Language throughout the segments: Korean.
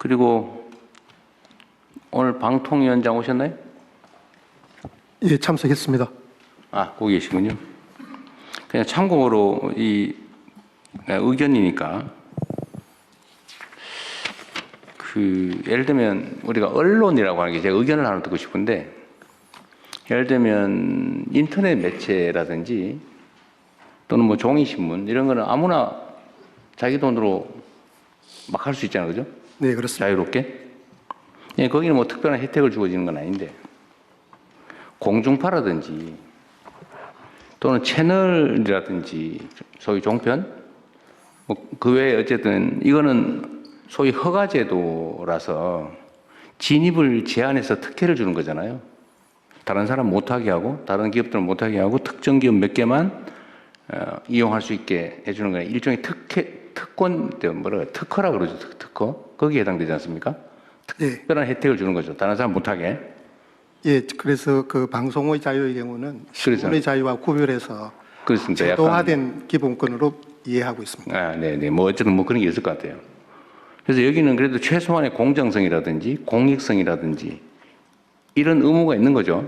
그리고 오늘 방통위원장 오셨나요? 예, 참석했습니다. 아, 거기 계시군요. 그냥 참고로 이 의견이니까 예를 들면 우리가 언론이라고 하는 게 제가 의견을 하나 듣고 싶은데, 예를 들면 인터넷 매체라든지 또는 뭐 종이신문 이런 거는 아무나 자기 돈으로 막 할 수 있잖아요, 그죠? 네, 그렇습니다. 자유롭게. 예, 거기는 뭐 특별한 혜택을 주어지는 건 아닌데, 공중파라든지 또는 채널이라든지 소위 종편, 뭐 그 외에 어쨌든 이거는 소위 허가제도라서 진입을 제한해서 특혜를 주는 거잖아요. 다른 사람 못하게 하고 다른 기업들은 못하게 하고 특정 기업 몇 개만 이용할 수 있게 해주는 거예요. 일종의 특권, 특허라 그러죠. 특허. 거기에 해당되지 않습니까? 예, 특별한 혜택을 주는 거죠. 다른 사람 못하게. 예, 그래서 그 방송의 자유의 경우는 신문의 자유와 구별해서 그렇습니다. 제도화된 기본권으로 이해하고 있습니다. 아, 네네. 뭐 어쨌든 뭐 그런 게 있을 것 같아요. 그래서 여기는 그래도 최소한의 공정성이라든지 공익성이라든지 이런 의무가 있는 거죠.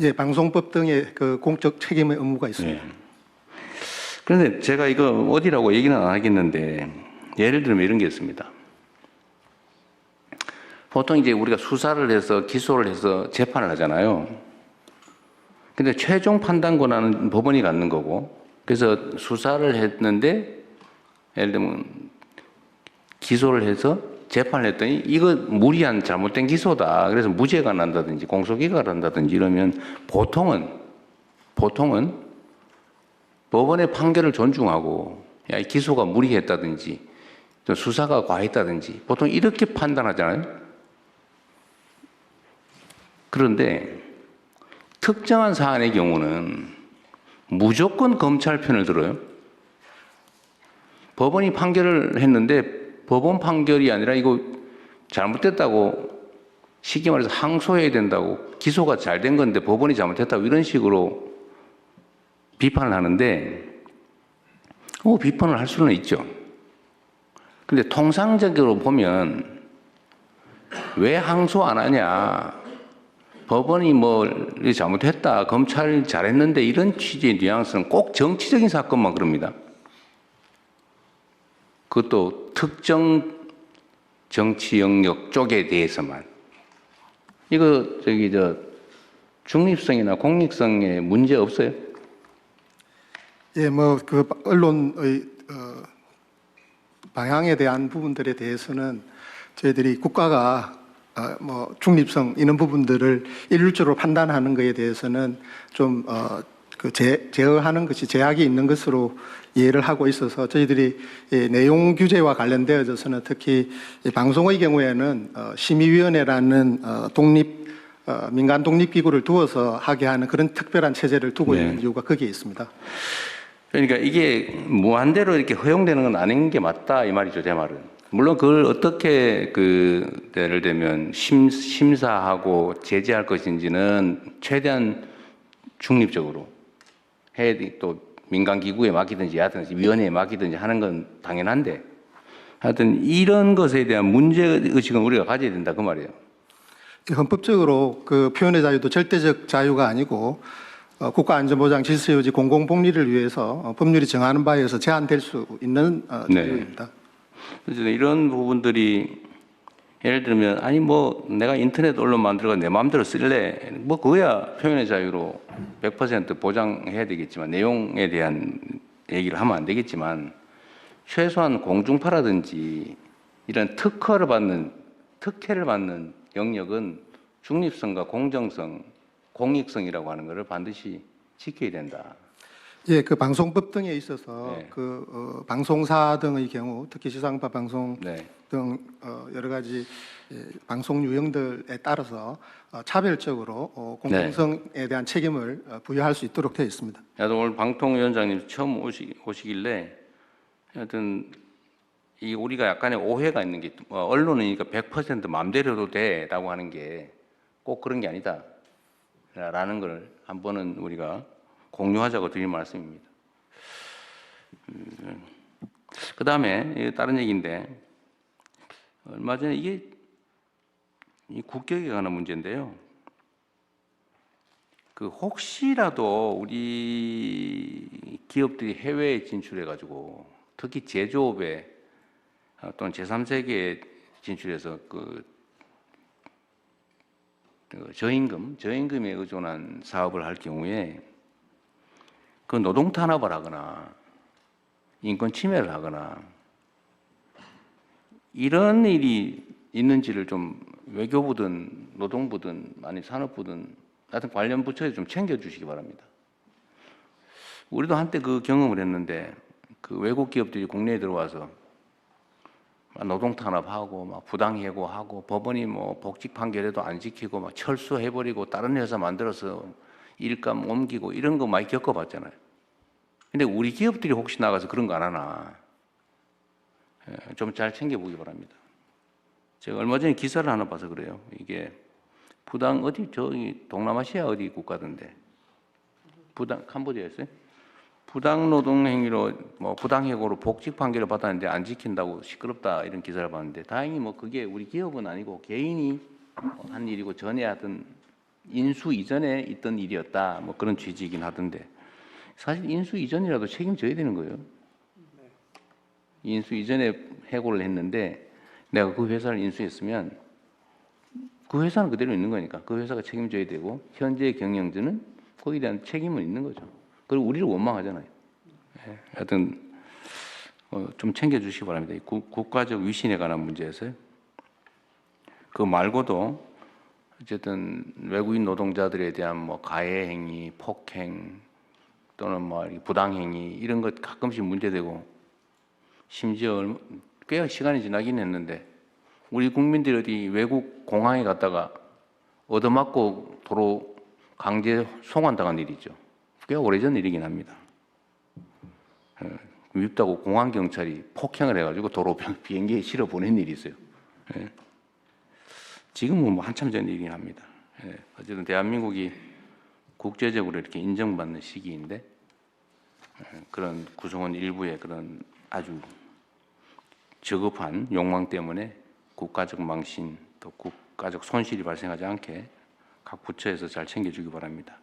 예, 방송법 등의 그 공적 책임의 의무가 있습니다. 네. 그런데 제가 이거 어디라고 얘기는 안 하겠는데, 예를 들면 이런 게 있습니다. 보통 이제 우리가 수사를 해서 기소를 해서 재판을 하잖아요. 근데 최종 판단 권한은 법원이 갖는 거고, 그래서 수사를 했는데 예를 들면 기소를 해서 재판을 했더니 이거 무리한 잘못된 기소다, 그래서 무죄가 난다든지 공소기각을 한다든지 이러면 보통은 법원의 판결을 존중하고, 야, 이 기소가 무리했다든지 또 수사가 과했다든지 보통 이렇게 판단하잖아요. 그런데 특정한 사안의 경우는 무조건 검찰 편을 들어요. 법원이 판결을 했는데 법원 판결이 아니라 이거 잘못됐다고, 쉽게 말해서 항소해야 된다고, 기소가 잘 된 건데 법원이 잘못했다고 이런 식으로 비판을 하는데, 비판을 할 수는 있죠. 근데 통상적으로 보면 왜 항소 안 하냐, 법원이 뭐 잘못했다, 검찰이 잘했는데 이런 취지의 뉘앙스는 꼭 정치적인 사건만 그럽니다. 그것도 특정 정치 영역 쪽에 대해서만. 이거 중립성이나 공익성에 문제 없어요? 예, 뭐 그 언론의 방향에 대한 부분들에 대해서는 저희들이 국가가 뭐 중립성 이런 부분들을 일률적으로 판단하는 것에 대해서는 좀 제어하는 것이 제약이 있는 것으로 이해를 하고 있어서 저희들이 내용 규제와 관련되어져서는 특히 방송의 경우에는 심의위원회라는 민간 독립기구를 두어서 하게 하는 그런 특별한 체제를 두고 있는 이유가 거기에 있습니다. 그러니까 이게 무한대로 이렇게 허용되는 건 아닌 게 맞다 이 말이죠, 제 말은. 물론 그걸 어떻게 예를 들면 심사하고 제재할 것인지는 최대한 중립적으로 또 민간 기구에 맡기든지 하든지 위원회에 맡기든지 하는 건 당연한데, 하여튼 이런 것에 대한 문제의식은 우리가 가져야 된다 그 말이에요. 헌법적으로 그 표현의 자유도 절대적 자유가 아니고 국가안전보장 질서유지 공공복리를 위해서 법률이 정하는 바에 의해서 제한될 수 있는 자유입니다. 그래서 이런 부분들이 예를 들면 아니 뭐 내가 인터넷 언론 만들고 내 마음대로 쓸래, 뭐 그거야 표현의 자유로 100% 보장해야 되겠지만 내용에 대한 얘기를 하면 안 되겠지만, 최소한 공중파라든지 이런 특혜를 받는 영역은 중립성과 공정성, 공익성이라고 하는 것을 반드시 지켜야 된다. 예, 그 방송법 등에 있어서 네. 방송사 등의 경우, 특히 지상파 방송 네. 등 여러 가지 방송 유형들에 따라서 차별적으로 공정성에 대한 책임을 부여할 수 있도록 되어 있습니다. 나도 오늘 방통위원장님 처음 오시길래 하여튼 이 우리가 약간의 오해가 있는 게, 언론이니까 100% 마음대로 돼라고 하는 게 꼭 그런 게 아니다라는 걸 한 번은 우리가 공유하자고 드린 말씀입니다. 그 다음에 다른 얘기인데, 얼마 전에 이게 이 국격에 관한 문제인데요. 그 혹시라도 우리 기업들이 해외에 진출해가지고 특히 제조업에 또는 제3세계에 진출해서 그 저임금에 의존한 사업을 할 경우에 그 노동 탄압을 하거나 인권 침해를 하거나 이런 일이 있는지를 좀 외교부든 노동부든 아니 산업부든 하여튼 관련 부처에 좀 챙겨주시기 바랍니다. 우리도 한때 그 경험을 했는데 그 외국 기업들이 국내에 들어와서 노동 탄압하고 막 부당 해고하고 법원이 뭐 복직 판결에도 안 지키고 막 철수해버리고 다른 회사 만들어서 일감 옮기고 이런 거 많이 겪어봤잖아요. 근데 우리 기업들이 혹시 나가서 그런 거 안 하나 좀 잘 챙겨보기 바랍니다. 제가 얼마 전에 기사를 하나 봐서 그래요. 이게 부당 어디 저기 동남아시아 어디 국가던데 부당 캄보디아였어요? 부당 노동 행위로 뭐 부당 해고로 복직 판결을 받았는데 안 지킨다고 시끄럽다 이런 기사를 봤는데 다행히 뭐 그게 우리 기업은 아니고 개인이 한 일이고 전에 하던 인수 이전에 있던 일이었다 뭐 그런 취지이긴 하던데 사실 인수 이전이라도 책임져야 되는 거예요. 인수 이전에 해고를 했는데 내가 그 회사를 인수했으면 그 회사는 그대로 있는 거니까 그 회사가 책임져야 되고 현재 경영진은 거기에 대한 책임은 있는 거죠. 그리고 우리를 원망하잖아요. 예, 하여튼 좀 챙겨주시기 바랍니다. 이 국가적 위신에 관한 문제에서요. 그 말고도 어쨌든 외국인 노동자들에 대한 뭐 가해 행위, 폭행 또는 뭐 부당 행위 이런 것 가끔씩 문제되고 심지어 꽤 시간이 지나긴 했는데 우리 국민들이 어디 외국 공항에 갔다가 얻어맞고 도로 강제 송환당한 일이죠. 꽤 오래전 일이긴 합니다. 밉다고 공항 경찰이 폭행을 해가지고 도로 비행기에 실어 보낸 일이 있어요. 예. 지금은 뭐 한참 전 일이긴 합니다. 예. 어쨌든 대한민국이 국제적으로 이렇게 인정받는 시기인데 그런 구성원 일부의 그런 아주 저급한 욕망 때문에 국가적 망신 또 국가적 손실이 발생하지 않게 각 부처에서 잘 챙겨주기 바랍니다.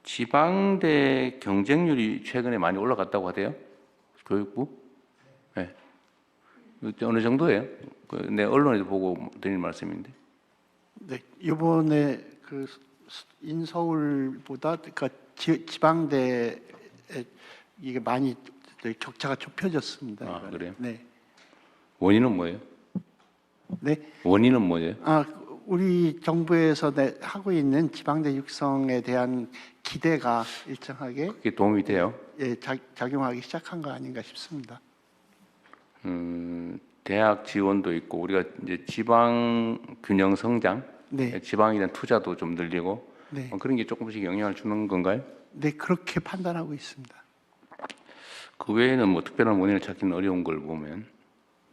지방대 경쟁률이 최근에 많이 올라갔다고 하대요. 교육부? 네. 어느 정도예요? 내 언론에도 보고 드린 말씀인데. 네, 이번에 그 인서울보다 그러니까 지방대에 이게 많이 격차가 좁혀졌습니다. 아, 이번에. 그래요? 네. 원인은 뭐예요? 네. 원인은 뭐예요? 우리 정부에서 하고 있는 지방대 육성에 대한 기대가 일정하게 그게 도움이 돼요? 예, 작용하기 시작한 거 아닌가 싶습니다. 대학 지원도 있고 우리가 이제 지방 균형 성장, 네. 지방에 대한 투자도 좀 늘리고 네. 그런 게 조금씩 영향을 주는 건가요? 네, 그렇게 판단하고 있습니다. 그 외에는 뭐 특별한 원인을 찾기는 어려운 걸 보면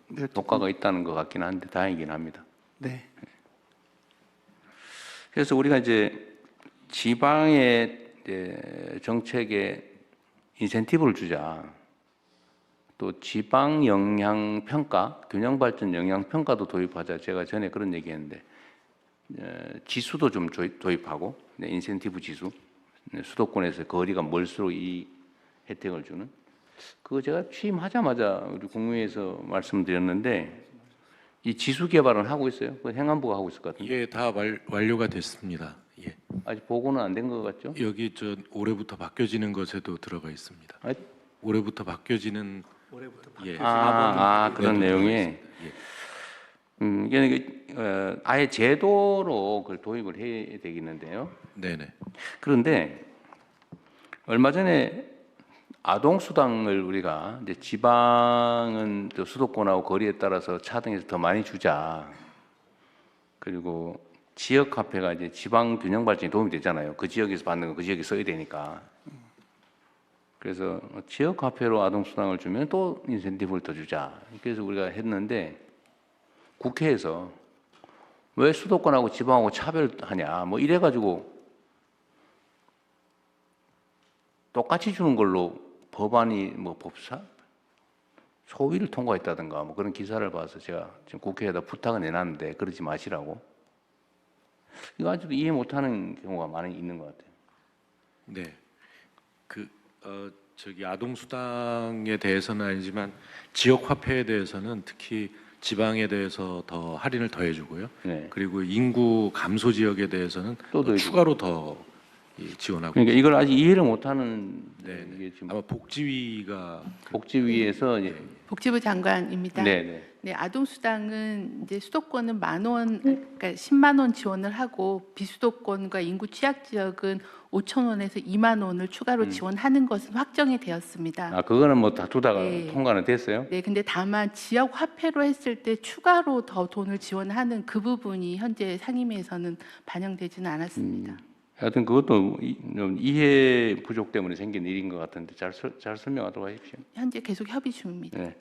네, 효과가 있다는 것 같긴 한데 다행이긴 합니다. 네. 그래서 우리가 이제 지방의 이제 정책에 인센티브를 주자. 또 지방 영향 평가, 균형 발전 영향 평가도 도입하자. 제가 전에 그런 얘기했는데 지수도 좀 도입하고 인센티브 지수, 수도권에서 거리가 멀수록 이 혜택을 주는. 그거 제가 취임하자마자 우리 국무회에서 말씀드렸는데 이 지수 개발은 하고 있어요. 그 행안부가 하고 있을 것 같은데. 예, 다 완료가 됐습니다. 예. 아직 보고는 안 된 것 같죠? 여기 올해부터 바뀌어지는 것에도 들어가 있습니다. 아, 올해부터 바뀌어지는 예. 그런 내용이. 예. 이게 아예 제도로 그걸 도입을 해야 되겠는데요. 네네. 그런데 얼마 전에 아동수당을 우리가 이제 지방은 또 수도권하고 거리에 따라서 차등해서 더 많이 주자. 그리고 지역 화폐가 이제 지방 균형 발전에 도움이 되잖아요. 그 지역에서 받는 거 그 지역에 써야 되니까. 그래서 지역 화폐로 아동수당을 주면 또 인센티브를 더 주자. 그래서 우리가 했는데 국회에서 왜 수도권하고 지방하고 차별하냐. 뭐 이래가지고 똑같이 주는 걸로 법안이 뭐 법사 소위를 통과했다든가 뭐 그런 기사를 봐서 제가 지금 국회에다 부탁을 내놨는데 그러지 마시라고. 이거 아직도 이해 못하는 경우가 많이 있는 것 같아요. 네. 저기 아동 수당에 대해서는 아니지만 지역 화폐에 대해서는 특히 지방에 대해서 더 할인을 더 해주고요. 네. 그리고 인구 감소 지역에 대해서는 또 또 더 추가로 더 지원하고. 그러니까 이걸 아직 이해를 못하는 네. 이게 지금 아마 복지위가 복지위에서 이제 복지부 장관입니다. 네네. 네, 아동수당은 이제 수도권은 10,000원, 그러니까 10만 원 지원을 하고 비수도권과 인구 취약 지역은 5,000원에서 2만 원을 추가로 지원하는 것은 확정이 되었습니다. 아 그거는 뭐 다투다가 네. 통과는 됐어요. 네, 근데 다만 지역 화폐로 했을 때 추가로 더 돈을 지원하는 그 부분이 현재 상임위에서는 반영되지는 않았습니다. 하여튼 그것도 좀 이해 부족 때문에 생긴 일인 것 같은데 잘 설명하도록 하십시오. 현재 계속 협의 중입니다. 네.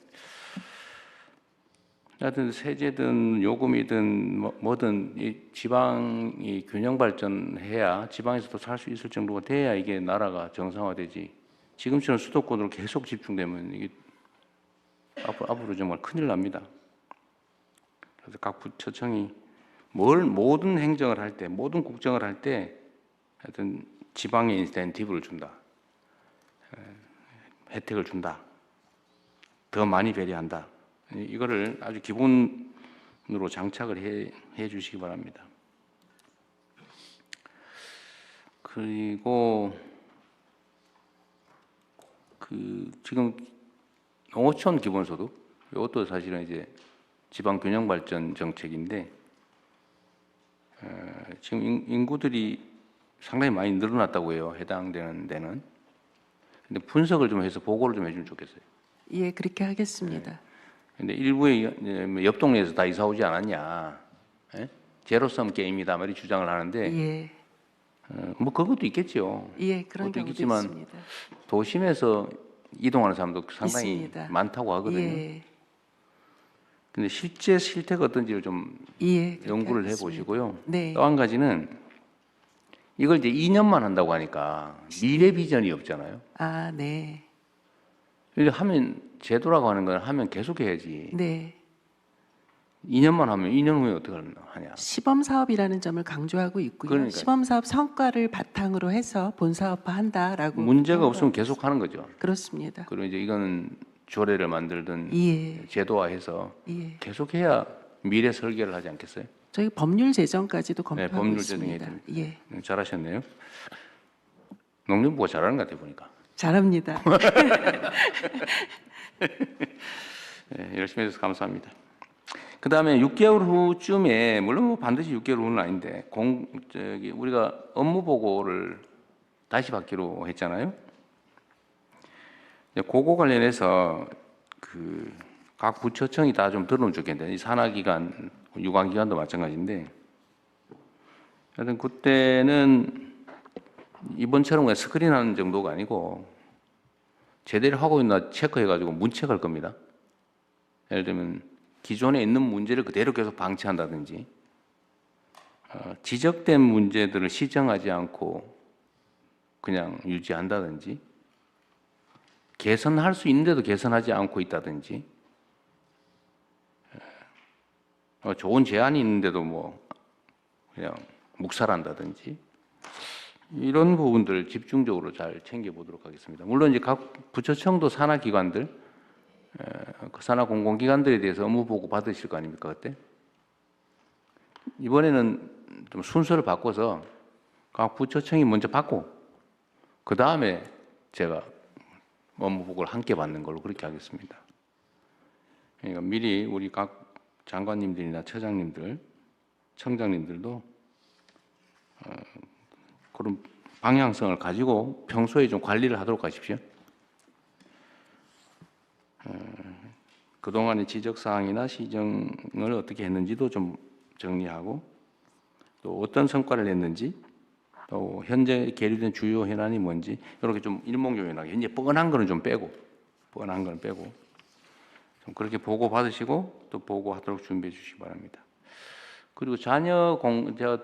하여튼 세제든 요금이든 뭐든 이 지방이 균형 발전해야 지방에서도 살 수 있을 정도가 돼야 이게 나라가 정상화되지. 지금처럼 수도권으로 계속 집중되면 이게 앞으로 정말 큰일 납니다. 그래서 각 부처청이 모든 행정을 할 때, 모든 국정을 할 때 하여튼 지방에 인센티브를 준다. 혜택을 준다. 더 많이 배려한다. 이거를 아주 기본으로 장착을 해 주시기 바랍니다. 그리고 지금 농어촌 기본소득 이것도 사실은 이제 지방 균형 발전 정책인데 지금 인구들이 상당히 많이 늘어났다고 해요. 해당되는 데는. 근데 분석을 좀 해서 보고를 좀 해주면 좋겠어요. 예, 그렇게 하겠습니다. 근데 일부의 옆 동네에서 다 이사 오지 않았냐, 예? 제로섬 게임이다, 말이 주장을 하는데, 예, 뭐 그것도 있겠죠. 예, 그런 그것도 경우도 있겠지만 있습니다. 도심에서 이동하는 사람도 상당히 있습니다. 많다고 하거든요. 예, 근데 실제 실태가 어떤지를 좀 예, 그렇게 연구를 하겠습니다. 해보시고요. 네, 또 한 가지는 이걸 이제 2년만 한다고 하니까 미래 비전이 없잖아요. 아, 네, 이게 하면 제도라고 하는 건 하면 계속 해야지. 네. 2년만 하면 2년 후에 어떻게 하냐. 시범 사업이라는 점을 강조하고 있고요. 그러니까요. 시범 사업 성과를 바탕으로 해서 본 사업화한다라고. 문제가 그렇게 없으면 하고 계속 하는 거죠. 그렇습니다. 그리고 이제 이거는 조례를 만들든 예, 제도화해서 예. 계속해야 미래 설계를 하지 않겠어요? 저희 법률 제정까지도 검토하고 법률 제정해야 있습니다. 됩니다. 예, 잘하셨네요. 농림부가 잘하는 것 같아 보니까. 잘합니다. 네, 열심히 해주셔서 감사합니다. 그 다음에 6개월 후쯤에, 물론 뭐 반드시 6개월 후는 아닌데, 우리가 업무 보고를 다시 받기로 했잖아요. 그거 관련해서 각 부처청이 다 좀 들어오면 좋겠는데, 이 산하기관, 유관기관도 마찬가지인데, 하여튼 그때는 이번처럼 그냥 스크린하는 정도가 아니고, 제대로 하고 있나 체크해가지고 문책할 겁니다. 예를 들면, 기존에 있는 문제를 그대로 계속 방치한다든지, 지적된 문제들을 시정하지 않고 그냥 유지한다든지, 개선할 수 있는데도 개선하지 않고 있다든지, 좋은 제안이 있는데도 뭐 그냥 묵살한다든지, 이런 부분들을 집중적으로 잘 챙겨보도록 하겠습니다. 물론 이제 각 부처청도 산하기관들, 그 산하 공공기관들에 대해서 업무 보고 받으실 거 아닙니까 그때? 이번에는 좀 순서를 바꿔서 각 부처청이 먼저 받고 그 다음에 제가 업무 보고를 함께 받는 걸로 그렇게 하겠습니다. 그러니까 미리 우리 각 장관님들이나 처장님들, 청장님들도 그런 방향성을 가지고 평소에 좀 관리를 하도록 하십시오. 그동안의 지적사항이나 시정을 어떻게 했는지도 좀 정리하고 또 어떤 성과를 냈는지 또 현재 계류된 주요 현안이 뭔지 이렇게 좀 일목요연하게 이제 뻔한 거는 좀 빼고 좀 그렇게 보고 받으시고 또 보고하도록 준비해 주시기 바랍니다. 그리고 제가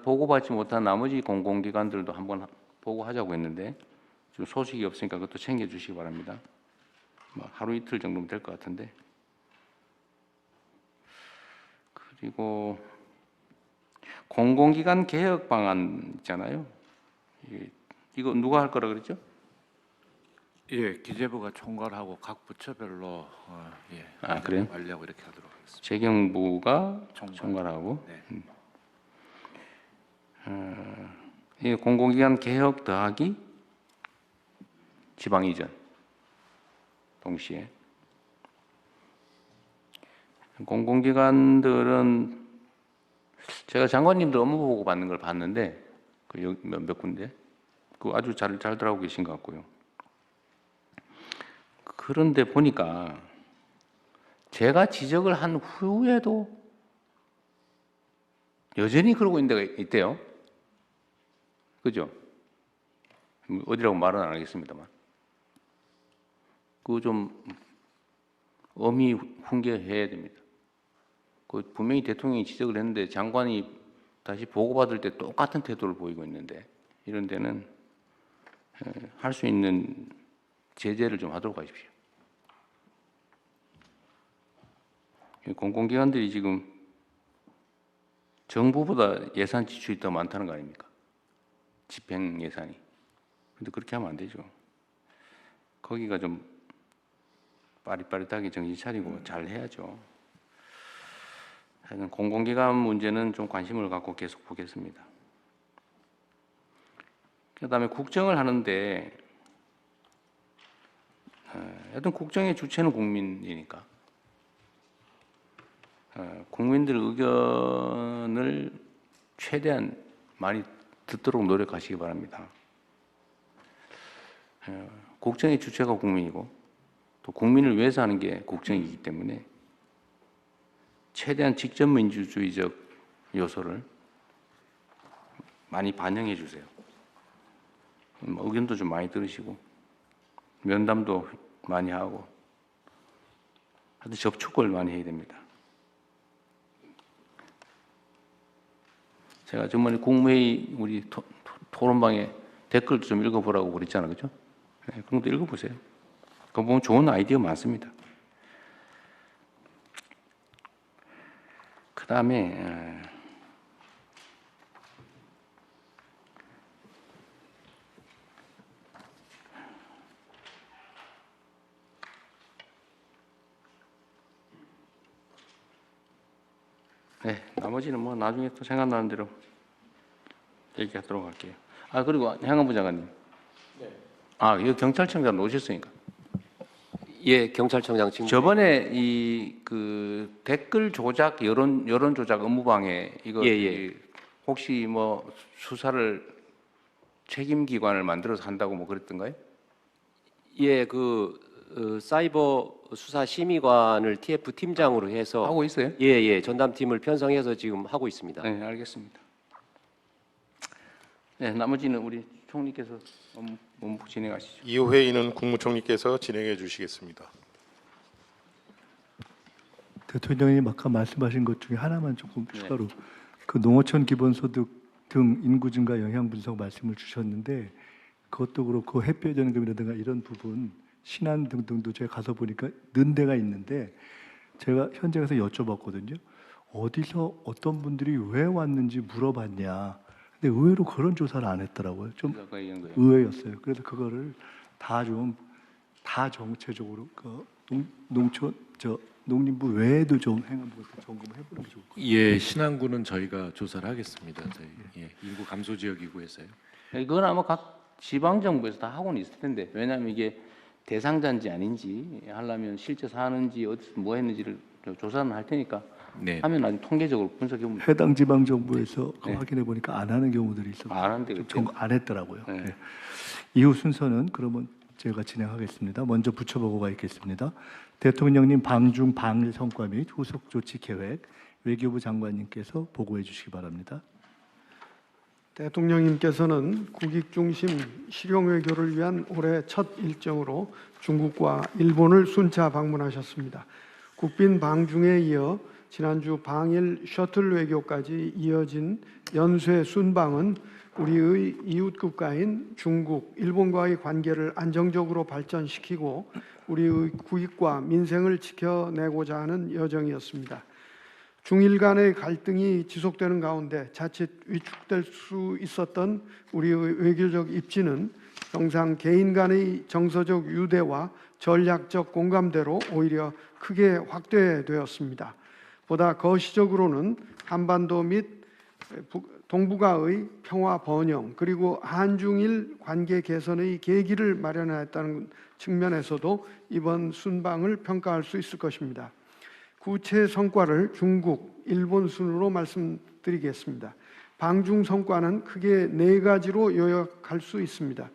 보고받지 못한 나머지 공공기관들도 한번 보고하자고 했는데 지금 소식이 없으니까 그것도 챙겨 주시기 바랍니다. 뭐 하루 이틀 정도면 될 것 같은데 그리고 공공기관 개혁 방안 있잖아요. 이거 누가 할 거라 그랬죠? 예, 기재부가 총괄하고 각 부처별로 예, 아, 그래요? 관리하고 이렇게 하도록 하겠습니다. 재경부가 총괄. 총괄하고 네. 이 공공기관 개혁 더하기 지방 이전 동시에 공공기관들은 제가 장관님들 업무 보고 받는 걸 봤는데 몇 군데 그 아주 잘들 하고 계신 것 같고요. 그런데 보니까 제가 지적을 한 후에도 여전히 그러고 있는 데가 있대요. 그죠? 어디라고 말은 안 하겠습니다만. 그거 좀 엄히 훈계해야 됩니다. 그 분명히 대통령이 지적을 했는데 장관이 다시 보고받을 때 똑같은 태도를 보이고 있는데 이런 데는 할 수 있는 제재를 좀 하도록 하십시오. 공공기관들이 지금 정부보다 예산 지출이 더 많다는 거 아닙니까? 집행 예산이. 근데 그렇게 하면 안 되죠. 거기가 좀 빠릿빠릿하게 정신 차리고 잘 해야죠. 하여튼 공공기관 문제는 좀 관심을 갖고 계속 보겠습니다. 그다음에 국정을 하는데 하여튼 국정의 주체는 국민이니까 국민들 의견을 최대한 많이 듣도록 노력하시기 바랍니다. 국정의 주체가 국민이고 또 국민을 위해서 하는 게 국정이기 때문에 최대한 직접 민주주의적 요소를 많이 반영해 주세요. 의견도 좀 많이 들으시고 면담도 많이 하고 하여튼 접촉을 많이 해야 됩니다. 제가 정말 국무회의 우리 토론방에 댓글도 좀 읽어보라고 그랬잖아요. 그죠? 네, 그런 것도 읽어보세요. 그거 보면 좋은 아이디어 많습니다. 그 다음에 네, 나머지는 뭐 나중에 또 생각나는 대로 얘기하도록 할게요. 아, 그리고 행안부 장관님. 아, 이거 경찰청장 오셨으니까. 예, 경찰청장 지금 저번에 이 그 댓글 조작 여론 조작 업무방해 이거 예, 예. 혹시 뭐 수사를 책임 기관을 만들어서 한다고 뭐 그랬던가요? 예, 사이버 수사 심의관을 TF 팀장으로 해서 하고 있어요? 예, 예, 전담팀을 편성해서 지금 하고 있습니다. 네, 알겠습니다. 네, 나머지는 우리 총리께서 업무 진행하시죠. 이후 회의는 국무총리께서 진행해 주시겠습니다. 대통령님 아까 말씀하신 것 중에 하나만 조금 추가로 그 농어촌 기본소득 등 인구 증가 영향 분석 말씀을 주셨는데 그것도 그렇고 햇볕 연금이라든가 이런 부분 신안 등등도 제가 가서 보니까 는 데가 있는데 제가 현재 가서 여쭤봤거든요. 어디서 어떤 분들이 왜 왔는지 물어봤냐. 근데 의외로 그런 조사를 안 했더라고요. 좀 아까 얘기한 거예요. 의외였어요. 그래서 그거를 다 정체적으로 그 농림부 외에도 좀 행안부가 점검을 해보는 게 좋을 것 같아요. 예, 신안군은 저희가 조사를 하겠습니다. 저희 인구 감소 지역이고에서요. 이건 아마 각 지방 정부에서 다 하고는 있을 텐데 왜냐하면 이게 대상자인지 아닌지 하려면 실제 사는지 어디서 뭐 했는지를 조사는 할 테니까 네. 하면 나중에 통계적으로 분석해 보면 해당 지방 정부에서 네. 확인해 보니까 안 하는 경우들이 있어서 안 하는데 좀 그때는. 안 했더라고요. 네. 네. 이후 순서는 그러면 제가 진행하겠습니다. 먼저 부처 보고가 있겠습니다. 대통령님 방중 방일 성과 및 후속 조치 계획 외교부 장관님께서 보고해 주시기 바랍니다. 대통령님께서는 국익 중심 실용 외교를 위한 올해 첫 일정으로 중국과 일본을 순차 방문하셨습니다. 국빈 방중에 이어 지난주 방일 셔틀 외교까지 이어진 연쇄 순방은 우리의 이웃 국가인 중국, 일본과의 관계를 안정적으로 발전시키고 우리의 국익과 민생을 지켜내고자 하는 여정이었습니다. 중일 간의 갈등이 지속되는 가운데 자칫 위축될 수 있었던 우리의 외교적 입지는 영상 개인 간의 정서적 유대와 전략적 공감대로 오히려 크게 확대되었습니다. 보다 거시적으로는 한반도 및 동북아의 평화 번영 그리고 한중일 관계 개선의 계기를 마련했다는 측면에서도 이번 순방을 평가할 수 있을 것입니다. 구체 성과를 중국, 일본 순으로 말씀드리겠습니다. 방중 성과는 크게 4가지로 요약할 수 있습니다.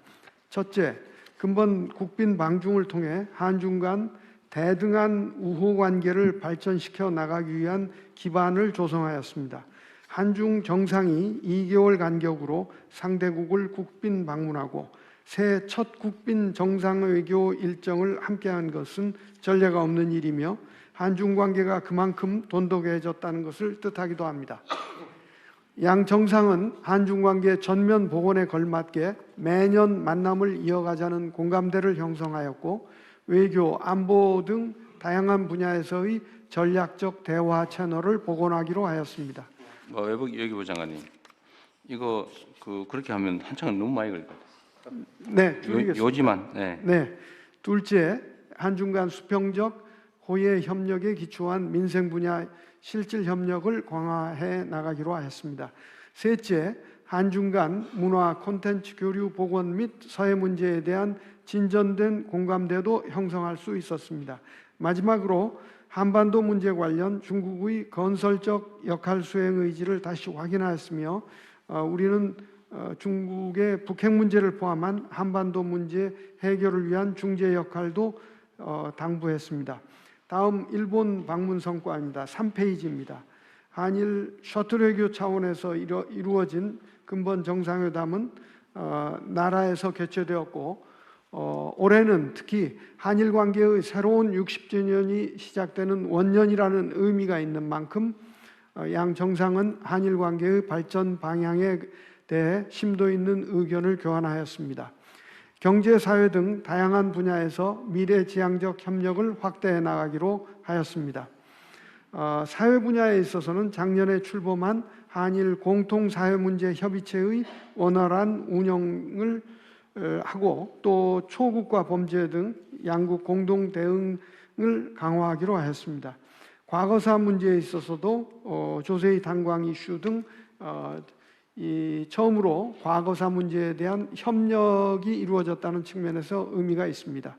첫째, 근본 국빈 방중을 통해 한중 간 대등한 우호 관계를 발전시켜 나가기 위한 기반을 조성하였습니다. 한중 정상이 2개월 간격으로 상대국을 국빈 방문하고 새해 첫 국빈 정상외교 일정을 함께한 것은 전례가 없는 일이며 한중 관계가 그만큼 돈독해졌다는 것을 뜻하기도 합니다. 양 정상은 한중 관계 전면 복원에 걸맞게 매년 만남을 이어가자는 공감대를 형성하였고 외교, 안보 등 다양한 분야에서의 전략적 대화 채널을 복원하기로 하였습니다. 외교부 장관님, 이거 그렇게 하면 한창은 너무 많이 걸릴 것 같아요. 네, 줄이겠습니다. 요지만. 네. 네. 둘째, 한중 간 수평적 호혜 협력에 기초한 민생 분야 실질 협력을 강화해 나가기로 하였습니다. 셋째, 한중 간 문화 콘텐츠 교류 복원 및 서해 문제에 대한 진전된 공감대도 형성할 수 있었습니다. 마지막으로 한반도 문제 관련 중국의 건설적 역할 수행 의지를 다시 확인하였으며 우리는 중국의 북핵 문제를 포함한 한반도 문제 해결을 위한 중재 역할도 당부했습니다. 다음 일본 방문 성과입니다. 3페이지입니다. 한일 셔틀 외교 차원에서 이루어진 근본 정상회담은 나라에서 개최되었고 올해는 특히 한일 관계의 새로운 60주년이 시작되는 원년이라는 의미가 있는 만큼 양 정상은 한일 관계의 발전 방향에 대해 심도 있는 의견을 교환하였습니다. 경제, 사회 등 다양한 분야에서 미래지향적 협력을 확대해 나가기로 하였습니다. 사회 분야에 있어서는 작년에 출범한 한일 공통사회문제협의체의 원활한 운영을 하고 또 초국가 범죄 등 양국 공동 대응을 강화하기로 하였습니다. 과거사 문제에 있어서도 조세희 탄광 이슈 등 처음으로 과거사 문제에 대한 협력이 이루어졌다는 측면에서 의미가 있습니다.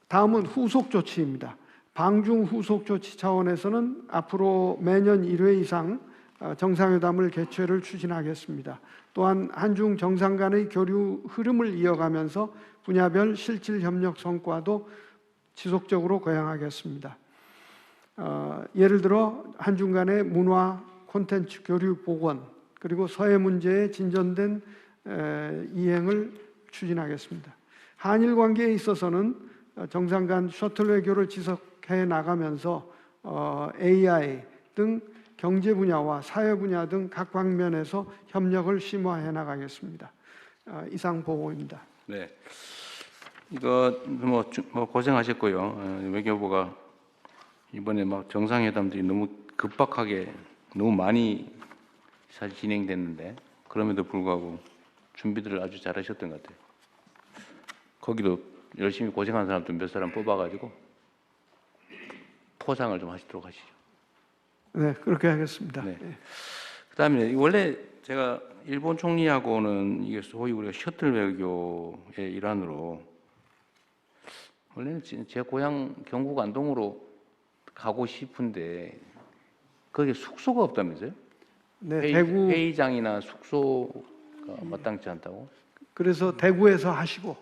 다음은 후속 조치입니다. 방중 후속 조치 차원에서는 앞으로 매년 1회 이상 정상회담을 개최를 추진하겠습니다. 또한 한중 정상 간의 교류 흐름을 이어가면서 분야별 실질 협력 성과도 지속적으로 거행하겠습니다. 예를 들어 한중 간의 문화 콘텐츠 교류 복원 그리고 서해 문제의 진전된 이행을 추진하겠습니다. 한일 관계에 있어서는 정상 간 셔틀 외교를 지속해 나가면서 AI 등 경제 분야와 사회 분야 등 각 방면에서 협력을 심화해 나가겠습니다. 이상 보고입니다. 네. 이거 뭐 고생하셨고요. 외교부가 이번에 막 정상회담들이 너무 급박하게 너무 많이 사실 진행됐는데 그럼에도 불구하고 준비들을 아주 잘하셨던 것 같아요. 거기도 열심히 고생한 사람들 몇 사람 뽑아가지고 포상을 좀 하시도록 하시죠. 네, 그렇게 하겠습니다. 네. 그다음에 원래 제가 일본 총리하고는 이게 소위 우리가 셔틀 외교의 일환으로 원래는 제 고향 경북 안동으로 가고 싶은데 거기 숙소가 없다면서요? 네, 대구 회의장이나 숙소가 마땅치 않다고? 그래서 대구에서 하시고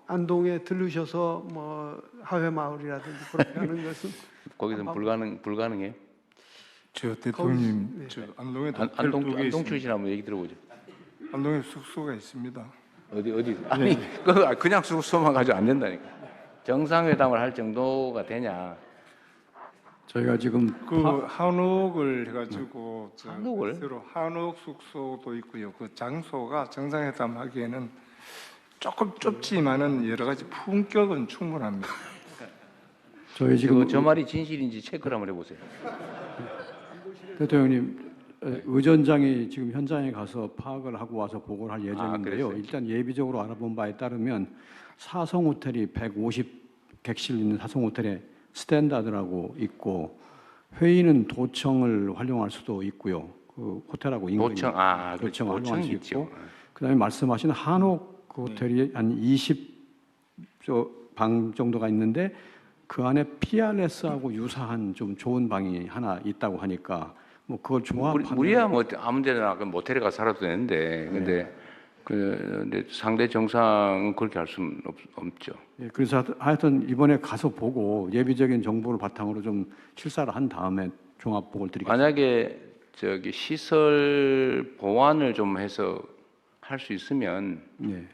안동에 들르셔서 뭐 하회 마을이라든지 그렇게 하는 것은 거기서는 불가능해요? 저 대통령님, 네. 저 안동에 안동 출신 한번 얘기 들어보죠. 안동에 숙소가 있습니다. 어디? 아니 그거 그냥 숙소만 가지고 안 된다니까. 정상회담을 할 정도가 되냐? 저희가 지금 그 한옥을 해가지고 한옥을? 새로 한옥 숙소도 있고요. 그 장소가 정상회담 하기에는 조금 좁지만은 여러 가지 품격은 충분합니다. 저희 지금 저 말이 진실인지 체크를 한번 해보세요. 대통령님, 의전장이 지금 현장에 가서 파악을 하고 와서 보고를 할 예정인데요. 그랬어요? 일단 예비적으로 알아본 바에 따르면 사성 호텔이 150객실 있는 사성 호텔에 스탠다드라고 있고, 회의는 도청을 활용할 수도 있고요. 그 호텔하고 인근이 도청, 도청을 그렇죠. 활용할 수 도청이 있고, 있죠. 그다음에 말씀하신 한옥 호텔이 한 20방 정도가 있는데 그 안에 PRS하고 유사한 좀 좋은 방이 하나 있다고 하니까 뭐 그걸 종합하면 우리야 뭐 아무데나 모텔에 가서 살아도 되는데, 근데 상대 정상은 그렇게 할 수는 없죠. 예, 그래서 하여튼 이번에 가서 보고 예비적인 정보를 바탕으로 좀 실사를 한 다음에 종합 보고를 드리겠습니다. 만약에 저기 시설 보완을 좀 해서 할 수 있으면 네.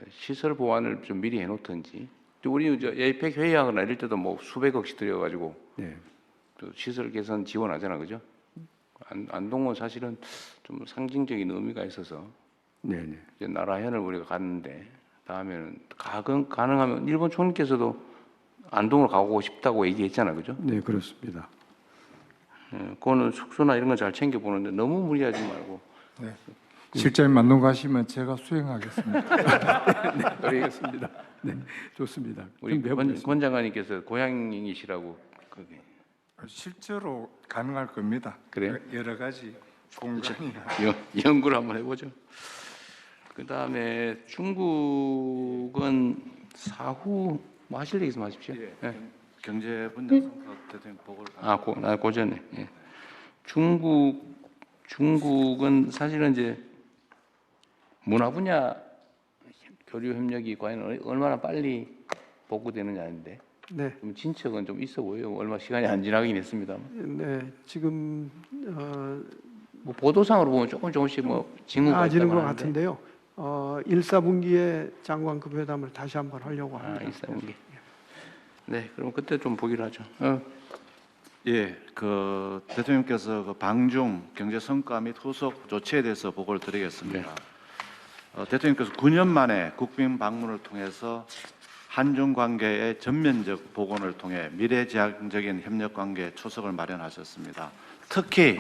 시설 보완을 좀 미리 해놓든지. 또 우리 저 에이펙 회의하거나 이럴 때도 뭐 수백억씩 들여가지고 네. 또 시설 개선 지원하잖아, 그죠? 안동은 사실은 좀 상징적인 의미가 있어서 네, 네. 이제 나라현을 우리가 갔는데 다음에는 가능하면 일본 총리께서도 안동으로 가고 싶다고 얘기했잖아요, 그죠? 네, 그렇습니다. 그거는 숙소나 이런 건 잘 챙겨 보는데 너무 무리하지 말고. 네. 실장님 만동 가시면 제가 수행하겠습니다. 네, 알겠습니다. 네, 좋습니다. 우리 권 장관님께서 고향이시라고 그게. 실제로 가능할 겁니다. 그래요? 여러 가지 공간이. 연구를 한번 해보죠. 그 다음에 중국은 사후 뭐 하실 얘기 있으면 하십시오. 예. 경제 분야 성과 대통령 보고를 고전에. 예. 중국은 사실은 이제 문화 분야 교류 협력이 과연 얼마나 빨리 복구되느냐인데 네, 좀 진척은 좀 있어 보여요. 얼마 시간이 안 지나긴 했습니다만. 네, 지금 뭐 보도상으로 보면 조금씩 뭐 징후가 나아지는 있다고 것 하는데. 같은데요. 1사분기에 장관급 회담을 다시 한번 하려고 합니다. 1사분기. 네, 그럼 그때 좀 보기로 하죠. 예, 그 대통령께서 그 방중 경제 성과 및 후속 조치에 대해서 보고를 드리겠습니다. 대통령께서 9년 만에 국빈 방문을 통해서 한중 관계의 전면적 복원을 통해 미래지향적인 협력 관계 초석을 마련하셨습니다. 특히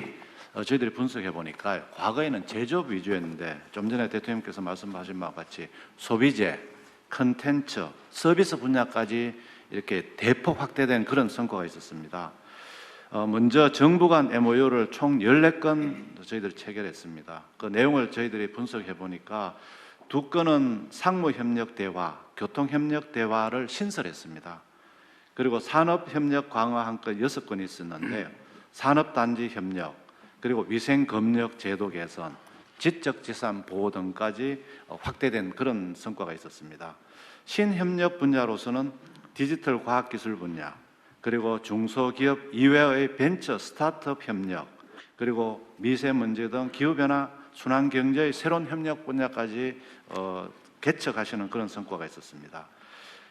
저희들이 분석해 보니까 과거에는 제조업 위주였는데 좀 전에 대통령께서 말씀하신 바와 같이 소비재, 컨텐츠, 서비스 분야까지 이렇게 대폭 확대된 그런 성과가 있었습니다. 먼저 정부 간 MOU를 총 14건 저희들이 체결했습니다. 그 내용을 저희들이 분석해 보니까 2건은 상무협력 대화, 교통협력 대화를 신설했습니다. 그리고 산업협력 강화 한 건 6건이 있었는데요. 산업단지 협력, 그리고 위생검역 제도 개선, 지적재산 보호 등까지 확대된 그런 성과가 있었습니다. 신협력 분야로서는 디지털 과학기술 분야, 그리고 중소기업 이외의 벤처 스타트업 협력, 그리고 미세먼지 등 기후변화, 순환경제의 새로운 협력 분야까지 개척하시는 그런 성과가 있었습니다.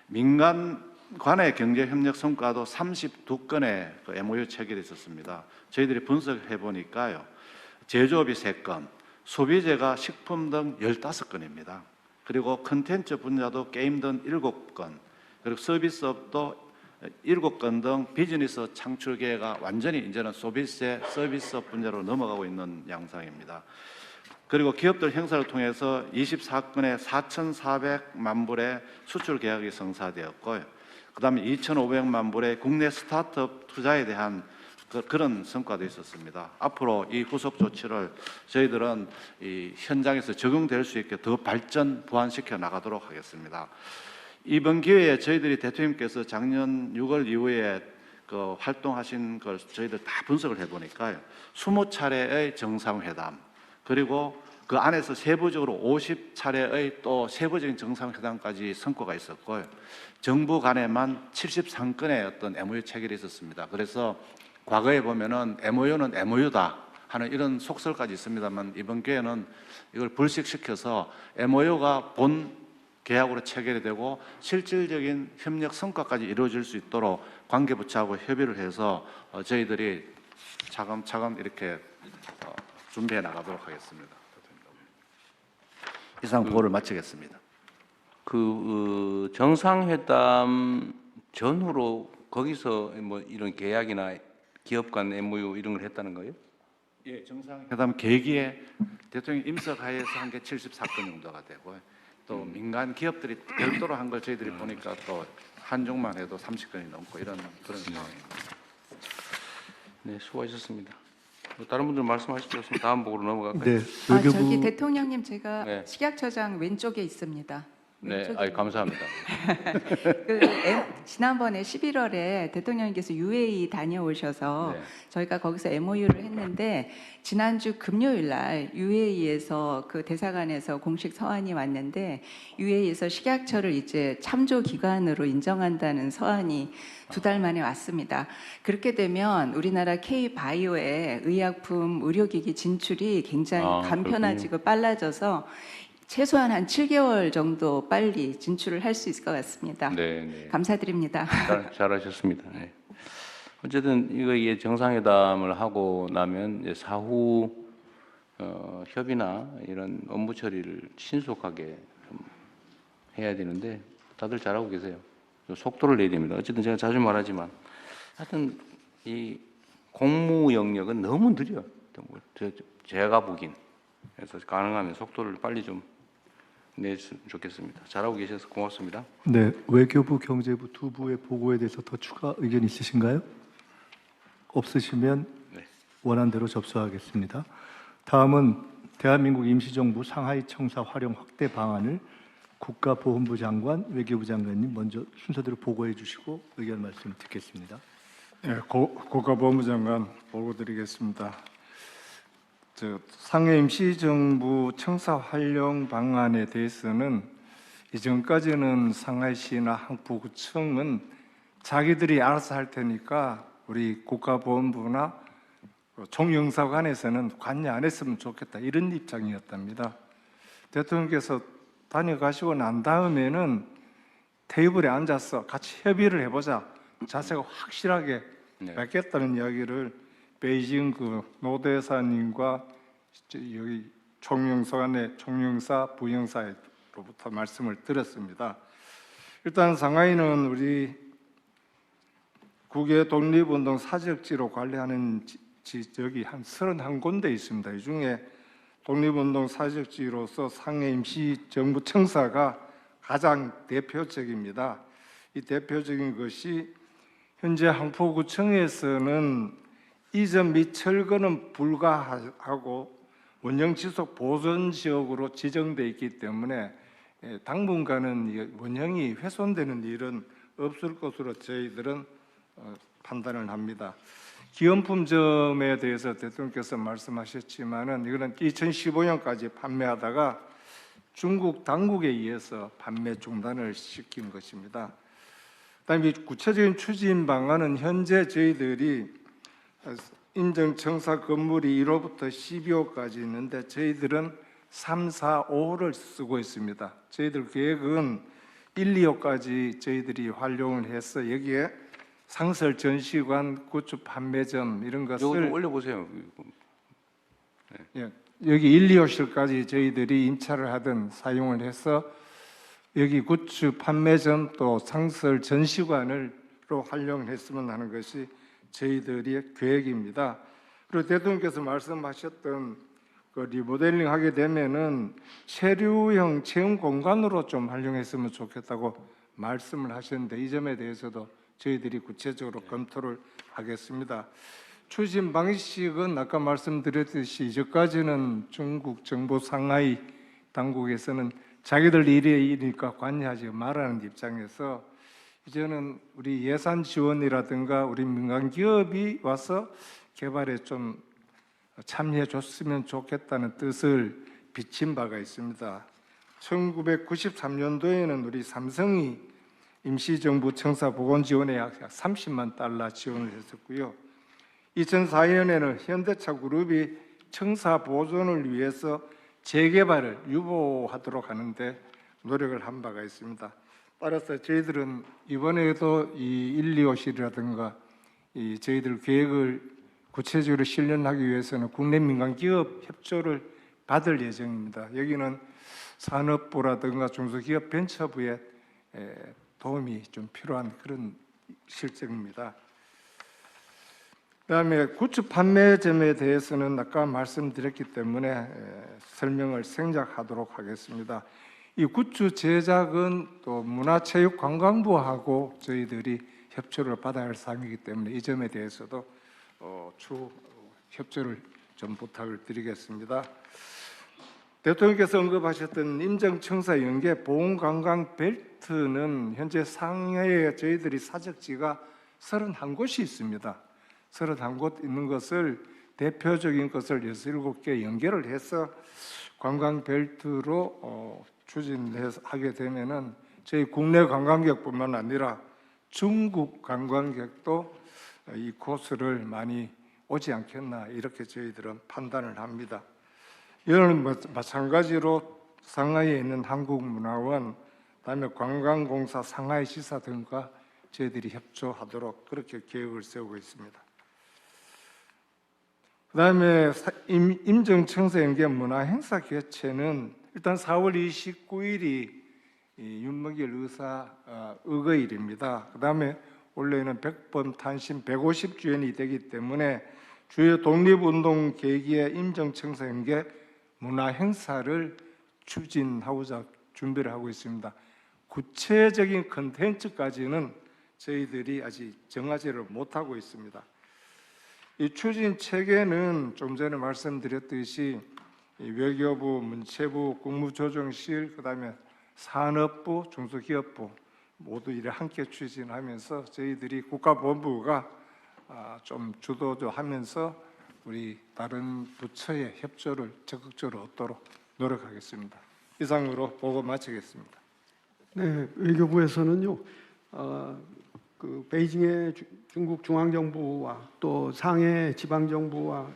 민간 간의 경제협력 성과도 32건의 그 MOU 체결이 있었습니다. 저희들이 분석해 보니까요, 제조업이 3건, 소비재가 식품 등 15건입니다. 그리고 컨텐츠 분야도 게임 등 7건, 그리고 서비스업도 7건 등 비즈니스 창출 기회가 완전히 이제는 소비재 서비스업 분야로 넘어가고 있는 양상입니다. 그리고 기업들 행사를 통해서 24건의 4,400만 불의 수출 계약이 성사되었고요. 그다음에 2,500만 불의 국내 스타트업 투자에 대한 그런 성과도 있었습니다. 앞으로 이 후속 조치를 저희들은 이 현장에서 적용될 수 있게 더 발전 보완시켜 나가도록 하겠습니다. 이번 기회에 저희들이 대통령께서 작년 6월 이후에 그 활동하신 걸 저희들 다 분석을 해보니까요, 20차례의 정상회담, 그리고 그 안에서 세부적으로 50차례의 또 세부적인 정상회담까지 성과가 있었고요. 정부 간에만 73건의 어떤 MOU 체결이 있었습니다. 그래서 과거에 보면은 MOU는 MOU다 하는 이런 속설까지 있습니다만, 이번 기회는 이걸 불식시켜서 MOU가 본 계약으로 체결이 되고 실질적인 협력 성과까지 이루어질 수 있도록 관계부처하고 협의를 해서 저희들이 차근차근 이렇게 준비해 나가도록 하겠습니다. 이상 보고를 마치겠습니다. 그 정상회담 전후로 거기서 뭐 이런 계약이나 기업 간 MOU 이런 걸 했다는 거예요? 예, 정상회담 계기에 대통령 임석하에서 한 게 74건 정도가 되고 또 민간 기업들이 별도로 한 걸 저희들이 보니까 또 한종만 해도 30건이 넘고 이런 그런 상황입니다. 네, 수고하셨습니다. 뭐 다른 분들 말씀하시죠. 다음 보고로 넘어갈까요? 네, 저기 대통령님 제가 네. 식약처장 왼쪽에 있습니다. 네, 아이, 감사합니다. 지난번에 11월에 대통령님께서 UAE 다녀오셔서 네. 저희가 거기서 MOU를 했는데 지난주 금요일 날 UAE에서 그 대사관에서 공식 서한이 왔는데 UAE에서 식약처를 이제 참조 기관으로 인정한다는 서한이 2달 만에 왔습니다. 그렇게 되면 우리나라 K-바이오의 의약품 의료기기 진출이 굉장히 간편해지고 빨라져서 최소한 한 7개월 정도 빨리 진출을 할 수 있을 것 같습니다. 네, 네. 감사드립니다. 잘하셨습니다. 네. 어쨌든 이게 정상회담을 하고 나면 이제 사후 협의나 이런 업무 처리를 신속하게 좀 해야 되는데 다들 잘하고 계세요. 속도를 내야 됩니다. 어쨌든 제가 자주 말하지만 하여튼 이 공무 영역은 너무 느려요. 제가 보긴. 그래서 가능하면 속도를 빨리 좀 내주면 좋겠습니다. 잘하고 계셔서 고맙습니다. 네, 외교부, 경제부 두 부의 보고에 대해서 더 추가 의견 있으신가요? 없으시면 네. 원안대로 접수하겠습니다. 다음은 대한민국 임시정부 상하이 청사 활용 확대 방안을 국가보훈부 장관, 외교부 장관님 먼저 순서대로 보고해 주시고 의견 말씀 듣겠습니다. 네, 국가보훈부 장관 보고 드리겠습니다. 상해 임시정부 청사 활용 방안에 대해서는 이전까지는 상하이시나 항포구청은 자기들이 알아서 할 테니까 우리 국가보훈부나 총영사관에서는 관여 안 했으면 좋겠다 이런 입장이었답니다. 대통령께서 다녀가시고 난 다음에는 테이블에 앉아서 같이 협의를 해보자 자세가 확실하게 맺겠다는 이야기를 베이징 노대사님과 여기 총영사관의 총영사 부영사로부터 말씀을 들었습니다. 일단 상하이는 우리 국외 독립운동 사적지로 관리하는 지역이 한 31군데 있습니다. 이 중에 독립운동 사적지로서 상해 임시정부 청사가 가장 대표적입니다. 이 대표적인 것이 현재 항포구청에서는 이전 및 철거는 불가하고 원형 지속 보존 지역으로 지정돼 있기 때문에 당분간은 원형이 훼손되는 일은 없을 것으로 저희들은 판단을 합니다. 기원품점에 대해서 대통령께서 말씀하셨지만은 이거는 2015년까지 판매하다가 중국 당국에 의해서 판매 중단을 시킨 것입니다. 그다음에 구체적인 추진 방안은 현재 저희들이 인정청사 건물이 1호부터 12호까지 있는데 저희들은 3, 4, 5호를 쓰고 있습니다. 저희들 계획은 1, 2호까지 저희들이 활용을 해서 여기에 상설 전시관, 굿즈 판매점 이런 것을 이거 좀 올려보세요. 예, 여기 1, 2호실까지 저희들이 임차를 하든 사용을 해서 여기 굿즈 판매점 또 상설 전시관으로 활용했으면 하는 것이 저희들의 계획입니다. 그리고 대통령께서 말씀하셨던 그 리모델링 하게 되면은 체류형 체험 공간으로 좀 활용했으면 좋겠다고 말씀을 하셨는데 이 점에 대해서도 저희들이 구체적으로 검토를 하겠습니다. 추진 방식은 아까 말씀드렸듯이 이제까지는 중국 정부 상하이 당국에서는 자기들 일이니까 관여하지 말라는 입장에서 이제는 우리 예산 지원이라든가 우리 민간 기업이 와서 개발에 좀 참여해 줬으면 좋겠다는 뜻을 비친 바가 있습니다. 1993년도에는 우리 삼성이 임시정부 청사 보건 지원에 약 30만 달러 지원을 했었고요. 2004년에는 현대차 그룹이 청사 보존을 위해서 재개발을 유보하도록 하는데 노력을 한 바가 있습니다. 따라서 저희들은 이번에도 이 1, 2호실이라든가 이 저희들 계획을 구체적으로 실현하기 위해서는 국내 민간 기업 협조를 받을 예정입니다. 여기는 산업부라든가 중소기업 벤처부의 도움이 좀 필요한 그런 실정입니다. 그다음에 굿즈 판매점에 대해서는 아까 말씀드렸기 때문에 설명을 생략하도록 하겠습니다. 이 굿즈 제작은 또 문화체육관광부하고 저희들이 협조를 받아야 할 사항이기 때문에 이 점에 대해서도 추후 협조를 좀 부탁을 드리겠습니다. 대통령께서 언급하셨던 임정청사 연계 보훈관광 벨트는 현재 상해에 저희들이 사적지가 31곳이 있습니다. 31곳 있는 것을 대표적인 것을 67개 연계를 해서 관광 벨트로 추진하게 되면은 저희 국내 관광객뿐만 아니라 중국 관광객도 이 코스를 많이 오지 않겠나 이렇게 저희들은 판단을 합니다. 이는 마찬가지로 상하이에 있는 한국문화원, 그다음에 관광공사 상하이시사 등과 저희들이 협조하도록 그렇게 계획을 세우고 있습니다. 그다음에 임정청사 연계 문화행사 개최는 일단 4월 29일이 윤석열 의사 의거일입니다. 그다음에 원래는 백범 탄신 150주년이 되기 때문에 주요 독립운동 계기의 임정청사 연계 문화행사를 추진하고자 준비를 하고 있습니다. 구체적인 컨텐츠까지는 저희들이 아직 정하지를 못하고 있습니다. 이 추진 체계는 좀 전에 말씀드렸듯이 외교부, 문체부, 국무조정실, 그다음에 산업부, 중소기업부 모두 이래 함께 추진하면서 저희들이 국가본부가 좀 주도하면서 우리 다른 부처의 협조를 적극적으로 얻도록 노력하겠습니다. 이상으로 보고 마치겠습니다. 네, 외교부에서는요. 그 베이징의 중국 중앙정부와 또 상해 지방정부와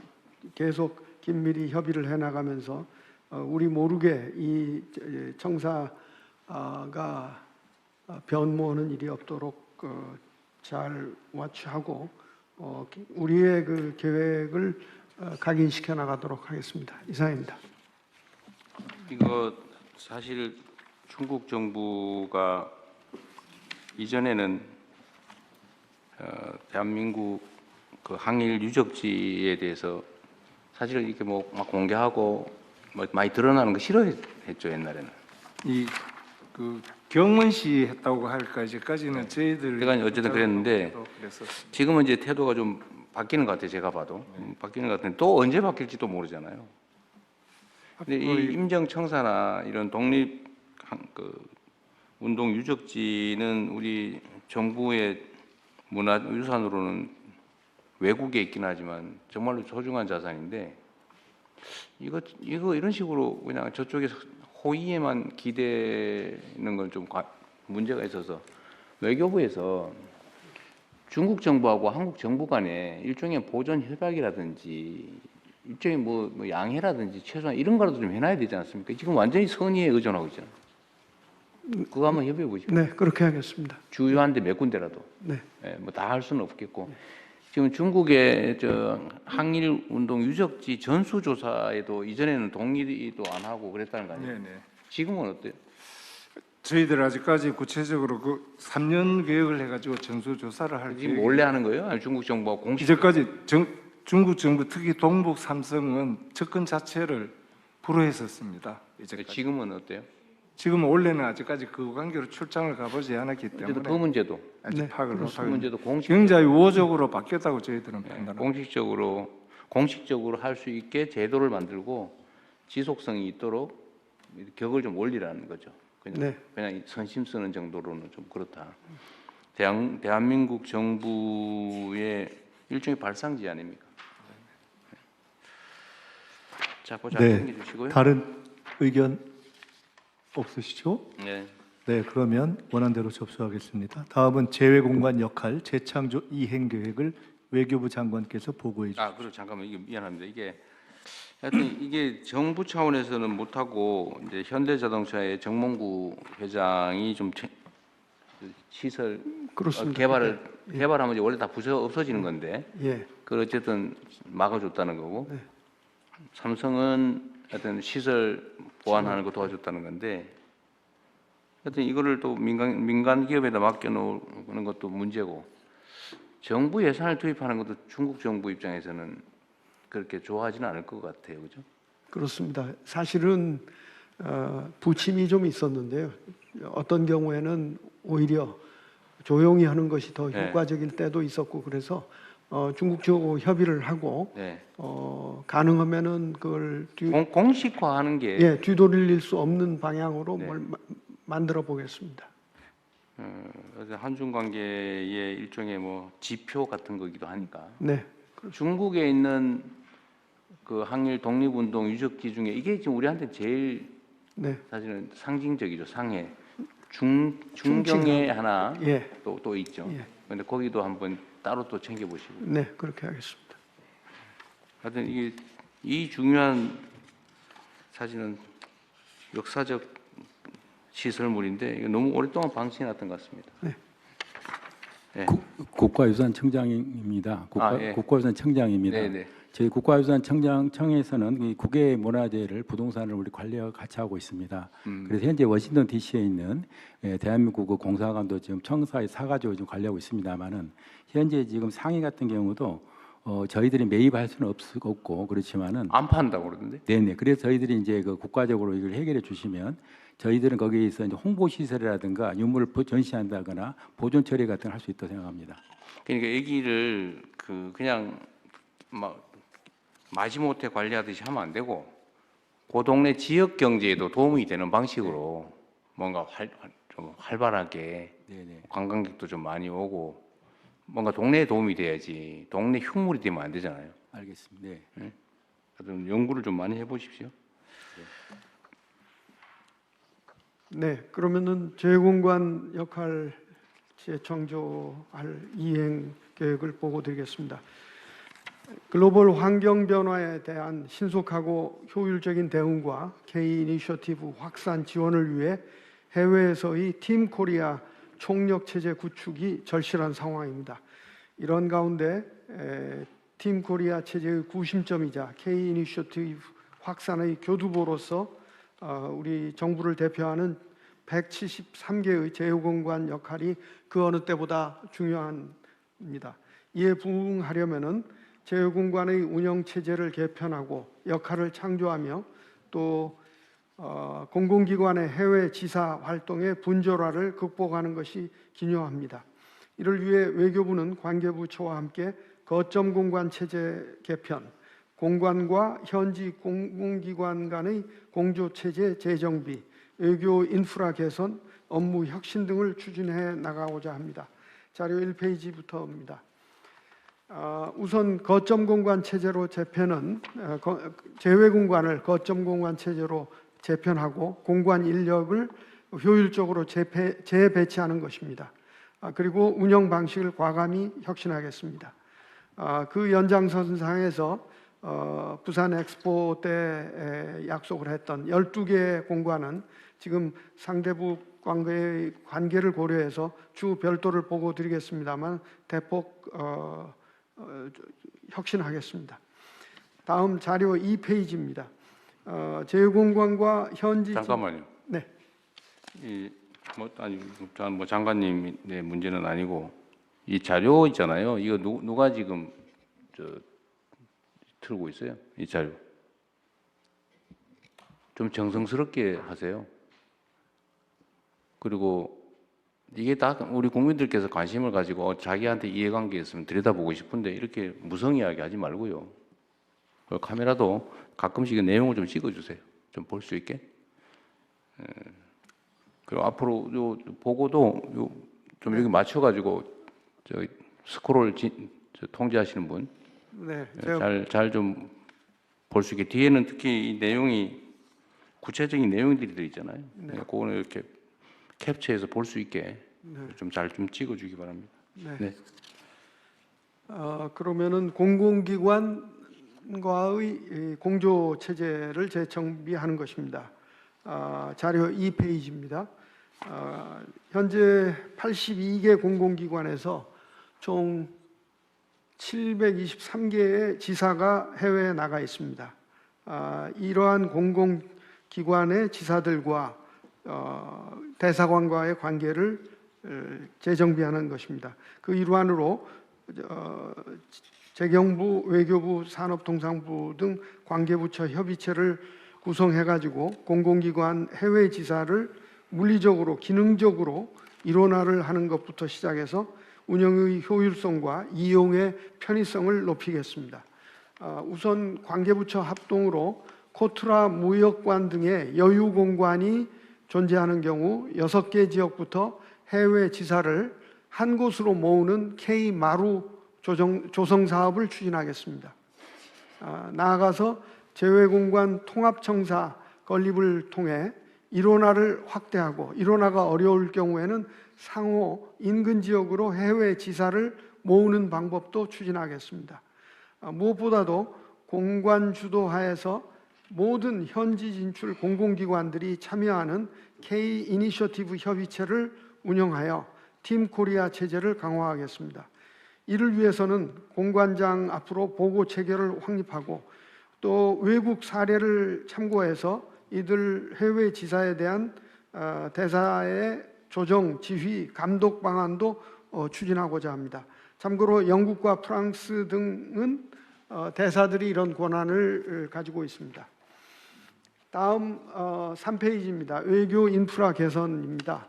계속 긴밀히 협의를 해나가면서 우리 모르게 이 청사가 변모하는 일이 없도록 잘 와치하고 우리의 그 계획을 각인시켜 나가도록 하겠습니다. 이상입니다. 이거 사실 중국 정부가 이전에는 대한민국 그 항일 유적지에 대해서 사실은 이렇게 뭐 막 공개하고 뭐 많이 드러나는 거 싫어했죠 옛날에는. 이 그 경문시 했다고 할까지는 저희들 제가 어쨌든 그랬는데 그래서 지금은 이제 태도가 좀 바뀌는 것 같아요. 제가 봐도 바뀌는 것 같은데 또 언제 바뀔지도 모르잖아요. 근데 이 임정청사나 이런 독립 그 운동 유적지는 우리 정부의 문화유산으로는 외국에 있긴 하지만 정말로 소중한 자산인데 이거 이런 식으로 그냥 저쪽에서 호의에만 기대는 건 좀 문제가 있어서 외교부에서 중국 정부하고 한국 정부 간에 일종의 보존 협약이라든지 일종의 뭐 양해라든지 최소한 이런 거라도 좀 해놔야 되지 않습니까? 지금 완전히 선의에 의존하고 있잖아요. 그거 한번 협의해 보시죠. 네, 그렇게 하겠습니다. 주요한데 몇 군데라도. 네. 뭐 다 할 수는 없겠고. 지금 중국의 항일 운동 유적지 전수조사에도 이전에는 동의도 안 하고 그랬다는 거 아니에요? 네네. 지금은 어때요? 저희들 아직까지 구체적으로 그 3년 계획을 해가지고 전수조사를 할 지금 원래 하는 거예요? 아니면 중국 정부가 공식? 이제까지 중국 정부 특히 동북 삼성은 접근 자체를 불허했었습니다. 이제까지. 지금은 어때요? 지금 원래는 아직까지 그 관계로 출장을 가보지 않았기 때문에 그 문제도 아직 파악을 그 못하고 문제도 굉장히 우호적으로 바뀌었다고 저희들은 판단합니다. 공식적으로 할 수 있게 제도를 만들고 지속성이 있도록 격을 좀 올리라는 거죠. 그냥 선심 쓰는 정도로는 좀 그렇다. 대한민국 정부의 일종의 발상지 아닙니까? 자, 보자 챙겨주시고요. 다른 의견 없으시죠? 네. 네, 그러면 원안대로 접수하겠습니다. 다음은 재외공간 역할 재창조 이행 계획을 외교부 장관께서 보고해 주십시오. 그리고 잠깐만 이게 미안합니다. 하여튼 이게 정부 차원에서는 못하고 이제 현대자동차의 정몽구 회장이 좀 시설 개발하면 이제 원래 다 부서 없어지는 건데 그걸 어쨌든 막아줬다는 거고 삼성은 하여튼 시설 보완하는 거 도와줬다는 건데 하여튼 이거를 또 민간 기업에다 맡겨놓는 것도 문제고 정부 예산을 투입하는 것도 중국 정부 입장에서는 그렇게 좋아하지는 않을 것 같아요, 그죠? 그렇습니다. 사실은 부침이 좀 있었는데요. 어떤 경우에는 오히려 조용히 하는 것이 더 네. 효과적일 때도 있었고 그래서 중국 쪽하고 협의를 하고 네. 가능하면은 그걸 공식화하는 게 예, 뒤돌릴 수 없는 방향으로 네. 뭘 만들어 보겠습니다. 그래서 한중 관계의 일종의 뭐 지표 같은 거기도 하니까 네. 중국에 있는 그 항일 독립운동 유적지 중에 이게 지금 우리한테 제일 네. 사실은 상징적이죠. 상해 중경에 하나 예. 또 있죠. 예. 그런데 거기도 한번 따로 또 챙겨보시고. 네, 그렇게 하겠습니다. 하여튼 이게 이 중요한 사실은 역사적 시설물인데 이거 너무 오랫동안 방치해놨던 것 같습니다. 네. 네. 국가유산청장입니다. 예. 국가유산청장입니다. 네네. 저희 국가유산청장청에서는 이 국외 문화재를 부동산을 우리 관리와 같이 하고 있습니다. 그래서 현재 워싱턴 D.C.에 있는 대한민국 그 공사관도 지금 청사에 사가지고 지금 관리하고 있습니다만은 현재 지금 상해 같은 경우도 저희들이 매입할 수는 없고 그렇지만은 안 판다고 그러던데. 네네. 그래서 저희들이 이제 그 국가적으로 이걸 해결해 주시면 저희들은 거기에서 이제 홍보 시설이라든가 유물을 전시한다거나 보존 처리 같은 걸 할 수 있다고 생각합니다. 그러니까 여기를 그냥 막 마지못해 관리하듯이 하면 안 되고 그 동네 지역 경제에도 도움이 되는 방식으로 뭔가 좀 활발하게 네네. 관광객도 좀 많이 오고 뭔가 동네에 도움이 돼야지 동네 흉물이 되면 안 되잖아요. 알겠습니다. 네. 네. 하여튼 연구를 좀 많이 해보십시오. 네, 그러면은 재공관 역할 재창조할 이행 계획을 보고 드리겠습니다. 글로벌 환경 변화에 대한 신속하고 효율적인 대응과 K 이니셔티브 확산 지원을 위해 해외에서의 팀 코리아 총력 체제 구축이 절실한 상황입니다. 이런 가운데 팀 코리아 체제의 구심점이자 K 이니셔티브 확산의 교두보로서 우리 정부를 대표하는 173개의 제휴공관 역할이 그 어느 때보다 중요합니다. 이에 부응하려면은 제휴공관의 운영 체제를 개편하고 역할을 창조하며 또 공공기관의 해외 지사 활동의 분절화를 극복하는 것이 기요합니다. 이를 위해 외교부는 관계부처와 함께 거점 공관 체제 개편, 공관과 현지 공공기관 간의 공조 체제 재정비, 외교 인프라 개선, 업무 혁신 등을 추진해 나가고자 합니다. 자료 1페이지부터입니다. 우선 거점 공관 체제로 재편은 제외 공관을 거점 공관 체제로 재편하고 공관 인력을 효율적으로 재배치하는 것입니다. 그리고 운영 방식을 과감히 혁신하겠습니다. 그 연장선상에서 부산 엑스포 때 약속을 했던 12개의 공관은 지금 상대부 관계의 관계를 고려해서 주 별도를 보고 드리겠습니다만 대폭 혁신하겠습니다. 다음 자료 2페이지입니다. 제휴공관과 현지 잠깐만요. 네. 뭐 장관님의 문제는 아니고 이 자료 있잖아요. 이거 누가 지금 틀고 있어요? 이 자료 좀 정성스럽게 하세요. 그리고 이게 다 우리 국민들께서 관심을 가지고 자기한테 이해관계 있으면 들여다보고 싶은데 이렇게 무성의하게 하지 말고요. 카메라도 가끔씩 내용을 좀 찍어주세요. 좀 볼 수 있게. 그리고 앞으로 요 보고도 좀 여기 맞춰가지고 스크롤 통제하시는 분, 네, 잘 좀 볼 수 있게. 뒤에는 특히 이 내용이 구체적인 내용들이 들어 있잖아요. 네. 그거는 이렇게 캡처해서 볼 수 있게 네. 좀 잘 좀 찍어주기 바랍니다. 네. 네. 그러면은 공공기관과의 공조 체제를 재정비하는 것입니다. 자료 2페이지입니다. 현재 82개 공공기관에서 총 723개의 지사가 해외에 나가 있습니다. 이러한 공공기관의 지사들과 대사관과의 관계를 재정비하는 것입니다. 그 일환으로 재경부, 외교부, 산업통상부 등 관계부처 협의체를 구성해가지고 공공기관 해외 지사를 물리적으로, 기능적으로 일원화를 하는 것부터 시작해서 운영의 효율성과 이용의 편의성을 높이겠습니다. 우선 관계부처 합동으로 코트라 무역관 등의 여유 공간이 존재하는 경우 6개 지역부터 해외 지사를 한 곳으로 모으는 K-마루 조성 사업을 추진하겠습니다. 나아가서 재외공관 통합청사 건립을 통해 일원화를 확대하고, 일원화가 어려울 경우에는 상호 인근 지역으로 해외 지사를 모으는 방법도 추진하겠습니다. 무엇보다도 공관 주도하에서 모든 현지 진출 공공기관들이 참여하는 K 이니셔티브 협의체를 운영하여 팀 코리아 체제를 강화하겠습니다. 이를 위해서는 공관장 앞으로 보고 체계를 확립하고 또 외국 사례를 참고해서 이들 해외 지사에 대한 대사의 조정, 지휘, 감독 방안도 추진하고자 합니다. 참고로 영국과 프랑스 등은 대사들이 이런 권한을 가지고 있습니다. 다음 3페이지입니다. 외교 인프라 개선입니다.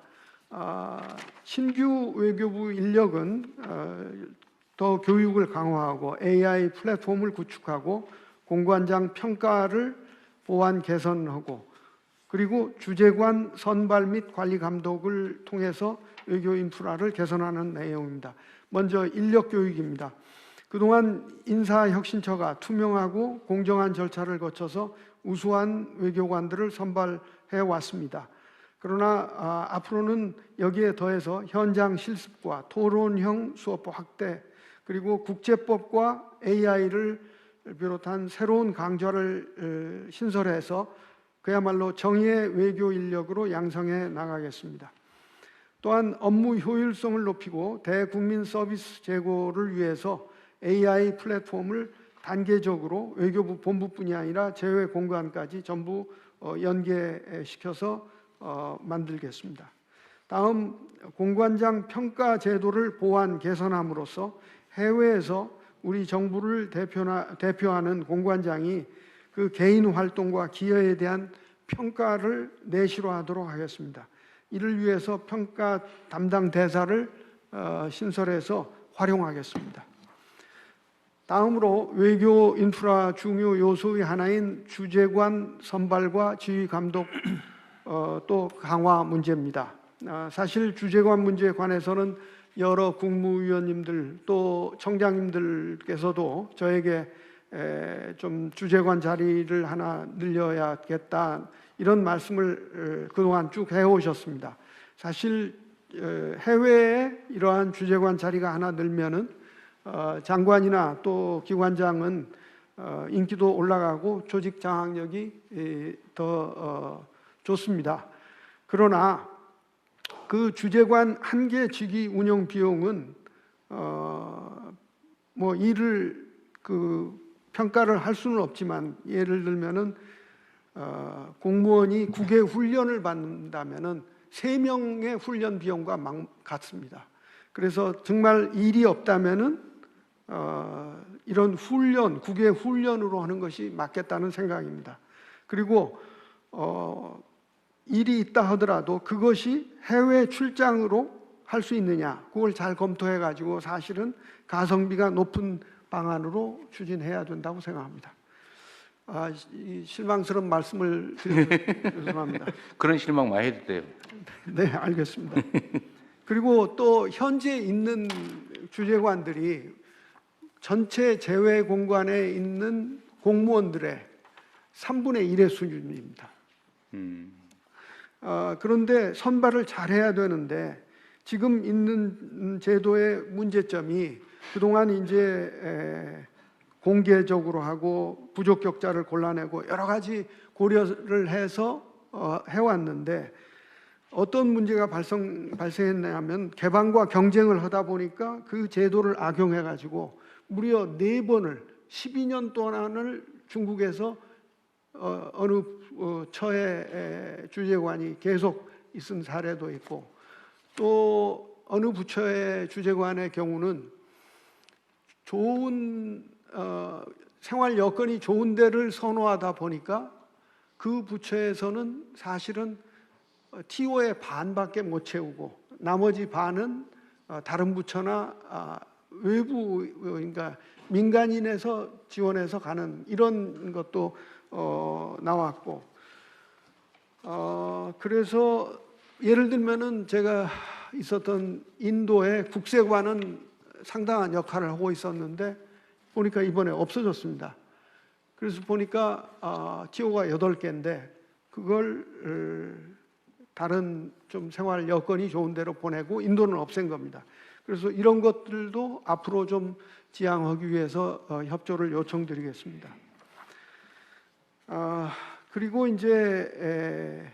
신규 외교부 인력은 더 교육을 강화하고 AI 플랫폼을 구축하고 공관장 평가를 보완 개선하고 그리고 주재관 선발 및 관리 감독을 통해서 외교 인프라를 개선하는 내용입니다. 먼저 인력 교육입니다. 그동안 인사혁신처가 투명하고 공정한 절차를 거쳐서 우수한 외교관들을 선발해 왔습니다. 그러나 앞으로는 여기에 더해서 현장 실습과 토론형 수업 확대, 그리고 국제법과 AI를 비롯한 새로운 강좌를 신설해서 그야말로 정의의 외교 인력으로 양성해 나가겠습니다. 또한 업무 효율성을 높이고 대국민 서비스 제고를 위해서 AI 플랫폼을 단계적으로 외교부 본부뿐이 아니라 제외 공관까지 전부 연계시켜서 만들겠습니다. 다음, 공관장 평가 제도를 보완 개선함으로써 해외에서 우리 정부를 대표하는 공관장이 그 개인 활동과 기여에 대한 평가를 내실화하도록 하겠습니다. 이를 위해서 평가 담당 대사를 신설해서 활용하겠습니다. 다음으로 외교 인프라 중요 요소의 하나인 주재관 선발과 지휘 감독 또 강화 문제입니다. 사실 주재관 문제에 관해서는 여러 국무위원님들 또 청장님들께서도 저에게 좀 주재관 자리를 하나 늘려야겠다 이런 말씀을 그동안 쭉 해오셨습니다. 사실 해외에 이러한 주재관 자리가 하나 늘면은 장관이나 또 기관장은 인기도 올라가고 조직 장악력이 더 좋습니다. 그러나 그 주재관 한 개 직위 운영 비용은 뭐 일을 평가를 할 수는 없지만 예를 들면은 공무원이 국외 훈련을 받는다면은 3명의 훈련 비용과 같습니다. 그래서 정말 일이 없다면은 이런 훈련, 국외 훈련으로 하는 것이 맞겠다는 생각입니다. 그리고 일이 있다 하더라도 그것이 해외 출장으로 할 수 있느냐, 그걸 잘 검토해 가지고 사실은 가성비가 높은 방안으로 추진해야 된다고 생각합니다. 실망스러운 말씀을 드려서 죄송합니다. 그런 실망 많이 해도 돼요. 네, 알겠습니다. 그리고 또 현재 있는 주재관들이 전체 제외 공관에 있는 공무원들의 3분의 1의 수준입니다. 그런데 선발을 잘해야 되는데 지금 있는 제도의 문제점이 그동안 이제 공개적으로 하고 부족격자를 골라내고 여러 가지 고려를 해서 해왔는데 어떤 문제가 발생했냐면 개방과 경쟁을 하다 보니까 그 제도를 악용해가지고 무려 4번을 12년 동안을 중국에서 어느 처의 주재관이 계속 있은 사례도 있고, 또 어느 부처의 주재관의 경우는 좋은 생활 여건이 좋은 데를 선호하다 보니까 그 부처에서는 사실은 TO의 반밖에 못 채우고 나머지 반은 다른 부처나 외부, 그러니까 민간인에서 지원해서 가는 이런 것도 나왔고, 그래서 예를 들면은 제가 있었던 인도의 국세관은 상당한 역할을 하고 있었는데 보니까 이번에 없어졌습니다. 그래서 보니까 TO가 8개인데 그걸 다른 좀 생활 여건이 좋은 데로 보내고 인도는 없앤 겁니다. 그래서 이런 것들도 앞으로 좀 지양하기 위해서 협조를 요청드리겠습니다. 그리고 이제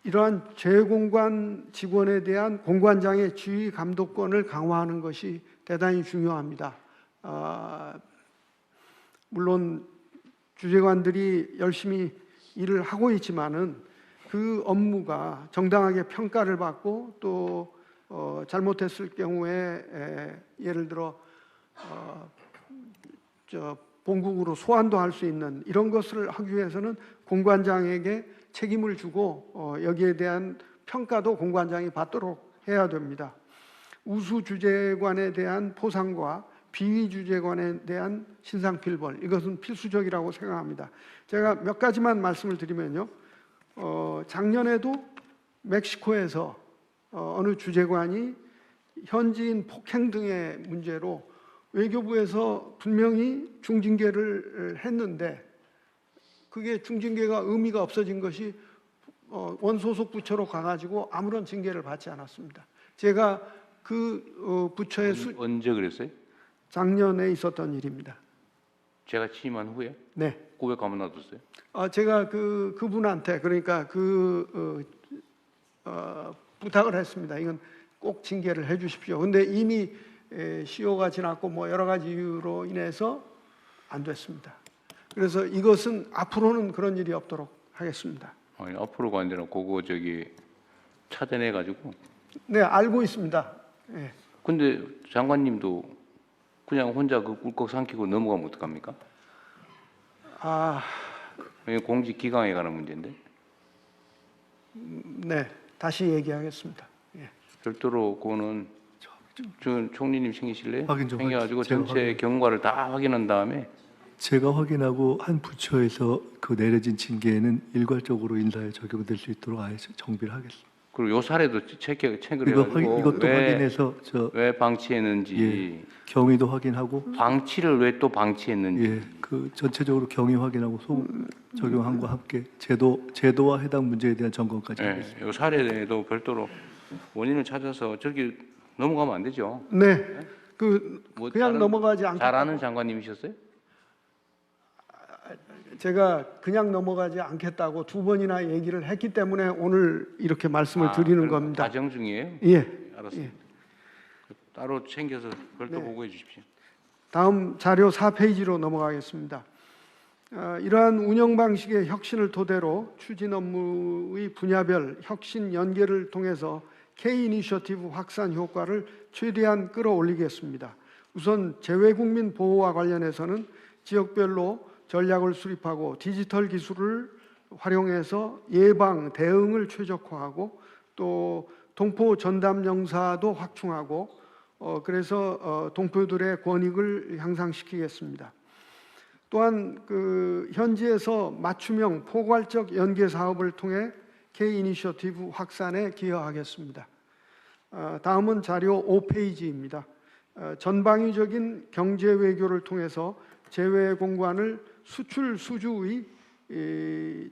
이러한 재공관 직원에 대한 공관장의 지휘 감독권을 강화하는 것이 대단히 중요합니다. 물론 주재관들이 열심히 일을 하고 있지만은 그 업무가 정당하게 평가를 받고 또 잘못했을 경우에 예를 들어 본국으로 소환도 할 수 있는 이런 것을 하기 위해서는 공관장에게 책임을 주고 여기에 대한 평가도 공관장이 받도록 해야 됩니다. 우수 주재관에 대한 포상과 비위 주재관에 대한 신상필벌, 이것은 필수적이라고 생각합니다. 제가 몇 가지만 말씀을 드리면요. 작년에도 멕시코에서 어느 주재관이 현지인 폭행 등의 문제로 외교부에서 분명히 중징계를 했는데 그게 중징계가 의미가 없어진 것이 원소속 부처로 가가지고 아무런 징계를 받지 않았습니다. 제가 그 부처의 언제 그랬어요? 작년에 있었던 일입니다. 제가 취임한 후에? 네. 왜 가만 놔뒀어요? 제가 그분한테 그러니까 부탁을 했습니다. 이건 꼭 징계를 해주십시오. 근데 이미 시효가 지났고 뭐 여러 가지 이유로 인해서 안 됐습니다. 그래서 이것은 앞으로는 그런 일이 없도록 하겠습니다. 아니, 앞으로가 아니라 그거 찾아내 가지고. 네, 알고 있습니다. 네. 근데 장관님도 그냥 혼자 꿀꺽 삼키고 넘어가면 어떡합니까? 공직 기강에 관한 문제인데. 네, 다시 얘기하겠습니다. 예. 별도로 그거는 총리님 챙기실래요? 확인 좀 챙겨가지고 제가 전체 경과를 다 확인한 다음에 제가 확인하고 한 부처에서 그 내려진 징계는 일괄적으로 인사에 적용될 수 있도록 아예 정비를 하겠습니다. 그리고 요 사례도 체크를 이것도 확인해서 왜 방치했는지 경위도 확인하고 방치를 왜 또 방치했는지 예, 그 전체적으로 경위 확인하고 적용함과 함께 제도와 해당 문제에 대한 점검까지 하겠습니다. 요 사례도 별도로 원인을 찾아서 저기 넘어가면 안 되죠. 네, 그냥 넘어가지 않고 잘 아는 장관님이셨어요? 제가 그냥 넘어가지 않겠다고 2번이나 얘기를 했기 때문에 오늘 이렇게 말씀을 드리는 겁니다. 과정 중이에요? 예. 알았습니다. 예. 따로 챙겨서 별도 보고해 주십시오. 다음 자료 4페이지로 넘어가겠습니다. 이러한 운영 방식의 혁신을 토대로 추진 업무의 분야별 혁신 연계를 통해서 K 이니셔티브 확산 효과를 최대한 끌어올리겠습니다. 우선 재외국민 보호와 관련해서는 지역별로 전략을 수립하고 디지털 기술을 활용해서 예방, 대응을 최적화하고 또 동포 전담 영사도 확충하고 그래서 동포들의 권익을 향상시키겠습니다. 또한 현지에서 맞춤형 포괄적 연계 사업을 통해 K 이니셔티브 확산에 기여하겠습니다. 다음은 자료 5페이지입니다. 전방위적인 경제 외교를 통해서 재외 공관을 수출 수주의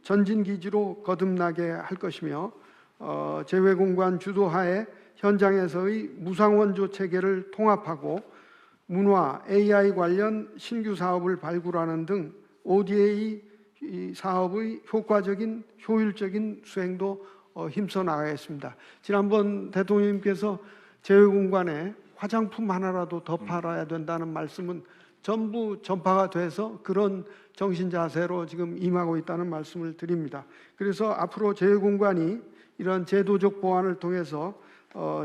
전진 기지로 거듭나게 할 것이며 재외 공관 주도하에 현장에서의 무상 원조 체계를 통합하고 문화, AI 관련 신규 사업을 발굴하는 등 ODA 사업의 효과적인 효율적인 수행도 힘써 나가겠습니다. 지난번 대통령님께서 재외공관에 화장품 하나라도 더 팔아야 된다는 말씀은 전부 전파가 돼서 그런 정신 자세로 지금 임하고 있다는 말씀을 드립니다. 그래서 앞으로 제외공관이 이런 제도적 보완을 통해서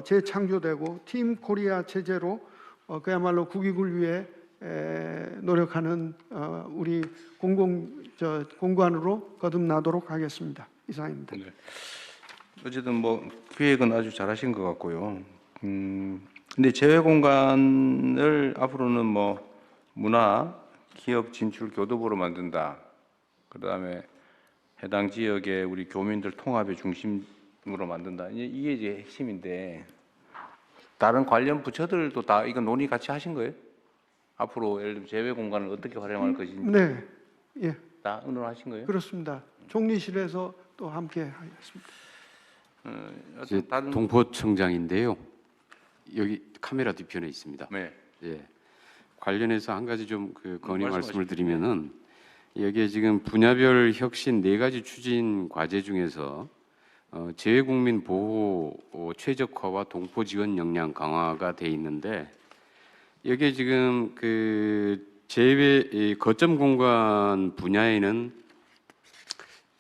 재창조되고 팀 코리아 체제로 그야말로 국익을 위해 노력하는 우리 공관으로 거듭나도록 하겠습니다. 이상입니다. 네. 어쨌든 뭐 기획은 아주 잘하신 것 같고요. 근데 재외 공간을 앞으로는 뭐 문화, 기업 진출 교도부로 만든다. 그다음에 해당 지역의 우리 교민들 통합의 중심으로 만든다. 이게 이제 핵심인데 다른 관련 부처들도 다 이거 논의 같이 하신 거예요? 앞으로 예를 들면 재외 공간을 어떻게 활용할 것인지 네, 예, 다 의논하신 거예요? 그렇습니다. 총리실에서 또 함께 하겠습니다. 이제 동포청장인데요. 여기 카메라 뒤편에 있습니다. 네. 예. 관련해서 한 가지 좀 그 건의 말씀을 말씀하십시오. 드리면은 여기에 지금 분야별 혁신 4가지 추진 과제 중에서 재외국민 보호 최적화와 동포 지원 역량 강화가 돼 있는데 여기에 지금 그 재외 거점 공간 분야에는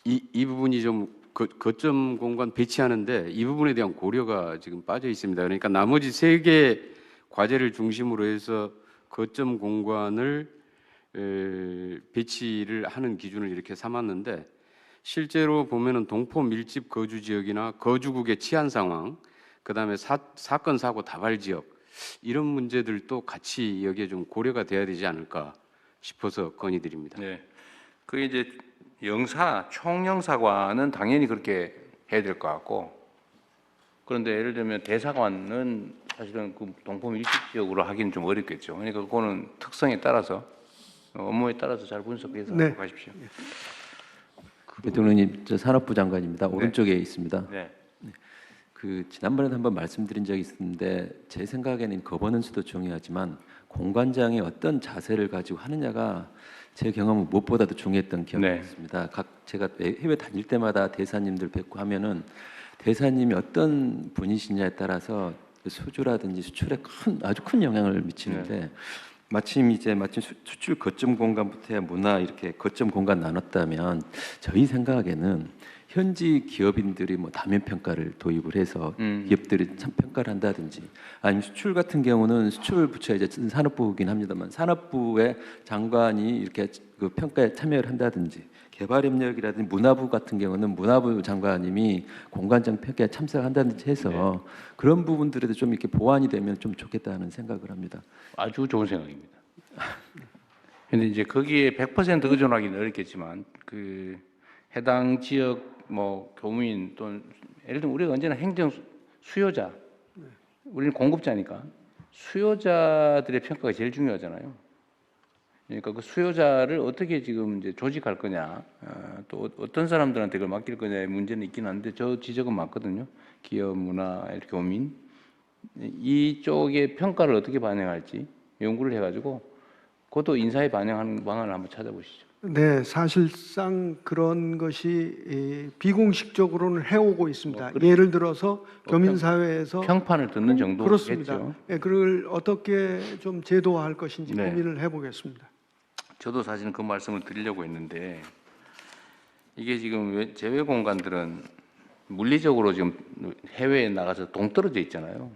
이 부분이 좀 거점 공간 배치하는데 이 부분에 대한 고려가 지금 빠져 있습니다. 그러니까 나머지 3개 과제를 중심으로 해서 거점 공간을 배치를 하는 기준을 이렇게 삼았는데 실제로 보면은 동포 밀집 거주 지역이나 거주국의 치안 상황, 그다음에 사건 사고 다발 지역 이런 문제들도 같이 여기에 좀 고려가 돼야 되지 않을까 싶어서 건의드립니다. 네. 그 이제 총영사관은 당연히 그렇게 해야 될 것 같고, 그런데 예를 들면 대사관은 사실은 그 동포 밀집 지역으로 하기는 좀 어렵겠죠. 그러니까 그거는 특성에 따라서 업무에 따라서 잘 분석해서 네. 가십시오. 대통령님, 저 산업부 장관입니다. 오른쪽에 있습니다. 네. 그 지난번에 한번 말씀드린 적이 있었는데 제 생각에는 거버넌스도 중요하지만 공관장이 어떤 자세를 가지고 하느냐가 제 경험은 무엇보다도 중요했던 기억이 네. 있습니다. 제가 해외 다닐 때마다 대사님들 뵙고 하면은 대사님이 어떤 분이시냐에 따라서 수주라든지 수출에 아주 큰 영향을 미치는데 마침 수출 거점 공간부터 해야 문화 이렇게 거점 공간 나눴다면 저희 생각에는 현지 기업인들이 뭐 다면 평가를 도입을 해서 기업들이 참 평가를 한다든지 아니면 수출 같은 경우는 수출 부처 이제 산업부이긴 합니다만 산업부의 장관이 이렇게 그 평가에 참여를 한다든지 개발협력이라든지 문화부 같은 경우는 문화부 장관님이 공관장 평가에 참석한다든지 해서 그런 부분들에도 좀 이렇게 보완이 되면 좀 좋겠다는 생각을 합니다. 아주 좋은 생각입니다. 근데 이제 거기에 100% 의존하기는 어렵겠지만 그 해당 지역 뭐 교민 또는 예를 들면 우리가 언제나 행정 수요자, 우리는 공급자니까 수요자들의 평가가 제일 중요하잖아요. 그러니까 그 수요자를 어떻게 지금 이제 조직할 거냐, 또 어떤 사람들한테 그걸 맡길 거냐의 문제는 있긴 한데 저 지적은 많거든요. 기업, 문화, 교민 이쪽의 평가를 어떻게 반영할지 연구를 해가지고 그것도 인사에 반영하는 방안을 한번 찾아보시죠. 네, 사실상 그런 것이 비공식적으로는 해오고 있습니다. 예를 들어서 교민사회에서 평판을 듣는 정도겠죠. 그렇습니다. 예, 그걸 어떻게 좀 제도화할 것인지 네. 고민을 해보겠습니다. 저도 사실은 그 말씀을 드리려고 했는데 이게 지금 재외 공간들은 물리적으로 지금 해외에 나가서 동떨어져 있잖아요.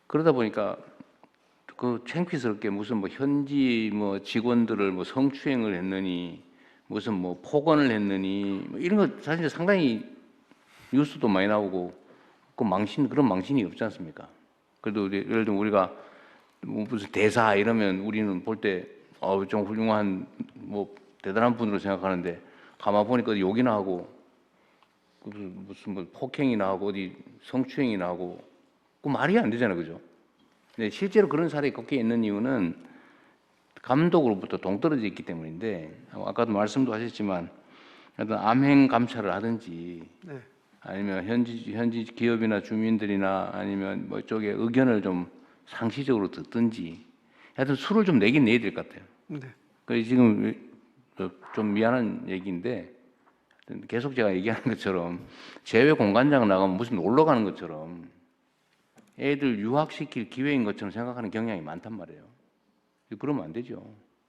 그러다 보니까 그 창피스럽게 무슨 뭐 현지 뭐 직원들을 뭐 성추행을 했느니 무슨 뭐 폭언을 했느니 뭐 이런 거 사실 상당히 뉴스도 많이 나오고 그 그런 망신이 없지 않습니까? 그래도 예를 들면 우리가 뭐 무슨 대사 이러면 우리는 볼 때 좀 훌륭한 뭐 대단한 분으로 생각하는데 가만 보니까 욕이나 하고 무슨 뭐 폭행이나 하고 어디 성추행이나 하고 그 말이 안 되잖아요, 그죠? 근데 실제로 그런 사례가 꽤 있는 이유는 감독으로부터 동떨어져 있기 때문인데 아까도 말씀도 하셨지만 어떤 암행 감찰을 하든지 네. 아니면 현지 기업이나 주민들이나 아니면 뭐 쪽에 의견을 좀 상시적으로 듣든지 하여튼 수를 좀 내긴 내야 될 것 같아요. 네. 그래서 지금 좀 미안한 얘기인데 계속 제가 얘기하는 것처럼 재외 공관장 나가면 무슨 놀러 가는 것처럼 애들 유학시킬 기회인 것처럼 생각하는 경향이 많단 말이에요. 그러면 안 되죠.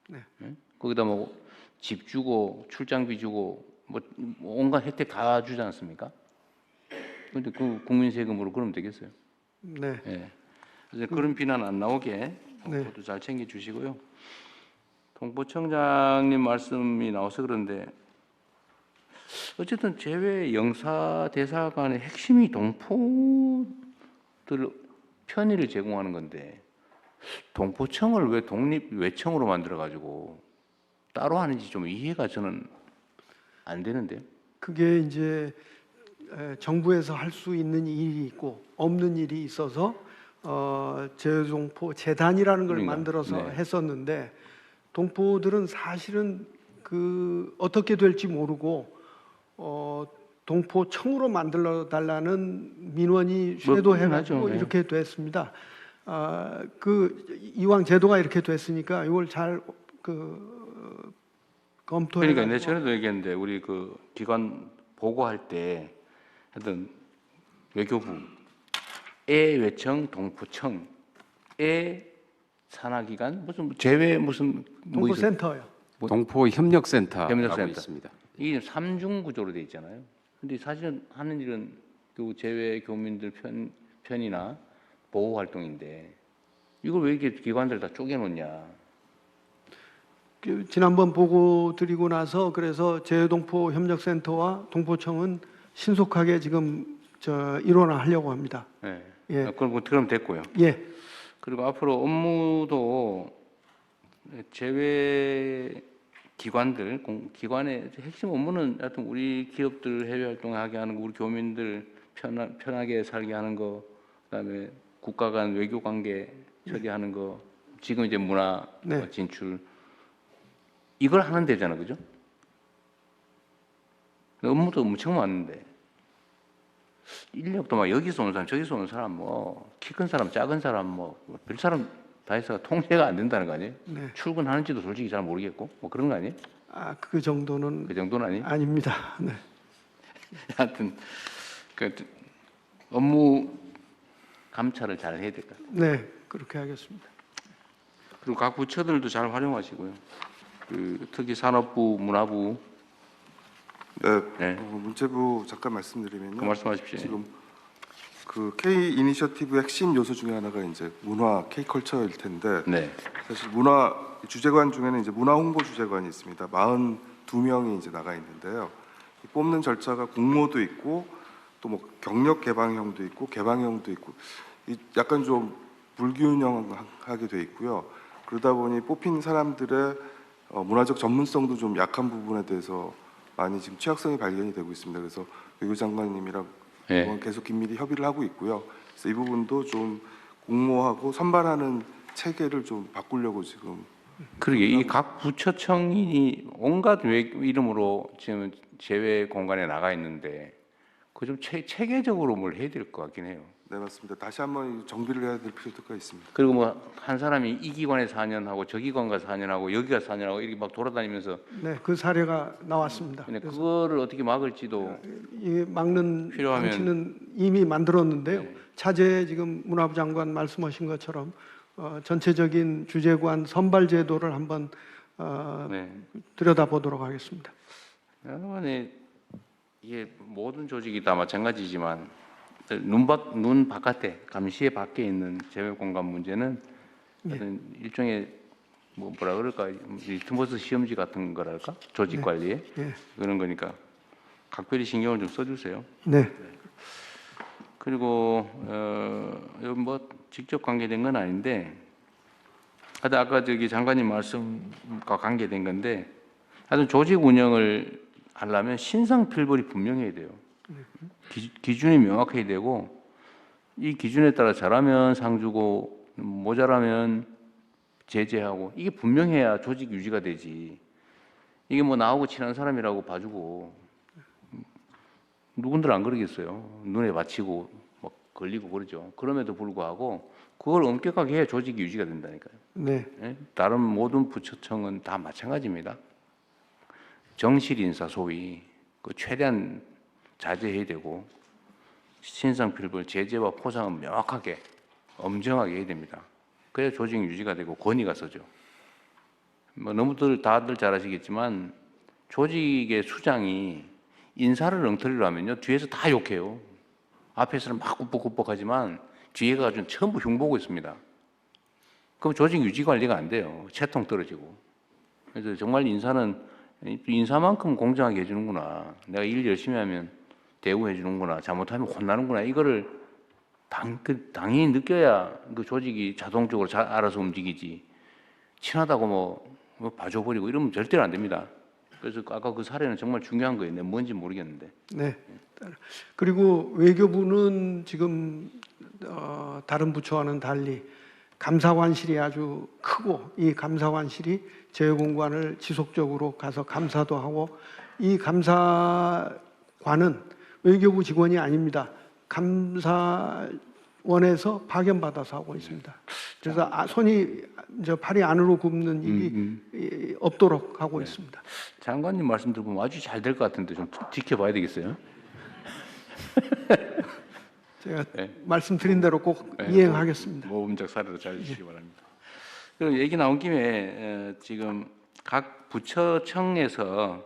네. 예? 거기다 뭐 집 주고 출장비 주고 뭐 온갖 혜택 다 주지 않습니까? 근데 그 국민 세금으로 그러면 되겠어요? 네. 예. 그래서 그런 비난 안 나오게 네. 그것도 잘 챙겨 주시고요. 동포청장님 말씀이 나와서 그런데 어쨌든 제외 영사 대사관의 핵심이 동포들 편의를 제공하는 건데 동포청을 왜 독립 외청으로 만들어 가지고 따로 하는지 좀 이해가 저는 안 되는데요. 그게 이제 정부에서 할 수 있는 일이 있고 없는 일이 있어서 제외동포 재단이라는 걸 그러니까, 만들어서 네. 했었는데 동포들은 사실은 그 어떻게 될지 모르고 동포청으로 만들어 달라는 민원이 쇄도해가지고 뭐, 네. 이렇게 됐습니다. 그 이왕 제도가 이렇게 됐으니까 이걸 잘 검토해. 그러니까 내 전에도 얘기했는데 우리 그 기관 보고할 때 하여튼 외교부 외청 동포청 산하기관 무슨 제외 무슨 뭐 동포센터요. 동포 협력센터라고 협력센터. 있습니다. 이게 3중 구조로 돼 있잖아요. 근데 사실은 하는 일은 그 제외 교민들 편이나 보호 활동인데 이걸 왜 이렇게 기관들 다 쪼개놓냐? 지난번 보고 드리고 나서 그래서 제외동포 협력센터와 동포청은 신속하게 지금 일원화하려고 합니다. 네. 예. 그럼 됐고요. 예. 그리고 앞으로 업무도 제외 기관들, 기관의 핵심 업무는 하여튼 우리 기업들 해외 활동하게 하는 거, 우리 교민들 편하게 살게 하는 거, 그다음에 국가 간 외교 관계 처리하는 거, 지금 이제 문화 네. 진출 이걸 하는 데잖아, 그죠? 업무도 엄청 많은데 인력도 막 여기서 오는 사람, 저기서 오는 사람, 뭐 키 큰 사람, 작은 사람, 뭐 별 사람 다 해서 통제가 안 된다는 거 아니에요? 네. 출근하는지도 솔직히 잘 모르겠고, 뭐 그런 거 아니에요? 그 정도는 그 정도는 아니에요? 아닙니다. 네. 하여튼 그 업무 감찰을 잘 해야 될 것 같아요. 네, 그렇게 하겠습니다. 그리고 각 부처들도 잘 활용하시고요. 그 특히 산업부, 문화부. 네. 문체부 잠깐 말씀드리면요. 그 말씀하십시오. 지금 그 K 이니셔티브 핵심 요소 중에 하나가 이제 문화 K 컬처일 텐데 네. 사실 문화 주재관 중에는 이제 문화 홍보 주재관이 있습니다. 42명이 이제 나가 있는데요. 이 뽑는 절차가 공모도 있고 또 뭐 경력 개방형도 있고 개방형도 있고 약간 좀 불균형하게 돼 있고요. 그러다 보니 뽑힌 사람들의 문화적 전문성도 좀 약한 부분에 대해서 많이 지금 취약성이 발견이 되고 있습니다. 그래서 외교장관님이랑 네. 계속 긴밀히 협의를 하고 있고요. 그래서 이 부분도 좀 공모하고 선발하는 체계를 좀 바꾸려고 지금. 그러게 이 각 부처청이 온갖 이름으로 지금 제외 공간에 나가 있는데 그 좀 체계적으로 뭘 해야 될 것 같긴 해요. 네, 맞습니다. 다시 한번 정비를 해야 될 필요가 있습니다. 그리고 뭐 한 사람이 이 기관에 4년 하고 저 기관 가서 4년 하고 여기가 4년 하고 이렇게 막 돌아다니면서 네, 그 사례가 나왔습니다. 근데 그거를 어떻게 막을지도 이 막는 필요하면- 장치는 이미 만들었는데요. 네. 차제에 지금 문화부 장관 말씀하신 것처럼 전체적인 주재관 선발 제도를 한번 네. 들여다보도록 하겠습니다. 여러분이 이게 모든 조직이 다 마찬가지지만 눈 바깥에 감시의 밖에 있는 제외 공간 문제는 어떤 일종의 뭐라 그럴까 리트머스 시험지 같은 거랄까 조직 네. 관리에 예. 그런 거니까 각별히 신경을 좀 써주세요. 네. 그리고 여기 뭐 직접 관계된 건 아닌데 하여튼 아까 저기 장관님 말씀과 관계된 건데 하여튼 조직 운영을 하려면 신상필벌이 분명해야 돼요. 기준이 명확해야 되고 이 기준에 따라 잘하면 상 주고 모자라면 제재하고 이게 분명해야 조직 유지가 되지. 이게 뭐 나하고 친한 사람이라고 봐주고 누군들 안 그러겠어요. 눈에 받치고 막 걸리고 그러죠. 그럼에도 불구하고 그걸 엄격하게 해야 조직이 유지가 된다니까요. 네. 예? 다른 모든 부처청은 다 마찬가지입니다. 정실 인사 소위 그 최대한 자제해야 되고 신상필벌 제재와 포상은 명확하게 엄정하게 해야 됩니다. 그래야 조직 유지가 되고 권위가 서죠. 뭐 너무들 다들 잘 아시겠지만 조직의 수장이 인사를 엉터리로 하면요 뒤에서 다 욕해요. 앞에서는 막 굽벅굽벅하지만 뒤에 가지고 전부 흉보고 있습니다. 그럼 조직 유지 관리가 안 돼요. 채통 떨어지고. 그래서 정말 인사는 인사만큼 공정하게 해주는구나. 내가 일 열심히 하면 대우해 주는구나. 잘못하면 혼나는구나. 이거를 당연히 느껴야 그 조직이 자동적으로 알아서 움직이지. 친하다고 뭐 봐줘버리고 이러면 절대로 안 됩니다. 그래서 아까 그 사례는 정말 중요한 거예요. 내가 뭔지 모르겠는데. 네. 그리고 외교부는 지금 다른 부처와는 달리 감사관실이 아주 크고 이 감사관실이 재외공관을 지속적으로 가서 감사도 하고 이 감사관은 외교부 직원이 아닙니다. 감사원에서 파견받아서 하고 있습니다. 그래서 팔이 안으로 굽는 일이 없도록 하고 있습니다. 장관님 말씀 들어보면 아주 잘 될 것 같은데 좀 지켜봐야 되겠어요. 제가 말씀드린 대로 꼭 이행하겠습니다. 모범적 사례도 잘 주시기 바랍니다. 그럼 얘기 나온 김에 지금 각 부처청에서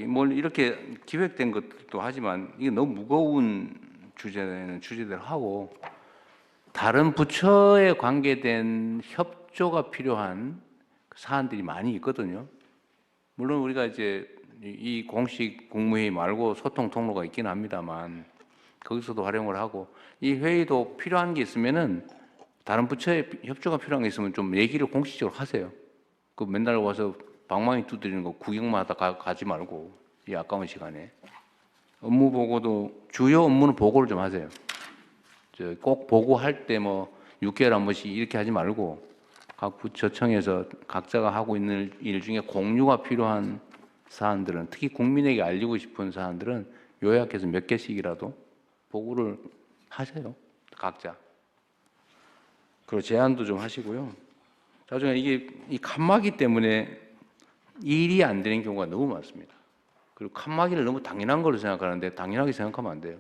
뭘 이렇게 기획된 것들도 하지만 이게 너무 무거운 주제는 주제대로 하고 다른 부처에 관계된 협조가 필요한 사안들이 많이 있거든요. 물론 우리가 이제 이 공식 국무회의 말고 소통 통로가 있긴 합니다만 거기서도 활용을 하고 이 회의도 필요한 게 있으면은 다른 부처에 협조가 필요한 게 있으면 좀 얘기를 공식적으로 하세요. 그 맨날 와서 방망이 두드리는 거 구경만 하다 가지 말고 이 아까운 시간에 업무 보고도 주요 업무는 보고를 좀 하세요. 꼭 보고할 때 뭐 6개월에 한 번씩 이렇게 하지 말고 각 부처청에서 각자가 하고 있는 일 중에 공유가 필요한 사안들은 특히 국민에게 알리고 싶은 사안들은 요약해서 몇 개씩이라도 보고를 하세요. 각자. 그리고 제안도 좀 하시고요. 나중에 이게 이 칸막이 때문에 일이 안 되는 경우가 너무 많습니다. 그리고 칸막이를 너무 당연한 걸로 생각하는데 당연하게 생각하면 안 돼요.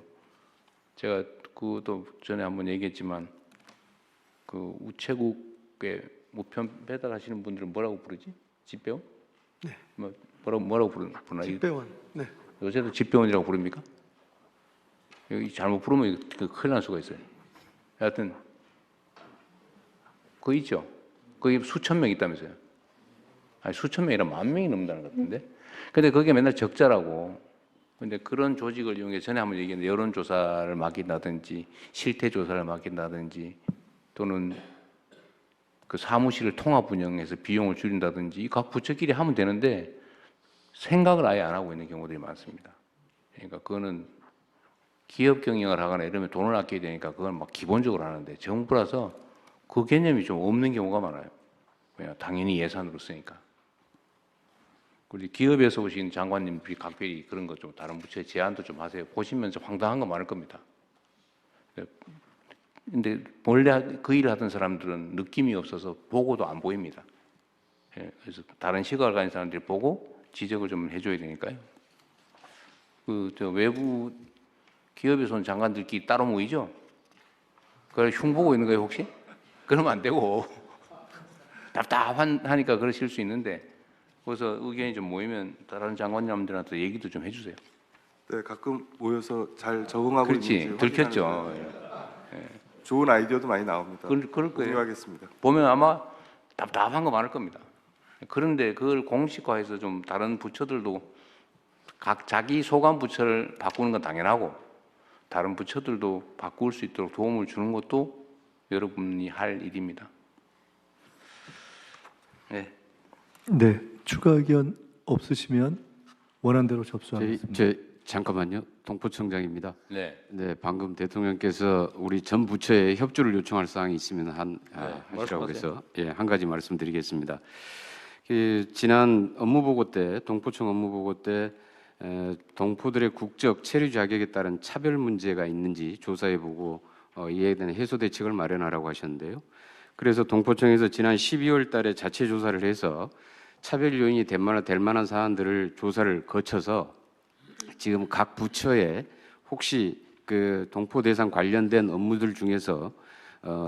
제가 그것도 전에 한번 얘기했지만 그 우체국에 우편 배달하시는 분들은 뭐라고 부르지? 집배원? 네. 뭐라고 부르나? 집배원. 네. 요새도 집배원이라고 부릅니까? 여기 잘못 부르면 큰일 날 수가 있어요. 하여튼 그거 있죠. 거기 수천 명 있다면서요. 아니 수천 명이라 10,000명이 넘는다는 것 같은데. 근데 그게 맨날 적자라고. 근데 그런 조직을 이용해 전에 한번 얘기했는데 여론조사를 맡긴다든지 실태조사를 맡긴다든지 또는 그 사무실을 통합 운영해서 비용을 줄인다든지 각 부처끼리 하면 되는데 생각을 아예 안 하고 있는 경우들이 많습니다. 그러니까 그거는 기업 경영을 하거나 이러면 돈을 아껴야 되니까 그건 막 기본적으로 하는데 정부라서 그 개념이 좀 없는 경우가 많아요. 왜냐 당연히 예산으로 쓰니까. 우리 기업에서 오신 장관님들이 각별히 그런 것 좀 다른 부처에 제안도 좀 하세요. 보시면서 황당한 거 많을 겁니다. 근데 원래 그 일을 하던 사람들은 느낌이 없어서 보고도 안 보입니다. 그래서 다른 시각을 가진 사람들이 보고 지적을 좀 해줘야 되니까요. 외부 기업에서 온 장관들끼리 따로 모이죠? 그걸 흉보고 있는 거예요, 혹시? 그러면 안 되고. 답답하니까 그러실 수 있는데, 그래서 의견이 좀 모이면 다른 장관님들한테 얘기도 좀 해주세요. 네, 가끔 모여서 잘 적응하고 그렇지, 있는지 들켰죠. 좋은 아이디어도 많이 나옵니다. 그럴 거예요. 공유하겠습니다. 보면 아마 답답한 거 많을 겁니다. 그런데 그걸 공식화해서 좀 다른 부처들도 각 자기 소관 부처를 바꾸는 건 당연하고 다른 부처들도 바꿀 수 있도록 도움을 주는 것도 여러분이 할 일입니다. 네. 네, 추가 의견 없으시면 원안대로 접수하겠습니다. 잠깐만요. 동포청장입니다. 네. 네, 방금 대통령께서 우리 전 부처에 협조를 요청할 사항이 있으면 하시라고 해서 한 가지 말씀드리겠습니다. 지난 업무보고 때 동포청 업무보고 때 동포들의 국적 체류 자격에 따른 차별 문제가 있는지 조사해보고 이에 대한 해소 대책을 마련하라고 하셨는데요. 그래서 동포청에서 지난 12월 달에 자체 조사를 해서 차별 요인이 될 만한 사안들을 조사를 거쳐서 지금 각 부처에 혹시 그 동포 대상 관련된 업무들 중에서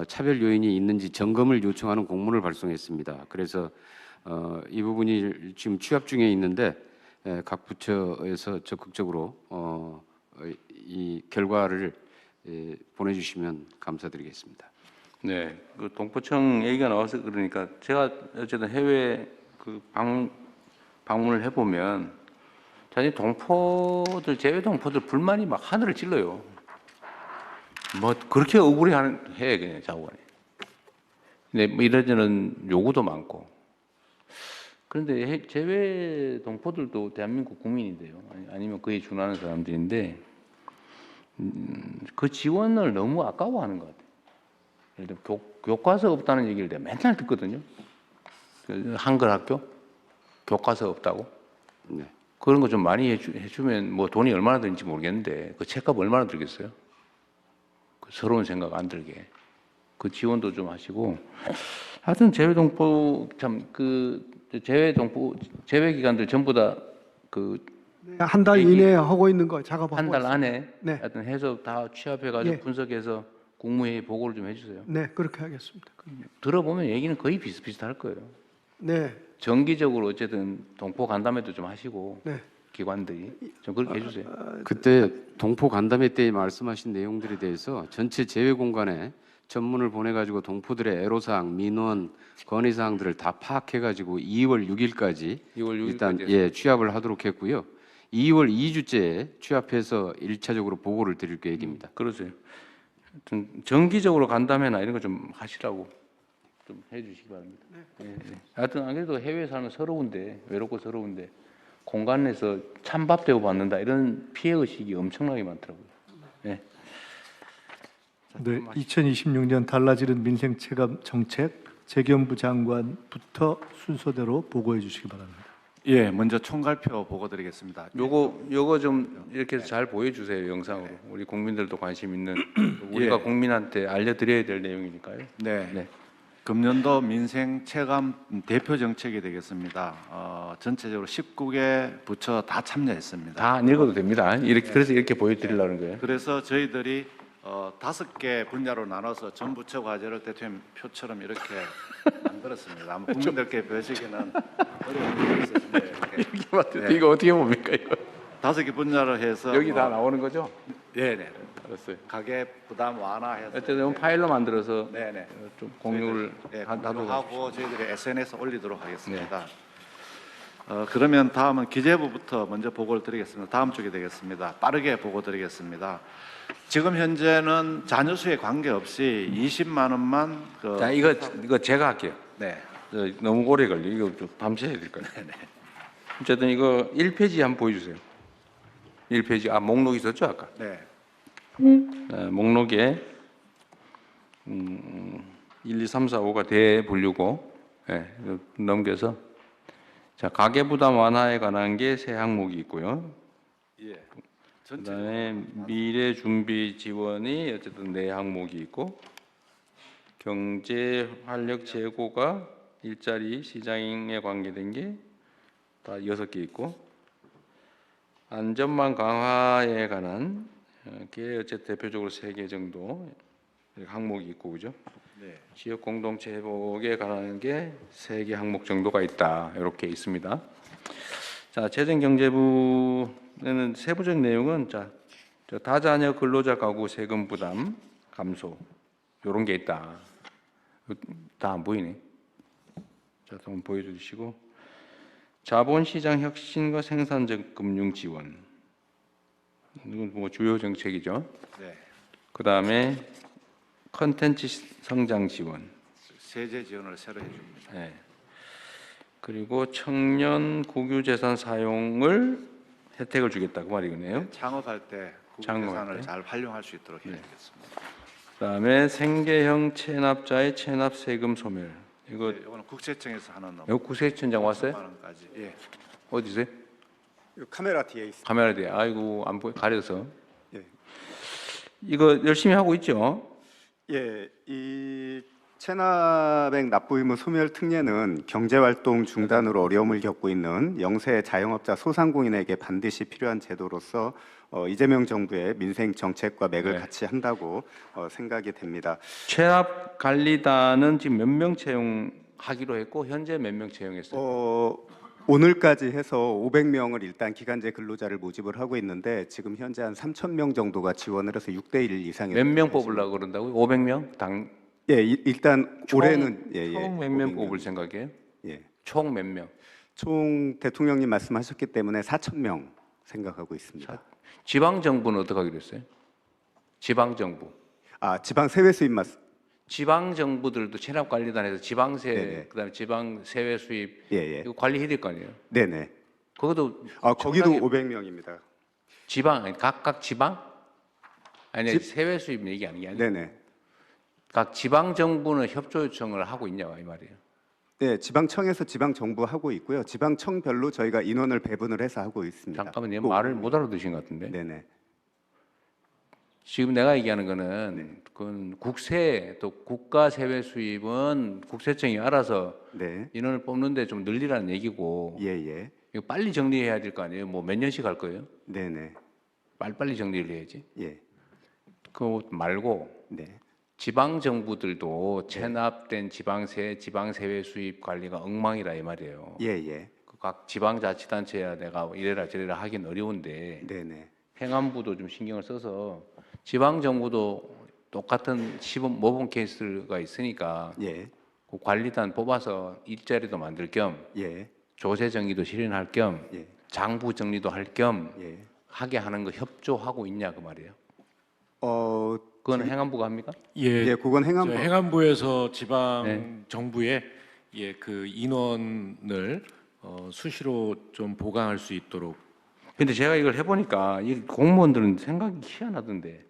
차별 요인이 있는지 점검을 요청하는 공문을 발송했습니다. 그래서 이 부분이 지금 취합 중에 있는데 각 부처에서 적극적으로 이 결과를 보내주시면 감사드리겠습니다. 네, 그 동포청 얘기가 나와서 그러니까 제가 어쨌든 해외 그 방문을 해보면 자기 동포들 제외 동포들 불만이 막 하늘을 찔러요. 뭐 그렇게 억울해해 그냥 자원에. 근데 뭐 이러저런 요구도 많고. 그런데 제외 동포들도 대한민국 국민인데요. 아니면 그에 준하는 사람들인데 그 지원을 너무 아까워하는 것 같아요. 예를 들어 교과서 없다는 얘기를 내가 맨날 듣거든요. 그 한글 학교 교과서 없다고. 네. 그런 거 좀 많이 해주면 뭐 돈이 얼마나 드는지 모르겠는데 그 책값 얼마나 들겠어요? 그 서러운 생각 안 들게 그 지원도 좀 하시고. 하여튼 제외동포 참 그 제외기관들 전부 다 그 한 달 이내에 하고 있는 거 작업하고 한 달 있습니다. 안에 네. 하여튼 해서 다 취합해가지고 예. 분석해서 국무회의 보고를 좀 해주세요. 네, 그렇게 하겠습니다. 들어보면 얘기는 거의 비슷비슷할 거예요. 네, 정기적으로 어쨌든 동포 간담회도 좀 하시고 네. 기관들이 좀 그렇게 해주세요. 그때 동포 간담회 때 말씀하신 내용들에 대해서 전체 제외 공간에 전문을 보내가지고 동포들의 애로사항, 민원, 건의사항들을 다 파악해가지고 2월 6일까지 일단 취합을 하도록 했고요. 2월 2주째에 취합해서 1차적으로 보고를 드릴 계획입니다. 그러세요. 하여튼 정기적으로 간담회나 이런 거 좀 하시라고 좀 해주시기 바랍니다. 네. 하여튼 안 그래도 해외 살면 서러운데 외롭고 서러운데 공간 내서 찬밥 대우 받는다 이런 피해 의식이 엄청나게 많더라고요. 네. 네, 2026년 달라지는 민생 체감 정책 재경부 장관부터 순서대로 보고해 주시기 바랍니다. 예, 먼저 총괄표 보고 드리겠습니다. 요거 좀 이렇게 해서 잘 보여주세요 영상으로. 우리 국민들도 관심 있는 우리가 국민한테 알려드려야 될 내용이니까요. 네. 금년도 민생 체감 대표 정책이 되겠습니다. 전체적으로 19개 부처 다 참여했습니다. 다 안 읽어도 됩니다. 그래서 이렇게 보여드리려는 거예요. 그래서 저희들이 5개 분야로 나눠서 전 부처 과제를 대통령 표처럼 이렇게 만들었습니다. 아마 국민들께 보시기는 어려운 점이 있으신데 이거 어떻게 봅니까 이거? 5개 분야로 해서 여기 다 나오는 거죠? 네네. 알았어요. 가계 부담 완화해서 어쨌든 파일로 만들어서 네네. 좀 공유를 하고 저희들이 SNS 올리도록 하겠습니다. 그러면 다음은 기재부부터 먼저 보고를 드리겠습니다. 다음 주에 되겠습니다. 빠르게 보고 드리겠습니다. 지금 현재는 자녀 수에 관계없이 20만 원만 자, 이거 제가 할게요. 네. 너무 오래 걸려. 이거 좀 밤새야 될 거예요. 어쨌든 이거 1페이지 한번 보여주세요. 1페이지 목록 있었죠 아까? 네. 목록에 1, 2, 3, 4, 5가 대분류고 넘겨서 자 가계부담 완화에 관한 게 세 항목이 있고요. 예. 그다음에 미래 준비 지원이 어쨌든 네 항목이 있고 경제 활력 제고가 일자리 시장에 관계된 게 다 6개 있고 안전망 강화에 관한 게 어쨌든 대표적으로 3개 정도 항목이 있고 그죠? 네. 지역 공동체 회복에 관한 게 3개 항목 정도가 있다. 이렇게 있습니다. 자, 재정경제부는 세부적 내용은 자, 다자녀 근로자 가구 세금 부담 감소 이런 게 있다. 다 안 보이네. 자, 한번 보여주시고 자본시장 혁신과 생산적 금융 지원 이건 뭐 주요 정책이죠. 네. 그 다음에 컨텐츠 성장 지원, 세제 지원을 새로 해줍니다. 네. 그리고 청년 국유재산 사용을 혜택을 주겠다 그 말이겠네요. 창업할 때 국유재산을 잘 활용할 수 있도록 해드리겠습니다. 그다음에 생계형 체납자의 체납 세금 소멸. 이거는 국세청에서 하는 이거 국세청장 왔어요? 3만 원까지. 예. 어디세요? 카메라 뒤에 있습니다. 카메라 뒤에. 아이고 안 보여 가려서. 예. 이거 열심히 하고 있죠? 예, 이 체납액 납부 의무 소멸 특례는 경제활동 중단으로 어려움을 겪고 있는 영세 자영업자 소상공인에게 반드시 필요한 제도로서 이재명 정부의 민생 정책과 맥을 같이 한다고 생각이 됩니다. 체납관리단은 지금 몇 명 채용 하기로 했고 현재 몇 명 채용했어요? 오늘까지 해서 500명을 일단 기간제 근로자를 모집을 하고 있는데 지금 현재 한 3,000명 정도가 지원을 해서 6대1 이상의 몇 명 뽑으려고 그런다고요? 500명? 일단 올해는 총 몇 명 뽑을 생각이에요? 총 몇 명? 총 대통령님 말씀하셨기 때문에 4,000명 생각하고 있습니다. 지방 정부는 어떻게 하기로 했어요? 지방 정부. 지방 세외 수입 지방 정부들도 체납관리단에서 지방세, 네네. 그다음에 지방 세외 수입 예. 이거 관리해야 될 거 아니에요? 네네. 그것도 거기도 청탁이- 500명입니다. 지방 아니, 각각 지방? 아니 세외 수입 얘기 아니야. 네네. 각 지방 정부는 협조 요청을 하고 있냐 이 말이에요. 네, 지방청에서 지방 정부 하고 있고요. 지방청별로 저희가 인원을 배분을 해서 하고 있습니다. 잠깐만요. 말을 못 알아듣으신 것 같은데. 네네. 지금 내가 얘기하는 거는 그건 국세 또 국가 세외 수입은 국세청이 알아서 인원을 뽑는데 좀 늘리라는 얘기고. 예. 이거 빨리 정리해야 될 거 아니에요? 뭐 몇 년씩 할 거예요? 네네. 빨리 정리를 해야지. 예. 그거 말고 네. 지방 정부들도 체납된 지방세, 지방세외 수입 관리가 엉망이라 이 말이에요. 예. 각 지방자치단체야 내가 이래라 저래라 하긴 어려운데 네네. 행안부도 좀 신경을 써서 지방 정부도 똑같은 시범 모범 케이스가 있으니까 그 관리단 뽑아서 일자리도 만들 겸 조세 정리도 실현할 겸 장부 정리도 할 겸 하게 하는 거 협조하고 있냐 그 말이에요. 그건 행안부가 합니까? 그건 행안부. 행안부에서 지방 정부에 그 인원을 수시로 좀 보강할 수 있도록. 근데 제가 이걸 해보니까 이 공무원들은 생각이 희한하던데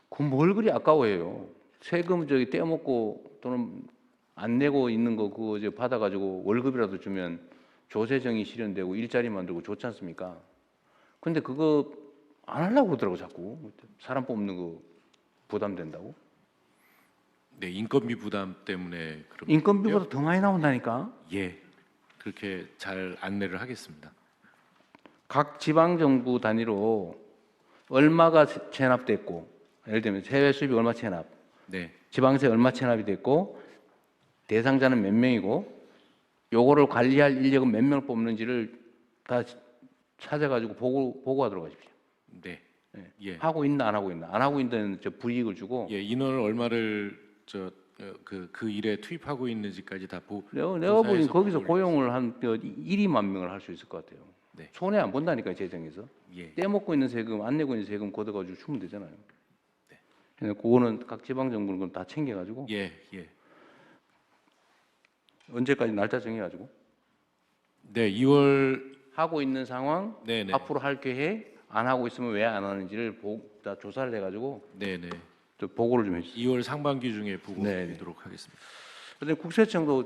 그 뭘 그리 아까워해요. 세금 저기 떼먹고 또는 안 내고 있는 거 그거 이제 받아가지고 월급이라도 주면 조세정이 실현되고 일자리 만들고 좋지 않습니까? 근데 그거 안 하려고 그러더라고 자꾸. 사람 뽑는 거 부담된다고. 네, 인건비 부담 때문에 그런. 인건비보다 더 많이 나온다니까. 그렇게 잘 안내를 하겠습니다. 각 지방 정부 단위로 얼마가 체납됐고, 예를 들면 해외 수입이 얼마 체납, 지방세 얼마 체납이 됐고, 대상자는 몇 명이고, 요거를 관리할 인력은 몇 명을 뽑는지를 다 찾아가지고 보고하도록 하십시오. 하고 있나 안 하고 있나, 안 하고 있는 데는 저 불이익을 주고. 인원을 얼마를 그 일에 투입하고 있는지까지 다 내가 보기엔 거기서 고용을 한 1~2만 명을 할 수 있을 것 같아요. 손해 안 본다니까요, 재정에서. 떼먹고 있는 세금, 안 내고 있는 세금 걷어가지고 주면 되잖아요. 그거는 각 지방 정부는 다 챙겨가지고. 언제까지 날짜 정해가지고. 2월 하고 있는 상황, 앞으로 할 계획, 안 하고 있으면 왜 안 하는지를 다 조사를 해가지고. 또 보고를 좀 해주세요. 2월 상반기 중에 보고드리도록 하겠습니다. 근데 국세청도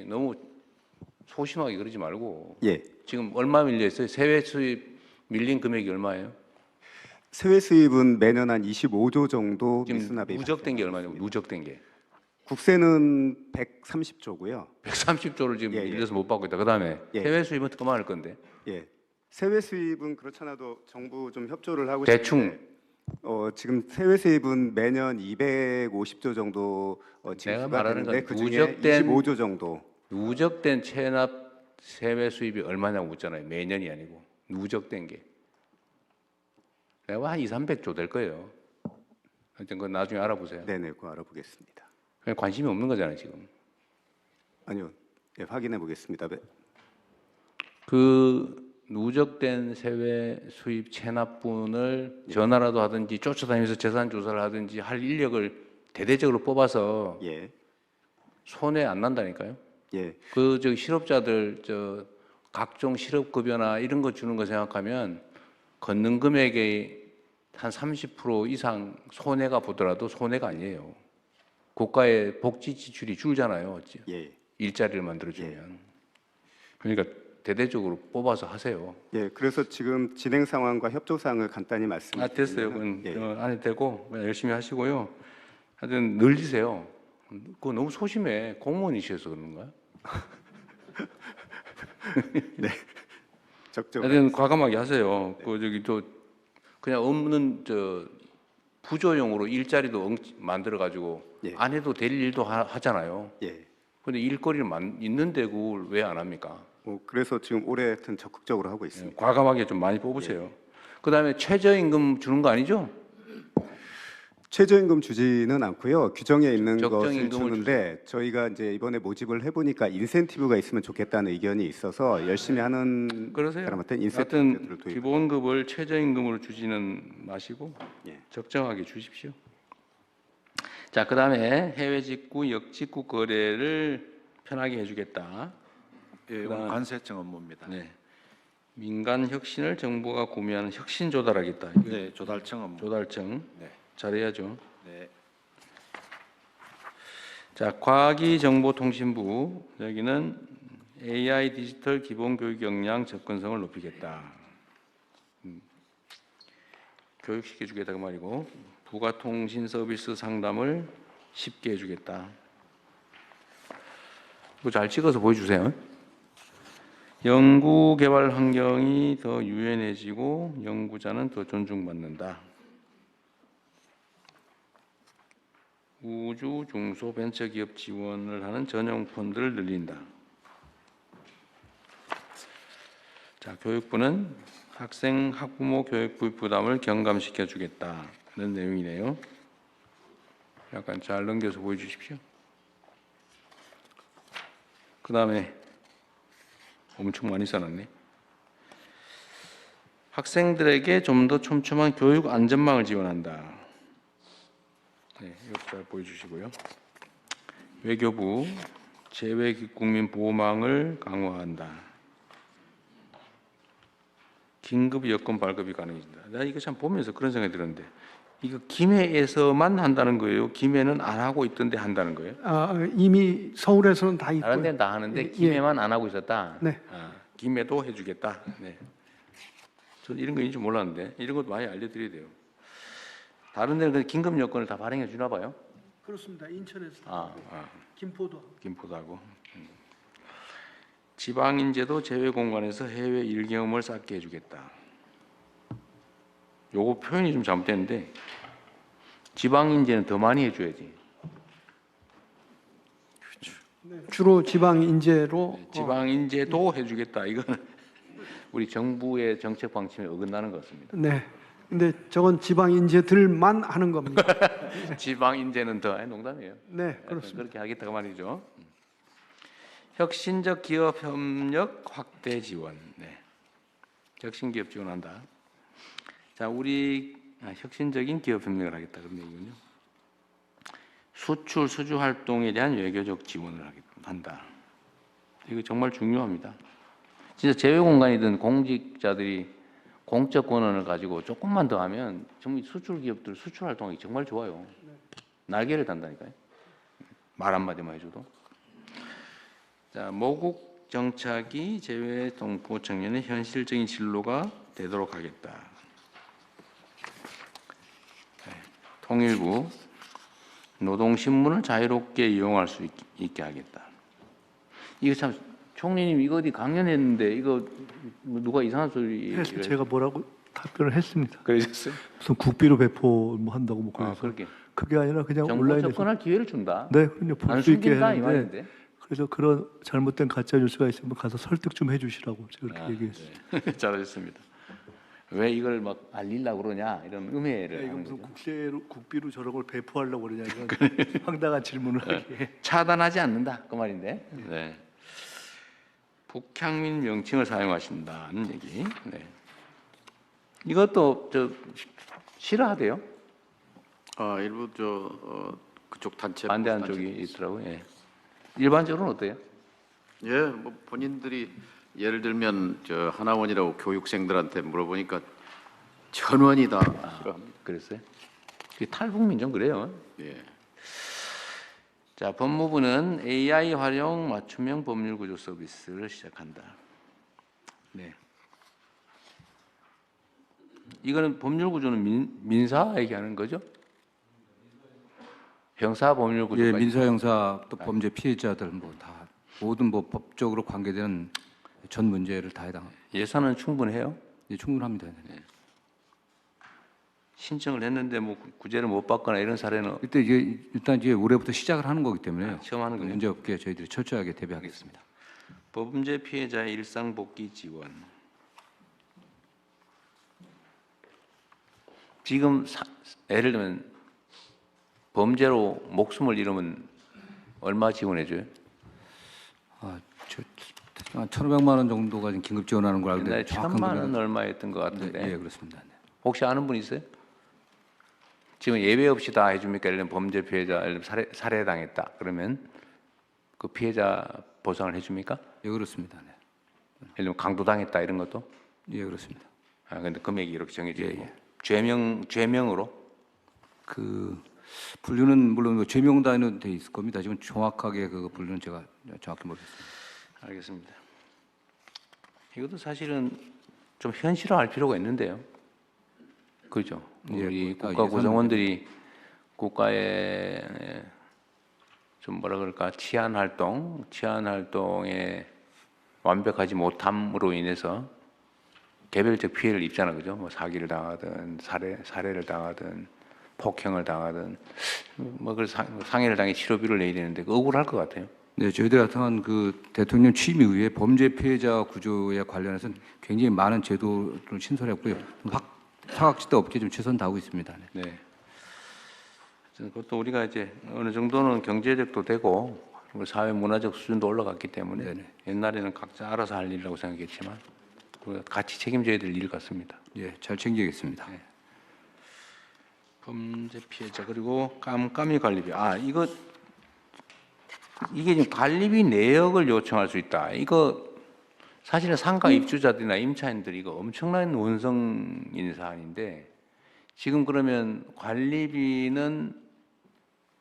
너무 소심하게 그러지 말고. 지금 얼마 밀려 있어요? 세외 수입 밀린 금액이 얼마예요? 세외 수입은 매년 한 25조 정도 미수납이 누적된 게 얼마냐고? 누적된 게. 국세는 130조고요. 130조를 지금 밀려서 못 받고 있다. 그다음에 해외 수입은 그만할 건데. 세외 수입은 그렇잖아도 정부 좀 협조를 하고 대충. 싶은데 지금 세외 수입은 매년 250조 정도 내가 말하는 건 그중에 25조 정도. 누적된 체납 세외 수입이 얼마냐고 묻잖아요. 매년이 아니고 누적된 게. 내가 한 200~300조 될 거예요. 하여튼 그건 나중에 알아보세요. 네네, 그거 알아보겠습니다. 그냥 관심이 없는 거잖아요 지금. 아니요, 확인해 보겠습니다. 그 누적된 세외 수입 체납분을 전화라도 하든지 쫓아다니면서 재산 조사를 하든지 할 인력을 대대적으로 뽑아서 손해 안 난다니까요. 그 실업자들 각종 실업급여나 이런 거 주는 거 생각하면 걷는 금액의 한 30% 이상 손해가 보더라도 손해가 아니에요. 국가의 복지 지출이 줄잖아요. 일자리를 만들어주면. 그러니까 대대적으로 뽑아서 하세요. 그래서 지금 진행 상황과 협조 사항을 간단히 말씀드리면 됐어요. 그건 안 해도 되고 열심히 하시고요. 하여튼 늘리세요. 그거 너무 소심해. 공무원이셔서 그런가요? 하여튼 과감하게 하세요. 그냥 없는 부조용으로 일자리도 만들어 가지고 안 해도 될 일도 하잖아요. 근데 일거리는 있는데 그걸 왜 안 합니까? 그래서 지금 올해 하여튼 적극적으로 하고 있습니다. 과감하게 좀 많이 뽑으세요. 그다음에 최저임금 주는 거 아니죠? 최저임금 주지는 않고요. 규정에 있는 것을 적정임금을 주는데 저희가 이제 이번에 모집을 해보니까 인센티브가 있으면 좋겠다는 의견이 있어서 열심히 하는 그러세요. 사람한테 하여튼 인센티브를 도입. 기본급을 최저임금으로 주지는 마시고 예. 적정하게 주십시오. 자, 그다음에 해외 직구, 역직구 거래를 편하게 해주겠다. 예, 오늘 관세청 업무입니다. 네. 민간 혁신을 정부가 구매하는 혁신 조달하겠다. 네, 조달청 업무. 조달청. 네. 잘해야죠. 네. 자, 과기정보통신부 여기는 AI 디지털 기본교육 역량 접근성을 높이겠다. 교육시켜주겠다 그 말이고, 부가통신 서비스 상담을 쉽게 해주겠다. 이거 잘 찍어서 보여주세요. 연구개발 환경이 더 유연해지고 연구자는 더 존중받는다. 우주 중소벤처기업 지원을 하는 전용 펀드를 늘린다. 자, 교육부는 학생 학부모 교육부 부담을 경감시켜 주겠다는 내용이네요. 약간 잘 넘겨서 보여주십시오. 그 다음에 엄청 많이 써놨네. 학생들에게 좀 더 촘촘한 교육 안전망을 지원한다. 네, 이것도 잘 보여주시고요. 외교부 재외 국민 보호망을 강화한다. 긴급 여권 발급이 가능해진다. 나 이거 참 보면서 그런 생각이 들었는데, 이거 김해에서만 한다는 거예요? 김해는 안 하고 있던데 한다는 거예요? 이미 서울에서는 다 있고 다른 데는 다 하는데 예. 김해만 안 하고 있었다. 네. 김해도 해주겠다. 네. 저는 이런 거 있는지 몰랐는데 이런 것도 많이 알려드려야 돼요. 다른 데는 긴급 여건을 다 발행해 주나 봐요. 그렇습니다. 인천에서 김포도 하고. 지방 인재도 제외 공간에서 해외 일 경험을 쌓게 해주겠다. 요거 표현이 좀 잘못됐는데 지방 인재는 더 많이 해줘야지. 주로 지방 인재로 지방 인재도 해주겠다. 이거는 우리 정부의 정책 방침에 어긋나는 것 같습니다. 네. 근데 저건 지방 인재들만 하는 겁니다. 지방 인재는 더 농담이에요. 네, 그렇습니다. 그렇게 하겠다고 말이죠. 혁신적 기업 협력 확대 지원. 네. 혁신 기업 지원한다. 자, 우리 혁신적인 기업 협력을 하겠다 그런 얘기군요. 수출 수주 활동에 대한 외교적 지원을 한다. 이거 정말 중요합니다. 진짜 제외 공간이든 공직자들이 공적 권한을 가지고 조금만 더 하면 정말 수출 기업들 수출 활동이 정말 좋아요. 날개를 단다니까요. 말 한마디만 해줘도. 자, 모국 정착이 제외 동포 청년의 현실적인 진로가 되도록 하겠다. 네. 통일부 노동신문을 자유롭게 이용할 수 있게 하겠다. 이거 참 총리님 이거 어디 강연했는데 이거 누가 이상한 소리 제가 뭐라고 답변을 했습니다. 그러셨어요? 무슨 국비로 배포 뭐 한다고 뭐 그래서 그렇게 그게 아니라 그냥 정보 온라인에서 접근할 기회를 준다. 네, 그냥 볼 수 있게 숨긴다 이 했는데 말인데. 그래서 그런 잘못된 가짜 뉴스가 있으면 가서 설득 좀 해주시라고 제가 그렇게 얘기했어요. 네. 잘하셨습니다. 왜 이걸 막 알리려고 그러냐 이런 음해를 이거 하는 무슨 거죠. 국비로 저런 걸 배포하려고 그러냐 이런 황당한 질문을 하게. 차단하지 않는다 그 말인데. 네. 북향민 명칭을 사용하신다는 얘기. 네. 이것도 싫어하대요. 일부 그쪽 단체 반대하는 쪽이 있더라고요. 예. 일반적으로는 어때요? 예, 뭐 본인들이 예를 들면 하나원이라고 교육생들한테 물어보니까 전원이 다 싫어합니다. 그랬어요? 탈북민 좀 그래요. 예. 자, 법무부는 AI 활용 맞춤형 법률 구조 서비스를 시작한다. 네. 이거는 법률 구조는 민사 얘기하는 거죠? 형사 법률 구조. 예, 민사 형사 또 범죄 피해자들 뭐 다 모든 뭐 법적으로 관계되는 전 문제를 다 해당. 예산은 충분해요? 예, 충분합니다. 네. 신청을 했는데 뭐 구제를 못 받거나 이런 사례는 이때 이제 일단 이제 올해부터 시작을 하는 거기 때문에 처음 하는 거예요. 문제 없게 저희들이 철저하게 대비하겠습니다. 범죄 피해자의 일상 복귀 지원. 지금 예를 들면 범죄로 목숨을 잃으면 얼마 지원해줘요? 한 1,500만 원 정도가 지금 긴급 지원하는 걸 알고 옛날에 있는데 정확한 1,000만 원 금액은- 얼마였던 것 같은데. 네, 예, 그렇습니다. 네. 혹시 아는 분 있어요? 지금 예외 없이 다 해줍니까? 예를 들면 범죄 피해자 예를 들면 살해당했다 그러면 그 피해자 보상을 해줍니까? 예, 그렇습니다. 네. 예를 들면 강도당했다 이런 것도? 예, 그렇습니다. 아 근데 금액이 이렇게 정해져 있고 예. 죄명으로 그 분류는 물론 죄명단은 돼 있을 겁니다. 지금 정확하게 그 분류는 제가 정확히 모르겠습니다. 알겠습니다. 이것도 사실은 좀 현실화할 필요가 있는데요. 그렇죠. 우리 국가 구성원들이 국가의 좀 뭐라 그럴까 치안 활동에 완벽하지 못함으로 인해서 개별적 피해를 입잖아, 그죠? 뭐 사기를 당하든 살해를 당하든 폭행을 당하든 뭐 그래서 상해를 당해 치료비를 내야 되는데 그 억울할 것 같아요. 네, 저희들 같은 한 그 대통령 취임 이후에 범죄 피해자 구조에 관련해서는 굉장히 많은 제도를 신설했고요. 사각지대 없게 좀 최선 다하고 있습니다. 네. 네. 그것도 우리가 이제 어느 정도는 경제력도 되고 사회 문화적 수준도 올라갔기 때문에 네네. 옛날에는 각자 알아서 할 일이라고 생각했지만 우리가 같이 책임져야 될 일 같습니다. 예, 잘 챙기겠습니다. 네. 범죄 피해자 그리고 깜깜이 관리비. 이게 지금 관리비 내역을 요청할 수 있다. 이거 사실은 상가 입주자들이나 임차인들이 이거 엄청난 원성인 사안인데 지금 그러면 관리비는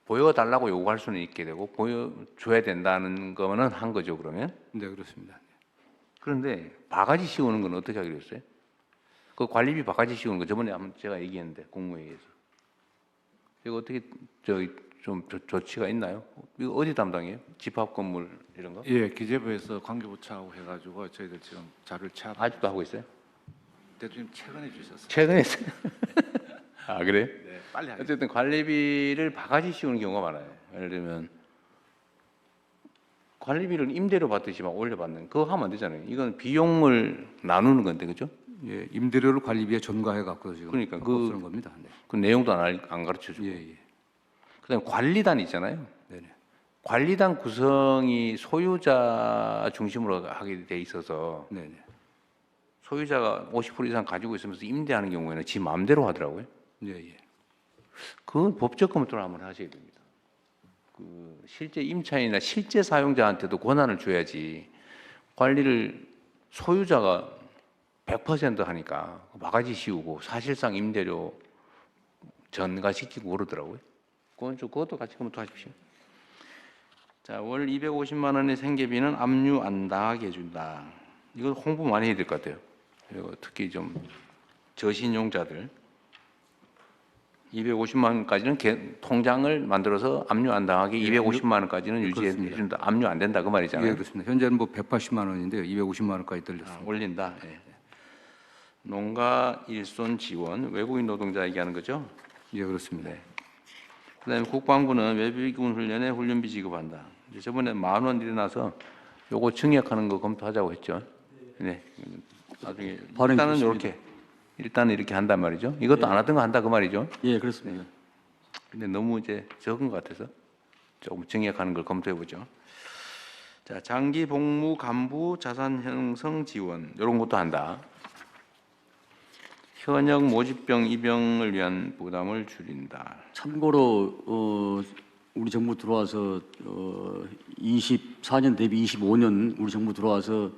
보여달라고 요구할 수는 있게 되고 보여줘야 된다는 거는 한 거죠 그러면? 네, 그렇습니다. 그런데 바가지 씌우는 건 어떻게 하기로 했어요? 그 관리비 바가지 씌우는 거 저번에 한번 제가 얘기했는데 국무회의에서 이거 어떻게 좀 조치가 있나요? 이거 어디 담당이에요? 집합 건물 이런 거? 예, 기재부에서 관계부처하고 해가지고 저희들 지금 자료를 취합. 아직도 하고 있어요? 대통령 최근에 주셨어요. 최근에 했어요? 아 그래요? 네, 빨리 하겠습니다. 어쨌든 관리비를 바가지 씌우는 경우가 많아요. 예를 들면 관리비를 임대료 받듯이 막 올려받는 그거 하면 안 되잖아요. 이건 비용을 나누는 건데 그죠? 예, 임대료를 관리비에 전가해 갖고 지금 그러니까 쓰는 겁니다. 네. 그 내용도 안 가르쳐 주고. 예. 그다음에 관리단 있잖아요. 네네. 관리단 구성이 소유자 중심으로 하게 돼 있어서 네네. 소유자가 50% 이상 가지고 있으면서 임대하는 경우에는 지 마음대로 하더라고요. 예. 그건 법적 검토를 한번 하셔야 됩니다. 그 실제 임차인이나 실제 사용자한테도 권한을 줘야지 관리를 소유자가 100% 하니까 바가지 씌우고 사실상 임대료 전가시키고 그러더라고요. 그것도 같이 검토하십시오. 자, 월 250만 원의 생계비는 압류 안 당하게 해준다. 이거 홍보 많이 해야 될 것 같아요. 그리고 특히 좀 저신용자들 250만 원까지는 통장을 만들어서 압류 안 당하게 250만 원까지는 유지해 준다. 압류 안 된다 그 말이잖아요. 예, 그렇습니다. 현재는 뭐 180만 원인데요. 250만 원까지 들렸습니다. 올린다. 예. 농가 일손 지원 외국인 노동자 얘기하는 거죠? 예, 그렇습니다. 네. 그다음에 국방부는 외비군 훈련에 훈련비 지급한다. 이제 저번에 10,000원 일어나서 요거 증액하는 거 검토하자고 했죠. 네. 나중에 일단은 이렇게 한단 말이죠. 이것도 안 하던 거 한다 그 말이죠. 예, 그렇습니다. 근데 너무 이제 적은 것 같아서 조금 증액하는 걸 검토해 보죠. 자, 장기 복무 간부 자산 형성 지원 이런 것도 한다. 현역 모집병 입영을 위한 부담을 줄인다. 참고로 우리 정부 들어와서 24년 대비 25년 우리 정부 들어와서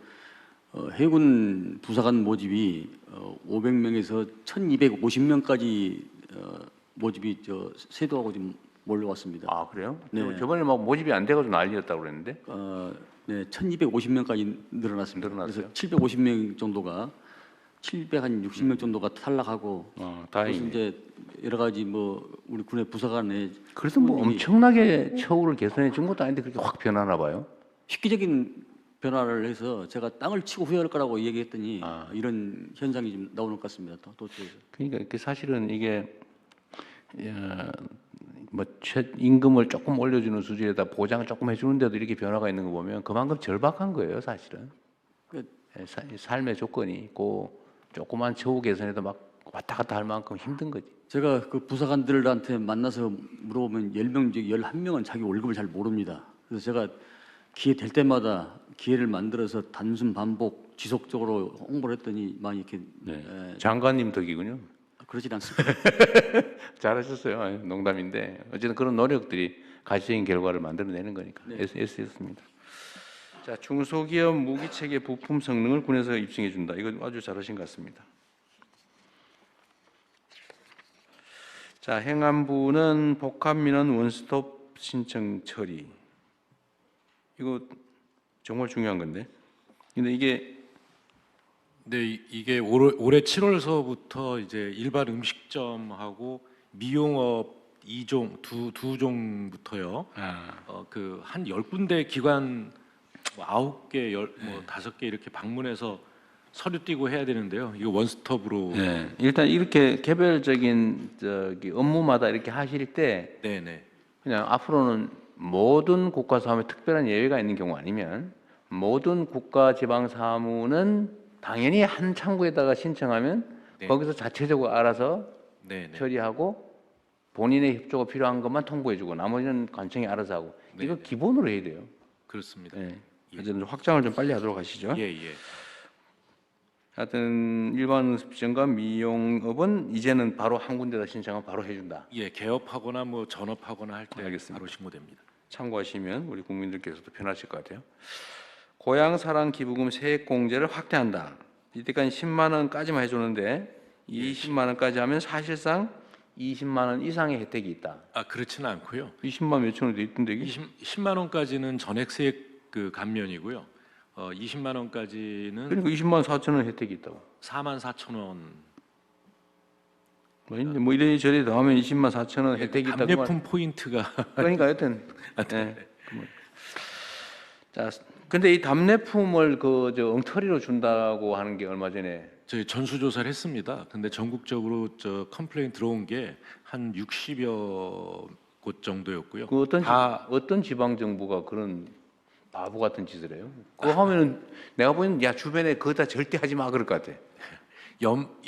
해군 부사관 모집이 500명에서 1,250명까지 모집이 세도하고 지금 몰려왔습니다. 아 그래요? 네. 저번에 막 모집이 안 돼가지고 난리였다고 그랬는데. 네, 1,250명까지 늘어났습니다. 그래서 750명 정도가 760명 정도가 탈락하고 그래서 다행이네. 이제 여러 가지 뭐 우리 군의 부사관에 그래서 뭐 엄청나게 처우를 개선해 준 것도 아닌데 그렇게 확 변하나 봐요. 획기적인 변화를 해서 제가 땅을 치고 후회할 거라고 얘기했더니 이런 현상이 좀 나오는 것 같습니다. 도처에서. 그러니까 그 사실은 이게 뭐 임금을 조금 올려주는 수준에다 보장을 조금 해주는데도 이렇게 변화가 있는 거 보면 그만큼 절박한 거예요, 사실은. 삶의 조건이 있고 조그만 처우 개선에도 막 왔다 갔다 할 만큼 힘든 거지. 제가 그 부사관들한테 만나서 물어보면 10명 중에 11명은 자기 월급을 잘 모릅니다. 그래서 제가 기회 될 때마다 기회를 만들어서 단순 반복 지속적으로 홍보를 했더니 많이 이렇게 장관님 덕이군요. 그러진 않습니다. 잘하셨어요. 농담인데 어쨌든 그런 노력들이 가시적인 결과를 만들어내는 거니까 애쓰셨습니다. 자, 중소기업 무기체계 부품 성능을 군에서 입증해 준다. 이거 아주 잘하신 것 같습니다. 자, 행안부는 복합민원 원스톱 신청 처리. 이거 정말 중요한 건데. 근데 이게 이게 올해 7월서부터 이제 일반 음식점하고 미용업 2종 두 종부터요. 그 한 10군데 기관 9개, 뭐 5개 이렇게 방문해서 서류 띄고 해야 되는데요. 이거 원스톱으로. 네, 일단 이렇게 개별적인 업무마다 이렇게 하실 때 그냥 앞으로는 모든 국가 사무에 특별한 예외가 있는 경우 아니면 모든 국가 지방 사무는 당연히 한 창구에다가 신청하면 거기서 자체적으로 알아서 처리하고 본인의 협조가 필요한 것만 통보해주고 나머지는 관청이 알아서 하고 이거 기본으로 해야 돼요. 그렇습니다. 어쨌든 확장을 좀 빨리 하도록 하시죠. 하여튼 일반 음식점과 미용업은 이제는 바로 한 군데다 신청하면 바로 해준다. 개업하거나 뭐 전업하거나 할 때 바로 신고됩니다. 참고하시면 우리 국민들께서도 편하실 것 같아요. 고향사랑 기부금 세액공제를 확대한다. 이때까지 10만 원까지만 해줬는데 20만 원까지 하면 사실상 20만 원 이상의 혜택이 있다. 그렇지는 않고요. 20만 몇천 원도 있던데 이게? 10만 원까지는 전액세액 그 감면이고요. 20만 원까지는 그러니까 20만 4천 원 혜택이 있다고. 4만 4천 원. 뭐 이래저래 더하면 20만 4천 원 혜택이 있다고. 답례품 포인트가. 그러니까 하여튼. 자, 근데 이 답례품을 엉터리로 준다고 하는 게 얼마 전에 저희 전수조사를 했습니다. 근데 전국적으로 컴플레인 들어온 게 한 60여 곳 정도였고요. 그 어떤 지방 정부가 그런 바보 같은 짓을 해요? 그거 하면은 내가 보기엔 야 주변에 그거 다 절대 하지 마 그럴 것 같아.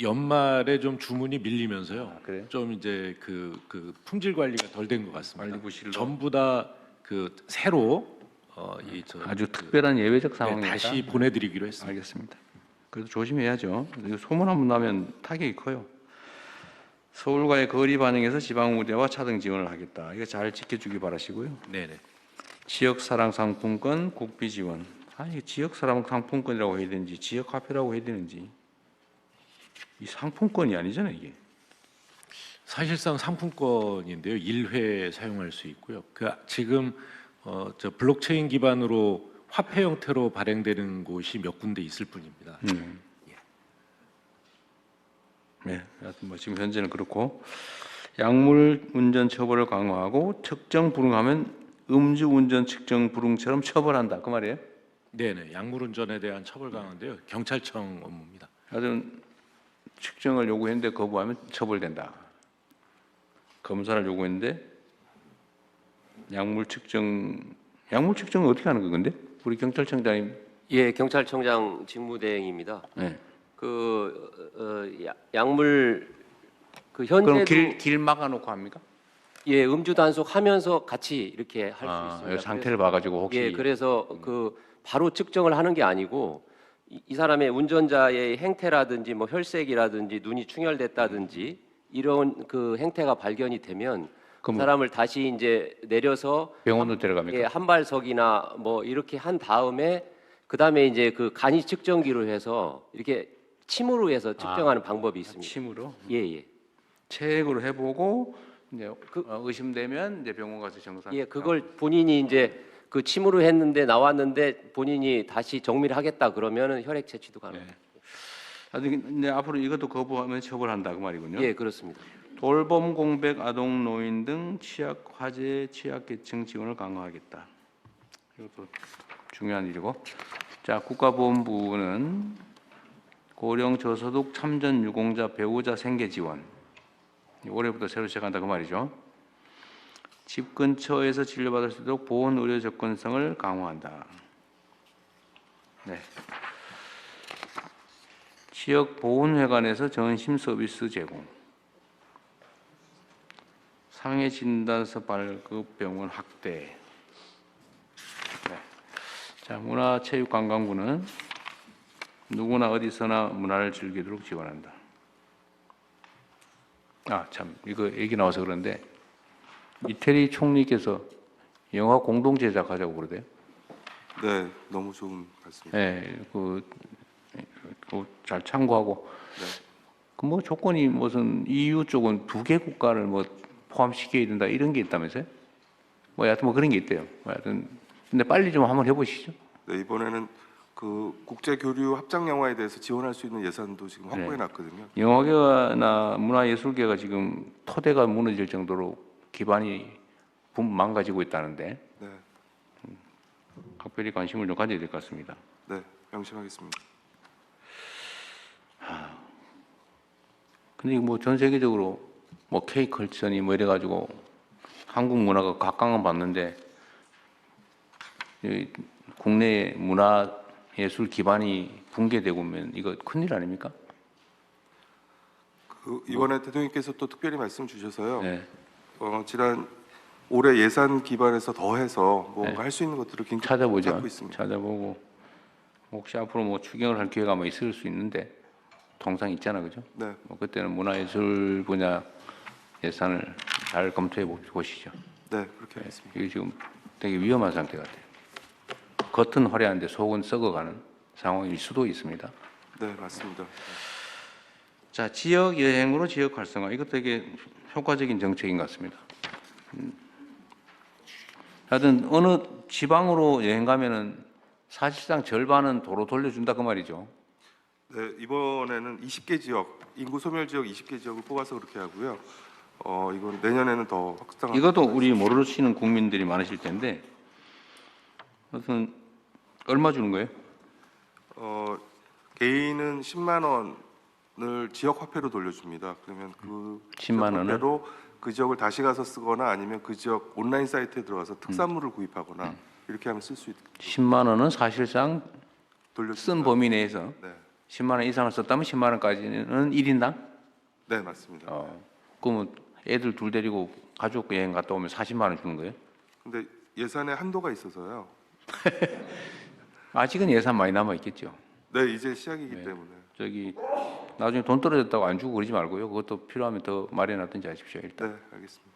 연말에 좀 주문이 밀리면서요. 좀 이제 그 품질 관리가 덜 된 것 같습니다. 전부 다 그 새로 아주 특별한 예외적 상황이다. 다시 보내드리기로 했습니다. 알겠습니다. 그래서 조심해야죠. 이거 소문 한번 나면 타격이 커요. 서울과의 거리 반영에서 지방우대와 차등 지원을 하겠다. 이거 잘 지켜주기 바라시고요. 네네. 지역사랑 상품권 국비 지원. 이게 지역사랑 상품권이라고 해야 되는지 지역화폐라고 해야 되는지 이 상품권이 아니잖아요 이게. 사실상 상품권인데요. 1회 사용할 수 있고요. 지금 블록체인 기반으로 화폐 형태로 발행되는 곳이 몇 군데 있을 뿐입니다. 네, 뭐 지금 현재는 그렇고 약물 운전 처벌을 강화하고 측정 불응하면 음주 운전 측정 불응처럼 처벌한다 그 말이에요? 네네, 약물 운전에 대한 처벌 강화인데요. 경찰청 업무입니다. 하여튼 측정을 요구했는데 거부하면 처벌된다. 검사를 요구했는데 약물 측정은 어떻게 하는 건데? 우리 경찰청장님. 경찰청장 직무대행입니다. 약물 현재도 그럼 길 막아놓고 합니까? 음주 단속하면서 같이 이렇게 할 수 있습니다. 상태를 봐가지고 혹시. 그래서 바로 측정을 하는 게 아니고 이 사람의 운전자의 행태라든지 뭐 혈색이라든지 눈이 충혈됐다든지 이런 그 행태가 발견이 되면 그 사람을 다시 이제 내려서 병원으로 데려갑니까? 한발석이나 뭐 이렇게 한 다음에 그 다음에 이제 그 간이 측정기로 해서 이렇게 침으로 해서 측정하는 방법이 있습니다. 침으로? 예. 체액으로 해보고 이제 의심되면 이제 병원 가서 정상. 그걸 본인이 이제 그 침으로 했는데 나왔는데 본인이 다시 정밀 하겠다 그러면은 혈액 채취도 가능합니다. 근데 앞으로 이것도 거부하면 처벌한다 그 말이군요. 예, 그렇습니다. 돌봄 공백 아동 노인 등 취약 화재 취약계층 지원을 강화하겠다. 이것도 중요한 일이고. 자, 국가보훈부는 고령 저소득 참전 유공자 배우자 생계 지원. 올해부터 새로 시작한다 그 말이죠. 집 근처에서 진료받을 수 있도록 보건 의료 접근성을 강화한다. 네. 지역 보훈회관에서 전심 서비스 제공. 상해 진단서 발급 병원 확대. 네. 자, 문화체육관광부는 누구나 어디서나 문화를 즐기도록 지원한다. 아, 참, 이거 얘기 나와서 그런데 이태리 총리께서 영화 공동 제작하자고 그러대요. 네, 너무 좋은 말씀입니다. 네, 잘 참고하고. 그 뭐 조건이 무슨 EU 쪽은 2개 국가를 뭐 포함시켜야 된다 이런 게 있다면서요? 뭐 여하튼 뭐 그런 게 있대요. 뭐 여하튼 근데 빨리 좀 한번 해보시죠. 네, 이번에는 그 국제 교류 합작 영화에 대해서 지원할 수 있는 예산도 지금 확보해 놨거든요. 영화계나 문화예술계가 지금 토대가 무너질 정도로 기반이 망가지고 있다는데 네, 각별히 관심을 좀 가져야 될 것 같습니다. 네, 명심하겠습니다. 근데 뭐 전 세계적으로 뭐 K컬처니 뭐 이래가지고 한국 문화가 각광을 받는데 국내 문화 예술 기반이 붕괴되고 면 이거 큰일 아닙니까? 이번에 대통령께서 또 특별히 말씀 주셔서요. 네. 지난 올해 예산 기반에서 더해서 뭔가 네. 할 수 있는 것들을 긴급히 찾아보죠. 찾고 있습니다. 찾아보고 혹시 앞으로 뭐 추경을 할 기회가 뭐 있을 수 있는데 통상 있잖아, 그죠? 네. 뭐 그때는 문화예술 분야 예산을 잘 검토해 보시죠. 네, 그렇게 하겠습니다. 이게 지금 되게 위험한 상태 같아요. 겉은 화려한데 속은 썩어가는 상황일 수도 있습니다. 네, 맞습니다. 자, 지역 여행으로 지역 활성화. 이거 되게 효과적인 정책인 것 같습니다. 하여튼 어느 지방으로 여행 가면은 사실상 절반은 도로 돌려준다 그 말이죠. 네, 이번에는 20개 지역, 인구 소멸 지역 20개 지역을 뽑아서 그렇게 하고요. 이건 내년에는 더 확장. 이것도 우리 모르시는 국민들이 많으실 텐데, 무슨 얼마 주는 거예요? 개인은 10만 원을 지역 화폐로 돌려줍니다. 그러면 그 10만 원을? 화폐로 그 지역을 다시 가서 쓰거나 아니면 그 지역 온라인 사이트에 들어가서 특산물을 구입하거나 이렇게 하면 쓸 수 있다. 10만 원은 사실상 쓴 범위 내에서 네. 10만 원 이상을 썼다면 10만 원까지는 1인당? 네, 맞습니다. 그러면 애들 둘 데리고 가족 여행 갔다 오면 40만 원 주는 거예요? 근데 예산에 한도가 있어서요. 아직은 예산 많이 남아 있겠죠. 네, 이제 시작이기 때문에. 저기 나중에 돈 떨어졌다고 안 주고 그러지 말고요. 그것도 필요하면 더 마련하든지 하십시오. 일단. 네, 알겠습니다.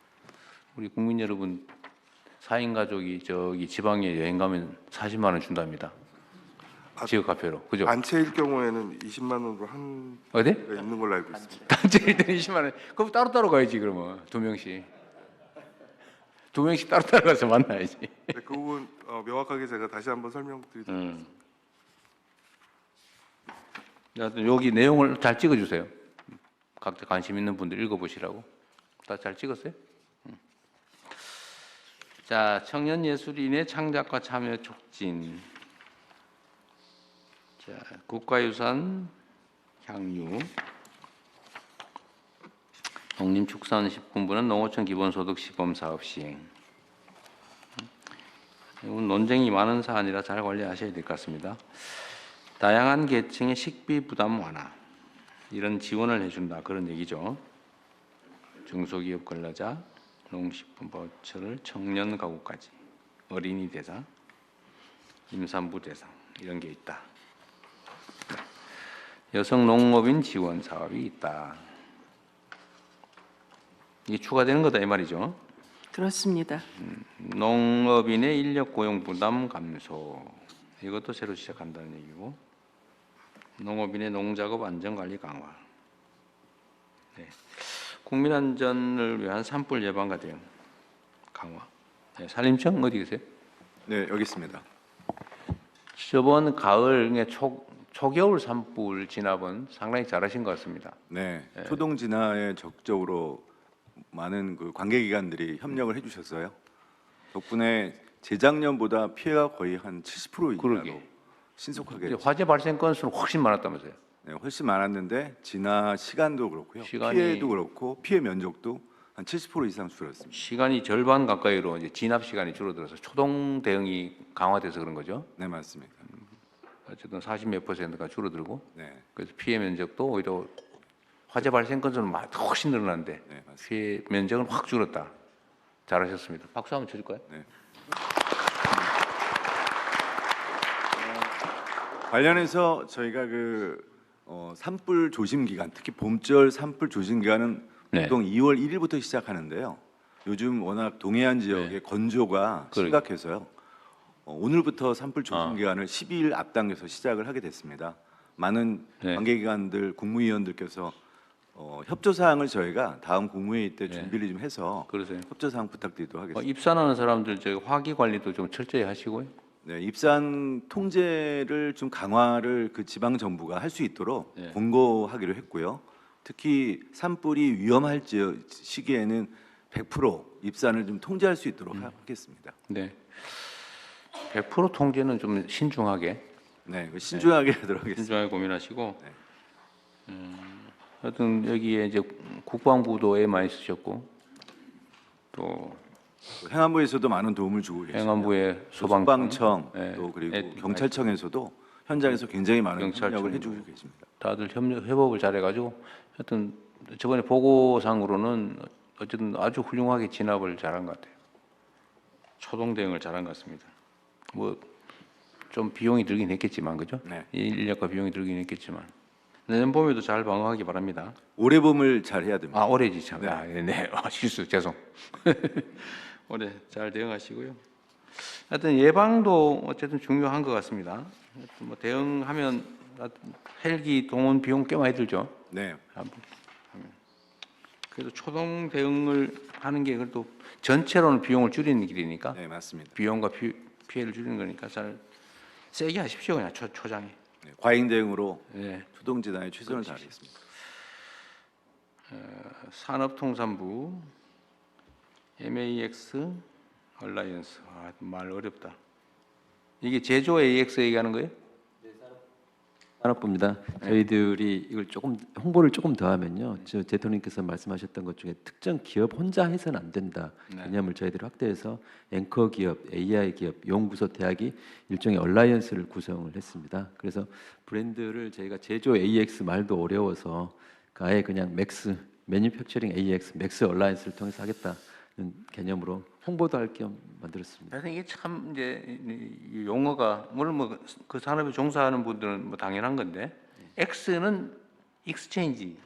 우리 국민 여러분 4인 가족이 저기 지방에 여행 가면 40만 원 준답니다. 지역 화폐로. 그죠? 단체일 경우에는 20만 원으로 한 어디? 가 있는 걸로 알고 있습니다. 단체일 때는 20만 원. 그럼 따로따로 가야지 그러면. 2명씩. 2명씩 따로따로 가서 만나야지. 네, 그 부분 명확하게 제가 다시 한번 설명드리도록 하겠습니다. 여기 내용을 잘 찍어주세요. 각자 관심 있는 분들 읽어보시라고. 다 잘 찍었어요? 자, 청년 예술인의 창작과 참여 촉진. 자, 국가유산 향유. 농림축산식품부는 농어촌 기본소득 시범사업 시행. 이건 논쟁이 많은 사안이라 잘 관리하셔야 될 것 같습니다. 다양한 계층의 식비 부담 완화, 이런 지원을 해준다 그런 얘기죠. 중소기업 근로자, 농식품 바우처를 청년 가구까지, 어린이 대상, 임산부 대상 이런 게 있다. 여성 농업인 지원 사업이 있다. 이게 추가되는 거다 이 말이죠. 그렇습니다. 농업인의 인력 고용 부담 감소, 이것도 새로 시작한다는 얘기고, 농업인의 농작업 안전관리 강화, 네. 국민안전을 위한 산불 예방과 대응 강화. 네. 산림청 어디 계세요? 네, 여기 있습니다. 저번 가을에 초겨울 산불 진압은 상당히 잘하신 것 같습니다. 네, 초동 진화에 적극적으로 많은 그 관계기관들이 협력을 해주셨어요. 덕분에 재작년보다 피해가 거의 한 70% 이상으로 신속하게 화재 발생 건수는 훨씬 많았다면서요? 네, 훨씬 많았는데 진화 시간도 그렇고요. 피해도 그렇고 피해 면적도 한 70% 이상 줄었습니다. 시간이 절반 가까이로 이제 진압 시간이 줄어들어서 초동 대응이 강화돼서 그런 거죠? 네, 맞습니다. 어쨌든 40몇 %가 줄어들고 네. 그래서 피해 면적도 오히려 화재 발생 건수는 훨씬 늘어났는데 네, 맞습니다. 피해 면적은 확 줄었다. 잘하셨습니다. 박수 한번 쳐줄까요? 네. 관련해서 저희가 산불 조심 기간, 특히 봄철 산불 조심 기간은 보통 2월 1일부터 시작하는데요. 요즘 워낙 동해안 지역의 건조가 심각해서요. 오늘부터 산불 조심 기간을 12일 앞당겨서 시작을 하게 됐습니다. 많은 관계기관들, 국무위원들께서 협조 사항을 저희가 다음 국무회의 때 준비를 좀 해서 협조 사항 부탁드리도록 하겠습니다. 입산하는 사람들 저희 화기 관리도 좀 철저히 하시고요. 네, 입산 통제를 좀 강화를 그 지방 정부가 할 수 있도록 권고하기로 했고요. 특히 산불이 위험할 시기에는 100% 입산을 좀 통제할 수 있도록 하겠습니다. 네. 100% 통제는 좀 신중하게. 네, 신중하게 하도록 하겠습니다. 신중하게 고민하시고. 하여튼 여기에 이제 국방부도 애 많이 쓰셨고 또 행안부에서도 많은 도움을 주고 계십니다. 행안부의 소방청 또 그리고 경찰청에서도 현장에서 굉장히 많은 협력을 해주고 계십니다. 다들 협업을 잘해가지고 하여튼 저번에 보고상으로는 어쨌든 아주 훌륭하게 진압을 잘한 것 같아요. 초동 대응을 잘한 것 같습니다. 뭐 좀 비용이 들긴 했겠지만 그죠? 인력과 비용이 들긴 했겠지만 내년 봄에도 잘 방어하기 바랍니다. 올해 봄을 잘 해야 됩니다. 아 올해지 참. 네. 실수 죄송. 올해 잘 대응하시고요. 하여튼 예방도 어쨌든 중요한 것 같습니다. 뭐 대응하면 헬기 동원 비용 꽤 많이 들죠. 네. 그래도 초동 대응을 하는 게 그래도 전체로는 비용을 줄이는 길이니까. 네, 맞습니다. 비용과 피해를 줄이는 거니까 잘 세게 하십시오 그냥 초장에. 네, 과잉 대응으로 초동 진화에 최선을 다하겠습니다. 산업통상부 MAX 얼라이언스 말 어렵다. 이게 제조 AX 얘기하는 거예요? 산업부입니다. 저희들이 이걸 조금 홍보를 조금 더 하면요. 저 대통령께서 말씀하셨던 것 중에 특정 기업 혼자 해서는 안 된다. 개념을 저희들이 확대해서 앵커 기업, AI 기업, 연구소, 대학이 일종의 얼라이언스를 구성을 했습니다. 그래서 브랜드를 저희가 제조 AX 말도 어려워서 아예 그냥 맥스, 매니팩처링 AX, 맥스 얼라이언스를 통해서 하겠다는 개념으로 홍보도 할 겸 만들었습니다. 그래서 이게 참 이제 이 용어가 물론 뭐 그 산업에 종사하는 분들은 뭐 당연한 건데 X는 익스체인지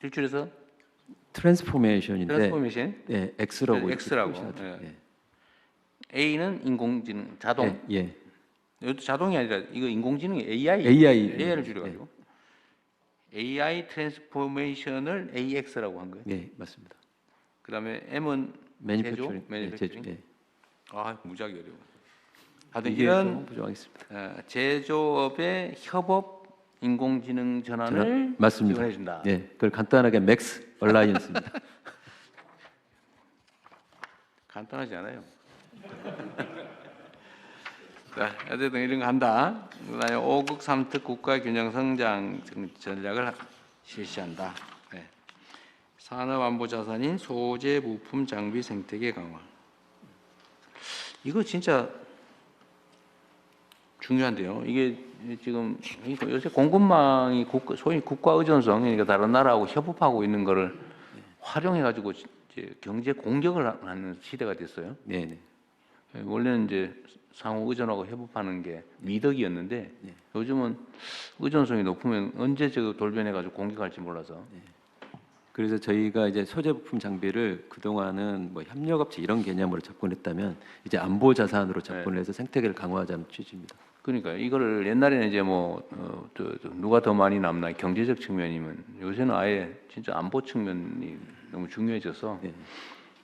일줄에서 트랜스포메이션인데 트랜스포메이션 네, X라고 네. A는 인공지능 자동. 예. 이것도 자동이 아니라 이거 인공지능이 AI AI를 줄여가지고 AI 트랜스포메이션을 AX라고 한 거예요. 네, 맞습니다. 그다음에 M은 매니팩처링. 매니팩처링. 아, 무지하게 어려워. 하여튼 이게 이런 홍보하겠습니다. 제조업의 협업 인공지능 전환을 맞습니다. 지원해준다. 네, 그걸 간단하게 맥스 얼라이언스입니다. 간단하지 않아요. 자, 어쨌든 이런 거 한다. 그다음에 5국 3특 국가 균형 성장 전략을 실시한다. 네. 산업안보 자산인 소재, 부품, 장비, 생태계 강화. 이거 진짜 중요한데요. 이게 지금 요새 공급망이 소위 국가 의존성, 그러니까 다른 나라하고 협업하고 있는 거를 활용해가지고 이제 경제 공격을 하는 시대가 됐어요. 네. 원래는 이제 상호 의존하고 협업하는 게 미덕이었는데 요즘은 의존성이 높으면 언제 저 돌변해가지고 공격할지 몰라서. 그래서 저희가 이제 소재 부품 장비를 그동안은 뭐 협력업체 이런 개념으로 접근했다면 이제 안보 자산으로 접근을 해서 생태계를 강화하자는 취지입니다. 그러니까 이거를 옛날에는 이제 뭐 누가 더 많이 남나 경제적 측면이면 요새는 아예 진짜 안보 측면이 너무 중요해져서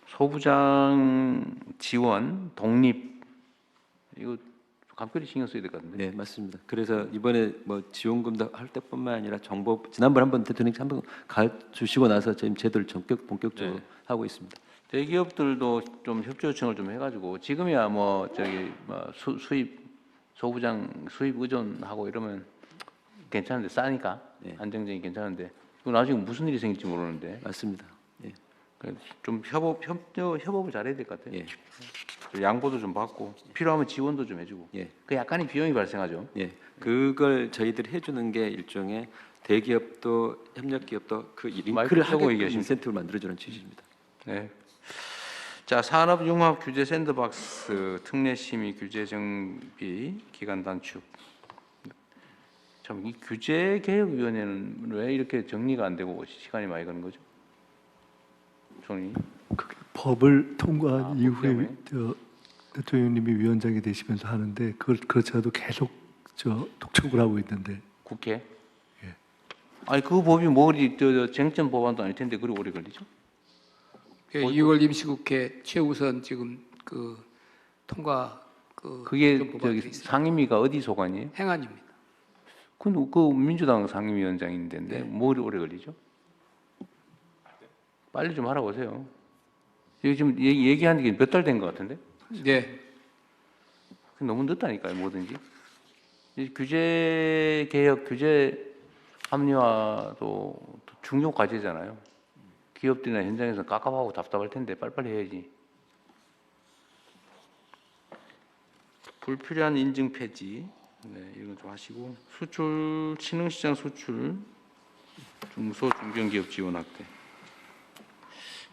소부장 지원, 독립 이거 각별히 신경 써야 될 것 같은데. 네, 맞습니다. 그래서 이번에 뭐 지원금도 할 때뿐만 아니라 정보 지난번 한번 대통령님 한번 가르치시고 나서 지금 제도를 본격적으로 하고 있습니다. 대기업들도 좀 협조 요청을 좀 해가지고 지금이야 뭐 저기 뭐 수입 소부장 수입 의존하고 이러면 괜찮은데 싸니까 안정적이 괜찮은데 이거 나중에 무슨 일이 생길지 모르는데. 맞습니다. 예. 좀 협업을 잘해야 될 것 같아요. 양보도 좀 받고 필요하면 지원도 좀 해주고. 그 약간의 비용이 발생하죠. 예. 그걸 저희들이 해주는 게 일종의 대기업도 협력기업도 그 링크를 하게끔 인센티브를 만들어주는 취지입니다. 네. 자, 산업융합규제 샌드박스 특례심의 규제 정비 기간 단축. 참, 이 규제개혁위원회는 왜 이렇게 정리가 안 되고 시간이 많이 가는 거죠? 총리. 법을 통과한 이후에 대통령님이 위원장이 되시면서 하는데 그걸 그렇지 않아도 계속 독촉을 하고 있는데. 국회? 아니 그 법이 뭐 쟁점 법안도 아닐 텐데 그리 오래 걸리죠? 2월 임시국회 최우선 지금 그 통과 그게 저기 상임위가 어디 소관이에요? 행안입니다. 그 민주당 상임위원장인데 뭐 오래 걸리죠? 빨리 좀 하라고 하세요. 여기 지금 얘기한 게 몇 달 된 것 같은데? 네. 너무 늦다니까요, 뭐든지. 규제 개혁, 규제 합리화도 중요 과제잖아요. 기업들이나 현장에서 깝깝하고 답답할 텐데 빨리빨리 해야지. 불필요한 인증 폐지, 이런 거 좀 하시고 수출 신흥시장 수출 중소 중견기업 지원 확대.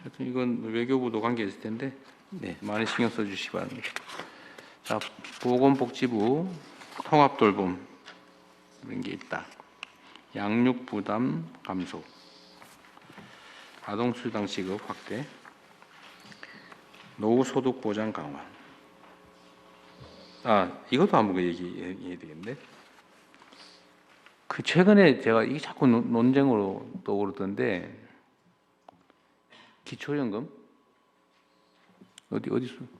하여튼 이건 외교부도 관계 있을 텐데 많이 신경 써주시기 바랍니다. 자, 보건복지부 통합 돌봄 이런 게 있다. 양육 부담 감소, 아동수당 지급 확대, 노후 소득 보장 강화. 이것도 한번 얘기해야 되겠네. 그 최근에 제가 이게 자꾸 논쟁으로 떠오르던데 기초연금 어디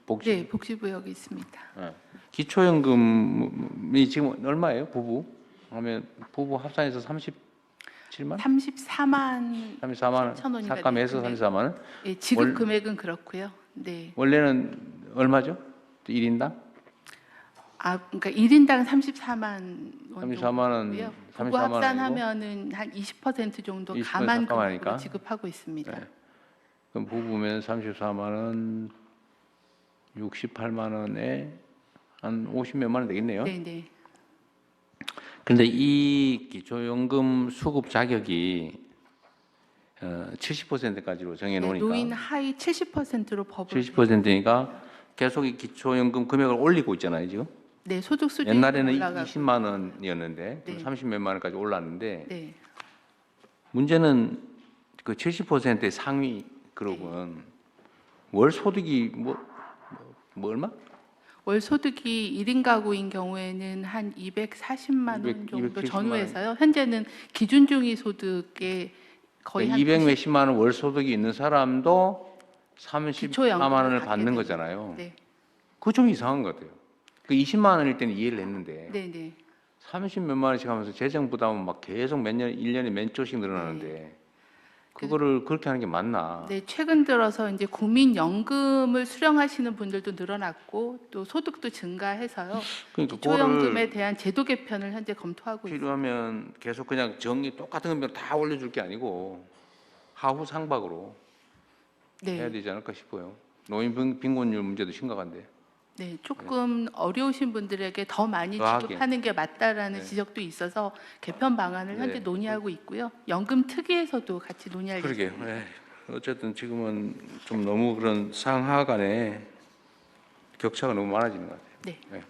복지? 네, 복지부 여기 있습니다. 기초연금이 지금 얼마예요? 부부 하면 부부 합산해서 37만? 34만 원. 천원인가 삭감해서 34만 원? 예, 지급 금액은 그렇고요. 네. 원래는 얼마죠? 1인당? 그러니까 1인당 34만 원 34만 원. 부부 합산하면은 한 20% 정도 20% 감안금으로 삭감하니까? 지급하고 있습니다. 그럼 부부면 34만 원, 68만 원에 한 50몇만 원 되겠네요. 네. 근데 이 기초연금 수급 자격이 70%까지로 정해놓으니까 노인 하위 70%로 법을 70%니까 계속 이 기초연금 금액을 올리고 있잖아요, 지금. 네, 소득 수준이 옛날에는 올라가고. 20만 원이었는데 네. 30몇만 원까지 올랐는데 네. 문제는 그 70%의 상위 그룹은 월 소득이 뭐 얼마? 월 소득이 1인 가구인 경우에는 한 240만 원 정도 270만 전후해서요. 현재는 기준 중위 소득의 거의 한 200 몇십만 원 월 소득이 있는 사람도 34만 기초연금을 원을 받게 받는 되는 거잖아요. 네. 그거 좀 이상한 것 같아요. 그 20만 원일 때는 이해를 했는데 네. 30 몇만 원씩 하면서 재정 부담은 막 계속 몇 년, 1년에 몇 조씩 늘어나는데 그거를 그렇게 하는 게 맞나? 네, 최근 들어서 이제 국민연금을 수령하시는 분들도 늘어났고 또 소득도 증가해서요. 그러니까 기초연금에 그거를 대한 제도 개편을 현재 검토하고 있습니다. 필요하면 계속 그냥 정리 똑같은 금액 다 올려줄 게 아니고 하후 상박으로 네. 해야 되지 않을까 싶어요. 노인 빈곤율 문제도 심각한데. 네, 조금 어려우신 분들에게 더 많이 더 하게. 지급하는 게 맞다라는 네. 지적도 있어서 개편 방안을 현재 네. 논의하고 있고요. 연금 특위에서도 같이 논의할 그러게요. 예정입니다. 어쨌든 지금은 좀 너무 그런 상하 간에 격차가 너무 많아지는 것 같아요. 네.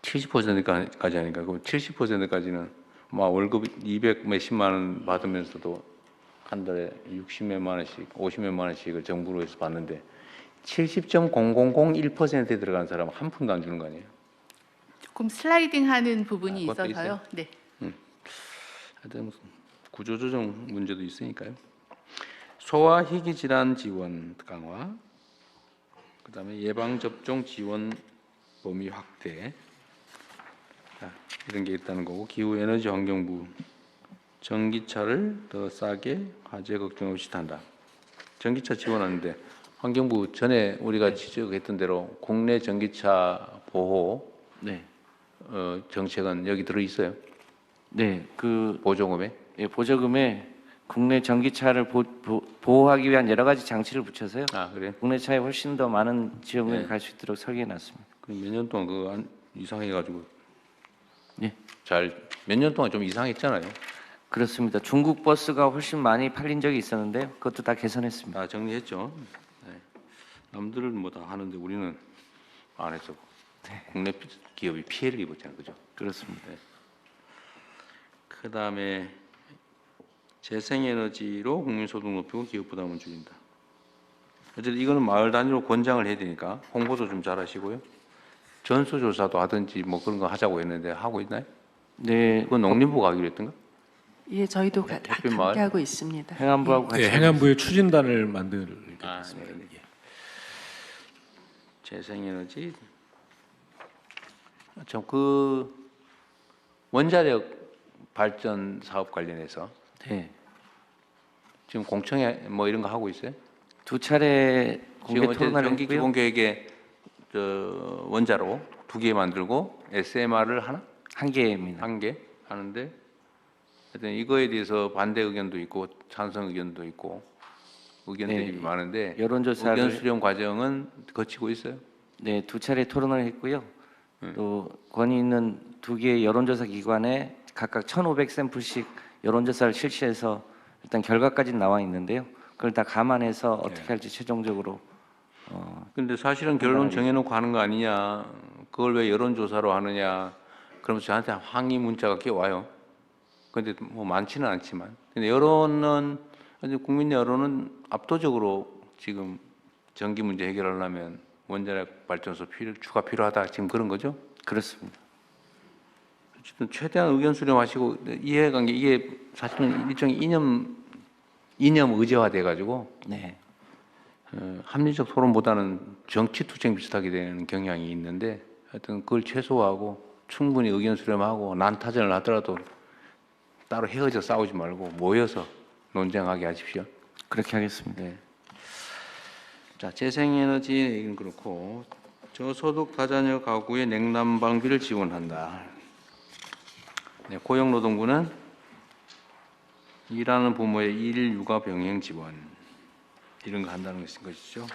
70%까지 하니까 그 70%까지는 막 월급 200 몇십만 원 받으면서도 한 달에 60 몇만 원씩, 50 몇만 원씩을 정부로해서 받는데 70.0001%에 들어가는 사람은 한 푼도 안 주는 거 아니에요? 조금 슬라이딩하는 부분이 그것도 있어서요. 있어요? 네. 하여튼 구조조정 문제도 있으니까요. 소아희귀 질환 지원 강화, 그다음에 예방 접종 지원 범위 확대, 이런 게 있다는 거고, 기후 에너지 환경부 전기차를 더 싸게 화재 걱정 없이 탄다. 전기차 지원하는데 환경부 전에 우리가 지적했던 대로 국내 전기차 보호 네. 정책은 여기 들어 있어요? 네, 그 보조금에? 예, 보조금에 국내 전기차를 보호하기 위한 여러 가지 장치를 붙여서요. 아, 그래? 국내 차에 훨씬 더 많은 지원금이 네. 갈 수 있도록 설계해 놨습니다. 그럼 몇 년 동안 그거 이상해가지고 예. 몇 년 동안 좀 이상했잖아요. 그렇습니다. 중국 버스가 훨씬 많이 팔린 적이 있었는데요. 그것도 다 개선했습니다. 다 정리했죠. 네. 남들은 뭐 다 하는데 우리는 안 해서 국내 기업이 피해를 입었잖아요, 그죠? 그렇습니다. 네. 그 다음에 재생에너지로 국민소득 높이고 기업 부담을 줄인다. 어쨌든 이거는 마을 단위로 권장을 해야 되니까 홍보도 좀 잘하시고요. 전수조사도 하든지 뭐 그런 거 하자고 했는데 하고 있나요? 네. 그건 농림부가 하기로 했던가? 예, 저희도 햇빛 마을? 함께 하고 있습니다. 행안부하고 같이 네, 행안부의 추진단을 만들겠습니다. 네. 재생에너지 참 그 원자력 발전 사업 관련해서 네. 지금 공청회 뭐 이런 거 하고 있어요? 두 차례 공개 지금 어제 토론을 전기 했고요. 기본 계획에 원자로 2개 만들고 SMR을 하나? 1개입니다. 1개 하는데 하여튼 이거에 대해서 반대 의견도 있고 찬성 의견도 있고 의견들이 네. 많은데 여론조사를- 의견 수렴 과정은 거치고 있어요? 네, 두 차례 토론을 했고요. 또 권위 있는 두 개의 여론조사 기관에 각각 1,500샘플씩 여론조사를 실시해서 일단 결과까지는 나와 있는데요. 그걸 다 감안해서 어떻게 할지 최종적으로 근데 사실은 결론 정해놓고 하는 거 아니냐, 그걸 왜 여론조사로 하느냐, 그러면서 저한테 항의 문자가 꽤 와요. 근데 뭐 많지는 않지만. 근데 여론은, 국민 여론은 압도적으로 지금 전기 문제 해결하려면 원자력 발전소 추가 필요하다, 지금 그런 거죠? 그렇습니다. 어쨌든 최대한 의견 수렴하시고 이해관계, 이게 사실은 일종의 이념 의제화 돼가지고 네. 합리적 토론보다는 정치투쟁 비슷하게 되는 경향이 있는데 하여튼 그걸 최소화하고 충분히 의견 수렴하고 난타전을 하더라도 따로 헤어져 싸우지 말고 모여서 논쟁하게 하십시오. 그렇게 하겠습니다. 네. 자, 재생에너지 얘기는 그렇고 저소득 다자녀 가구의 냉난방비를 지원한다. 네, 고용노동부는 일하는 부모의 일, 육아 병행 지원 이런 거 한다는 것이죠.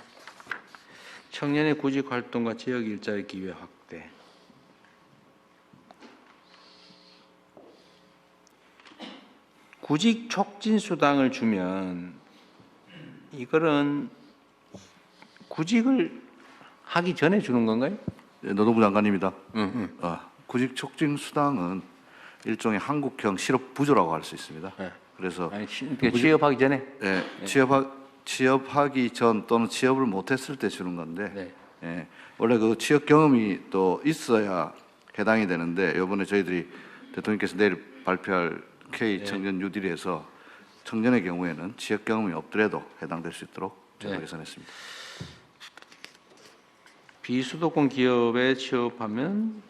청년의 구직 활동과 지역 일자리 기회 확대. 구직 촉진 수당을 주면 이거는 구직을 하기 전에 주는 건가요? 네, 노동부 장관입니다. 응. 구직 촉진 수당은 일종의 한국형 실업 부조라고 할 수 있습니다. 네. 그래서 취업하기 전에? 네, 취업하기 전 또는 취업을 못했을 때 주는 건데 예, 원래 그 취업 경험이 또 있어야 해당이 되는데 이번에 저희들이 대통령께서 내일 발표할 K 청년 뉴딜에서 청년의 경우에는 취업 경험이 없더라도 해당될 수 있도록 제가 개선했습니다. 비수도권 기업에 취업하면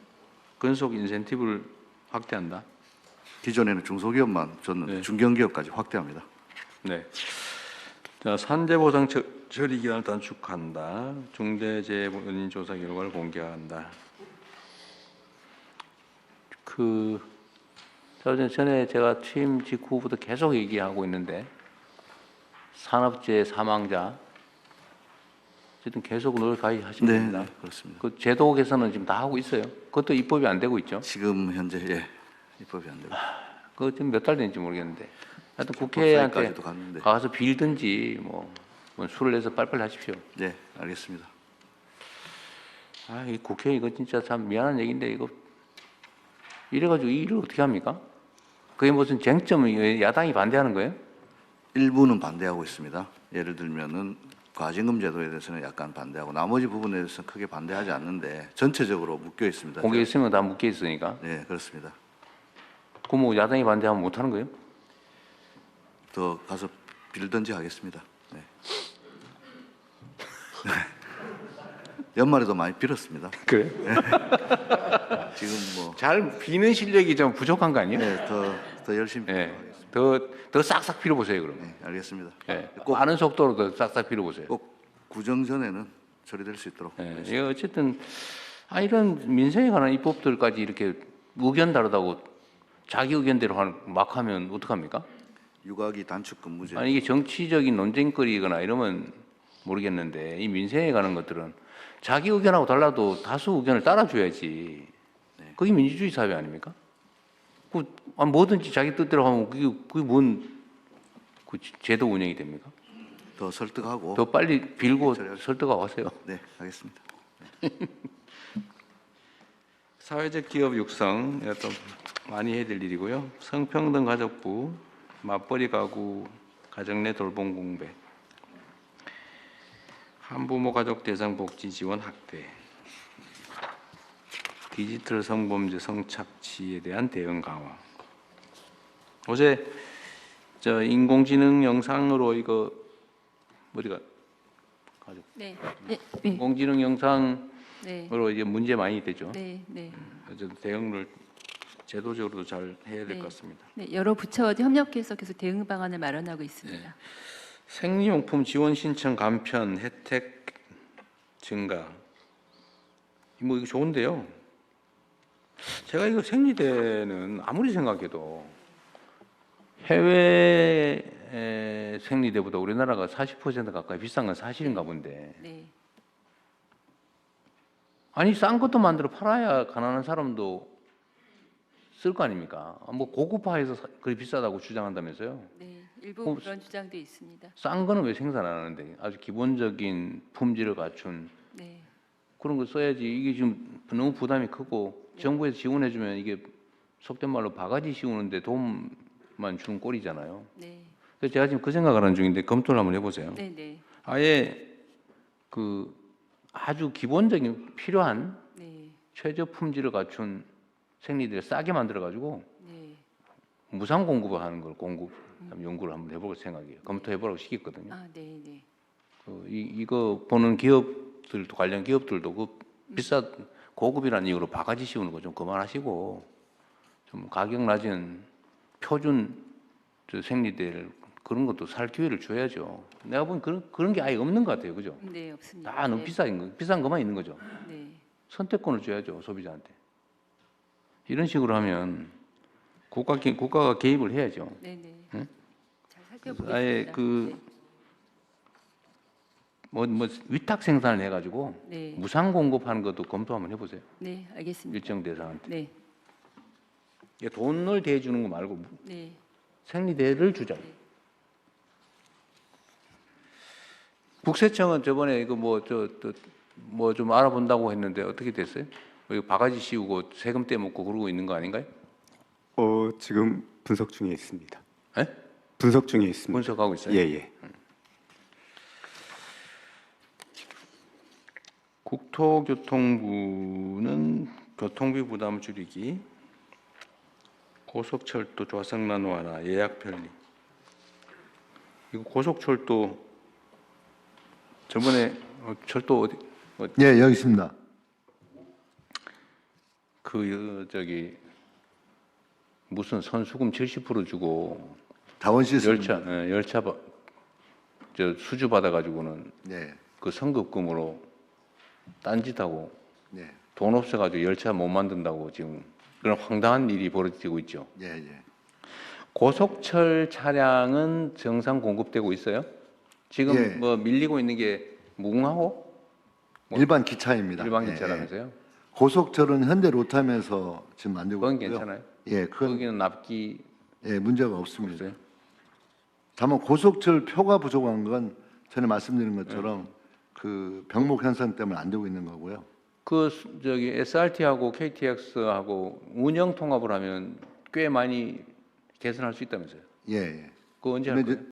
근속 인센티브를 확대한다. 기존에는 중소기업만 줬는데 중견기업까지 확대합니다. 네. 자, 산재보상 처리 기간을 단축한다. 중대재해 원인 조사 결과를 공개한다. 전에 제가 취임 직후부터 계속 얘기하고 있는데 산업재해 사망자 어쨌든 계속 노력하시면 됩니다. 네, 그렇습니다. 그 제도 개선은 지금 다 하고 있어요. 그것도 입법이 안 되고 있죠. 지금 현재 입법이 안 되고. 그거 지금 몇 달 된지 모르겠는데. 하여튼 국회한테 법사위까지도 갔는데. 가서 빌든지 뭐 술을 내서 빨리빨리 하십시오. 네, 알겠습니다. 이 국회 이거 진짜 참 미안한 얘기인데 이거 이래가지고 이 일을 어떻게 합니까? 그게 무슨 쟁점이 야당이 반대하는 거예요? 일부는 반대하고 있습니다. 예를 들면은 과징금 제도에 대해서는 약간 반대하고 나머지 부분에 대해서는 크게 반대하지 않는데 전체적으로 묶여 있습니다. 공개 있으면 다 묶여 있으니까. 네, 그렇습니다. 그럼 뭐 야당이 반대하면 못 하는 거예요? 더 가서 빌든지 하겠습니다. 네. 연말에도 많이 빌었습니다. 그래? 네. 지금 뭐 잘 비는 실력이 좀 부족한 거 아니에요? 네, 더 열심히 빌어보겠습니다. 더 싹싹 빌어보세요, 그럼. 네, 알겠습니다. 꼭 아는 속도로 더 싹싹 빌어보세요. 꼭 구정 전에는 처리될 수 있도록. 네, 이거 어쨌든 이런 민생에 관한 입법들까지 이렇게 의견 다르다고 자기 의견대로 막 하면 어떡합니까? 육아기 단축 근무제. 이게 정치적인 논쟁거리거나 이러면 모르겠는데 이 민생에 관한 것들은 자기 의견하고 달라도 다수 의견을 따라줘야지. 그게 민주주의 사회 아닙니까? 뭐든지 자기 뜻대로 하면 그게 뭔 제도 운영이 됩니까? 더 설득하고 더 빨리 빌고 설득하고 하세요. 네, 알겠습니다. 사회적 기업 육성 또 많이 해야 될 일이고요. 성평등 가족부, 맞벌이 가구, 가정 내 돌봄 공백, 한부모 가족 대상 복지 지원 확대, 디지털 성범죄 성착취에 대한 대응 강화. 어제 인공지능 영상으로 이거 어디가 가족? 네. 인공지능 영상으로 네. 이제 문제 많이 되죠. 네. 그래서 대응을 제도적으로도 잘 해야 될 것 같습니다. 네, 여러 부처와 협력해서 계속 대응 방안을 마련하고 있습니다. 생리용품 지원 신청 간편 혜택 증가. 이거 좋은데요. 제가 이거 생리대는 아무리 생각해도 해외 생리대보다 우리나라가 40% 가까이 비싼 건 사실인가 본데. 네. 싼 것도 만들어 팔아야 가난한 사람도 쓸 거 아닙니까? 고급화해서 그리 비싸다고 주장한다면서요? 네, 일부 그런 주장도 있습니다. 싼 거는 왜 생산 안 하는데 아주 기본적인 품질을 갖춘 그런 거 써야지. 이게 지금 너무 부담이 크고 정부에서 지원해주면 이게 속된 말로 바가지 씌우는데 돈만 주는 꼴이잖아요. 그래서 제가 지금 그 생각을 하는 중인데 검토를 한번 해보세요. 아예 아주 기본적인 필요한 최저 품질을 갖춘 생리대를 싸게 만들어가지고 무상 공급을 하는 걸 연구를 한번 해볼 생각이에요. 검토해보라고 시켰거든요. 이거 보는 기업들도 관련 기업들도 고급이라는 이유로 바가지 씌우는 거 좀 그만하시고 좀 가격 낮은 표준 생리대를 그런 것도 살 기회를 줘야죠. 내가 보기엔 그런 게 아예 없는 것 같아요, 그죠? 네, 없습니다. 다 너무 비싼 것만 있는 거죠. 네. 선택권을 줘야죠, 소비자한테. 이런 식으로 하면 국가가 개입을 해야죠. 네네. 응? 잘 살펴보겠습니다. 아예 위탁 생산을 해가지고 무상 공급하는 것도 검토 한번 해보세요. 네, 알겠습니다. 일정 대상한테. 네. 돈을 대주는 거 말고 생리대를 주자. 국세청은 저번에 이거 뭐 좀 알아본다고 했는데 어떻게 됐어요? 이거 바가지 씌우고 세금 떼먹고 그러고 있는 거 아닌가요? 지금 분석 중에 있습니다. 예? 분석 중에 있습니다. 분석하고 있어요? 예. 국토교통부는 교통비 부담 줄이기, 고속철도 좌석난 완화, 예약 편리. 이거 고속철도 저번에 철도 어디? 예, 여기 있습니다. 무슨 선수금 70% 주고 다원 시스템 열차 수주 받아가지고는 네. 그 성급금으로 딴짓하고 네. 돈 없어가지고 열차 못 만든다고 지금 그런 황당한 일이 벌어지고 있죠. 예. 고속철 차량은 정상 공급되고 있어요? 지금 밀리고 있는 게 무궁화호? 일반 기차입니다. 일반 기차라면서요? 고속철은 현대 로탐에서 지금 만들고 그건 있고요. 괜찮아요? 예, 거기는 납기 문제가 없습니다. 다만 고속철 표가 부족한 건 전에 말씀드린 것처럼 그 병목 현상 때문에 안 되고 있는 거고요. SRT하고 KTX하고 운영 통합을 하면 꽤 많이 개선할 수 있다면서요? 예. 그거 언제 할 거예요?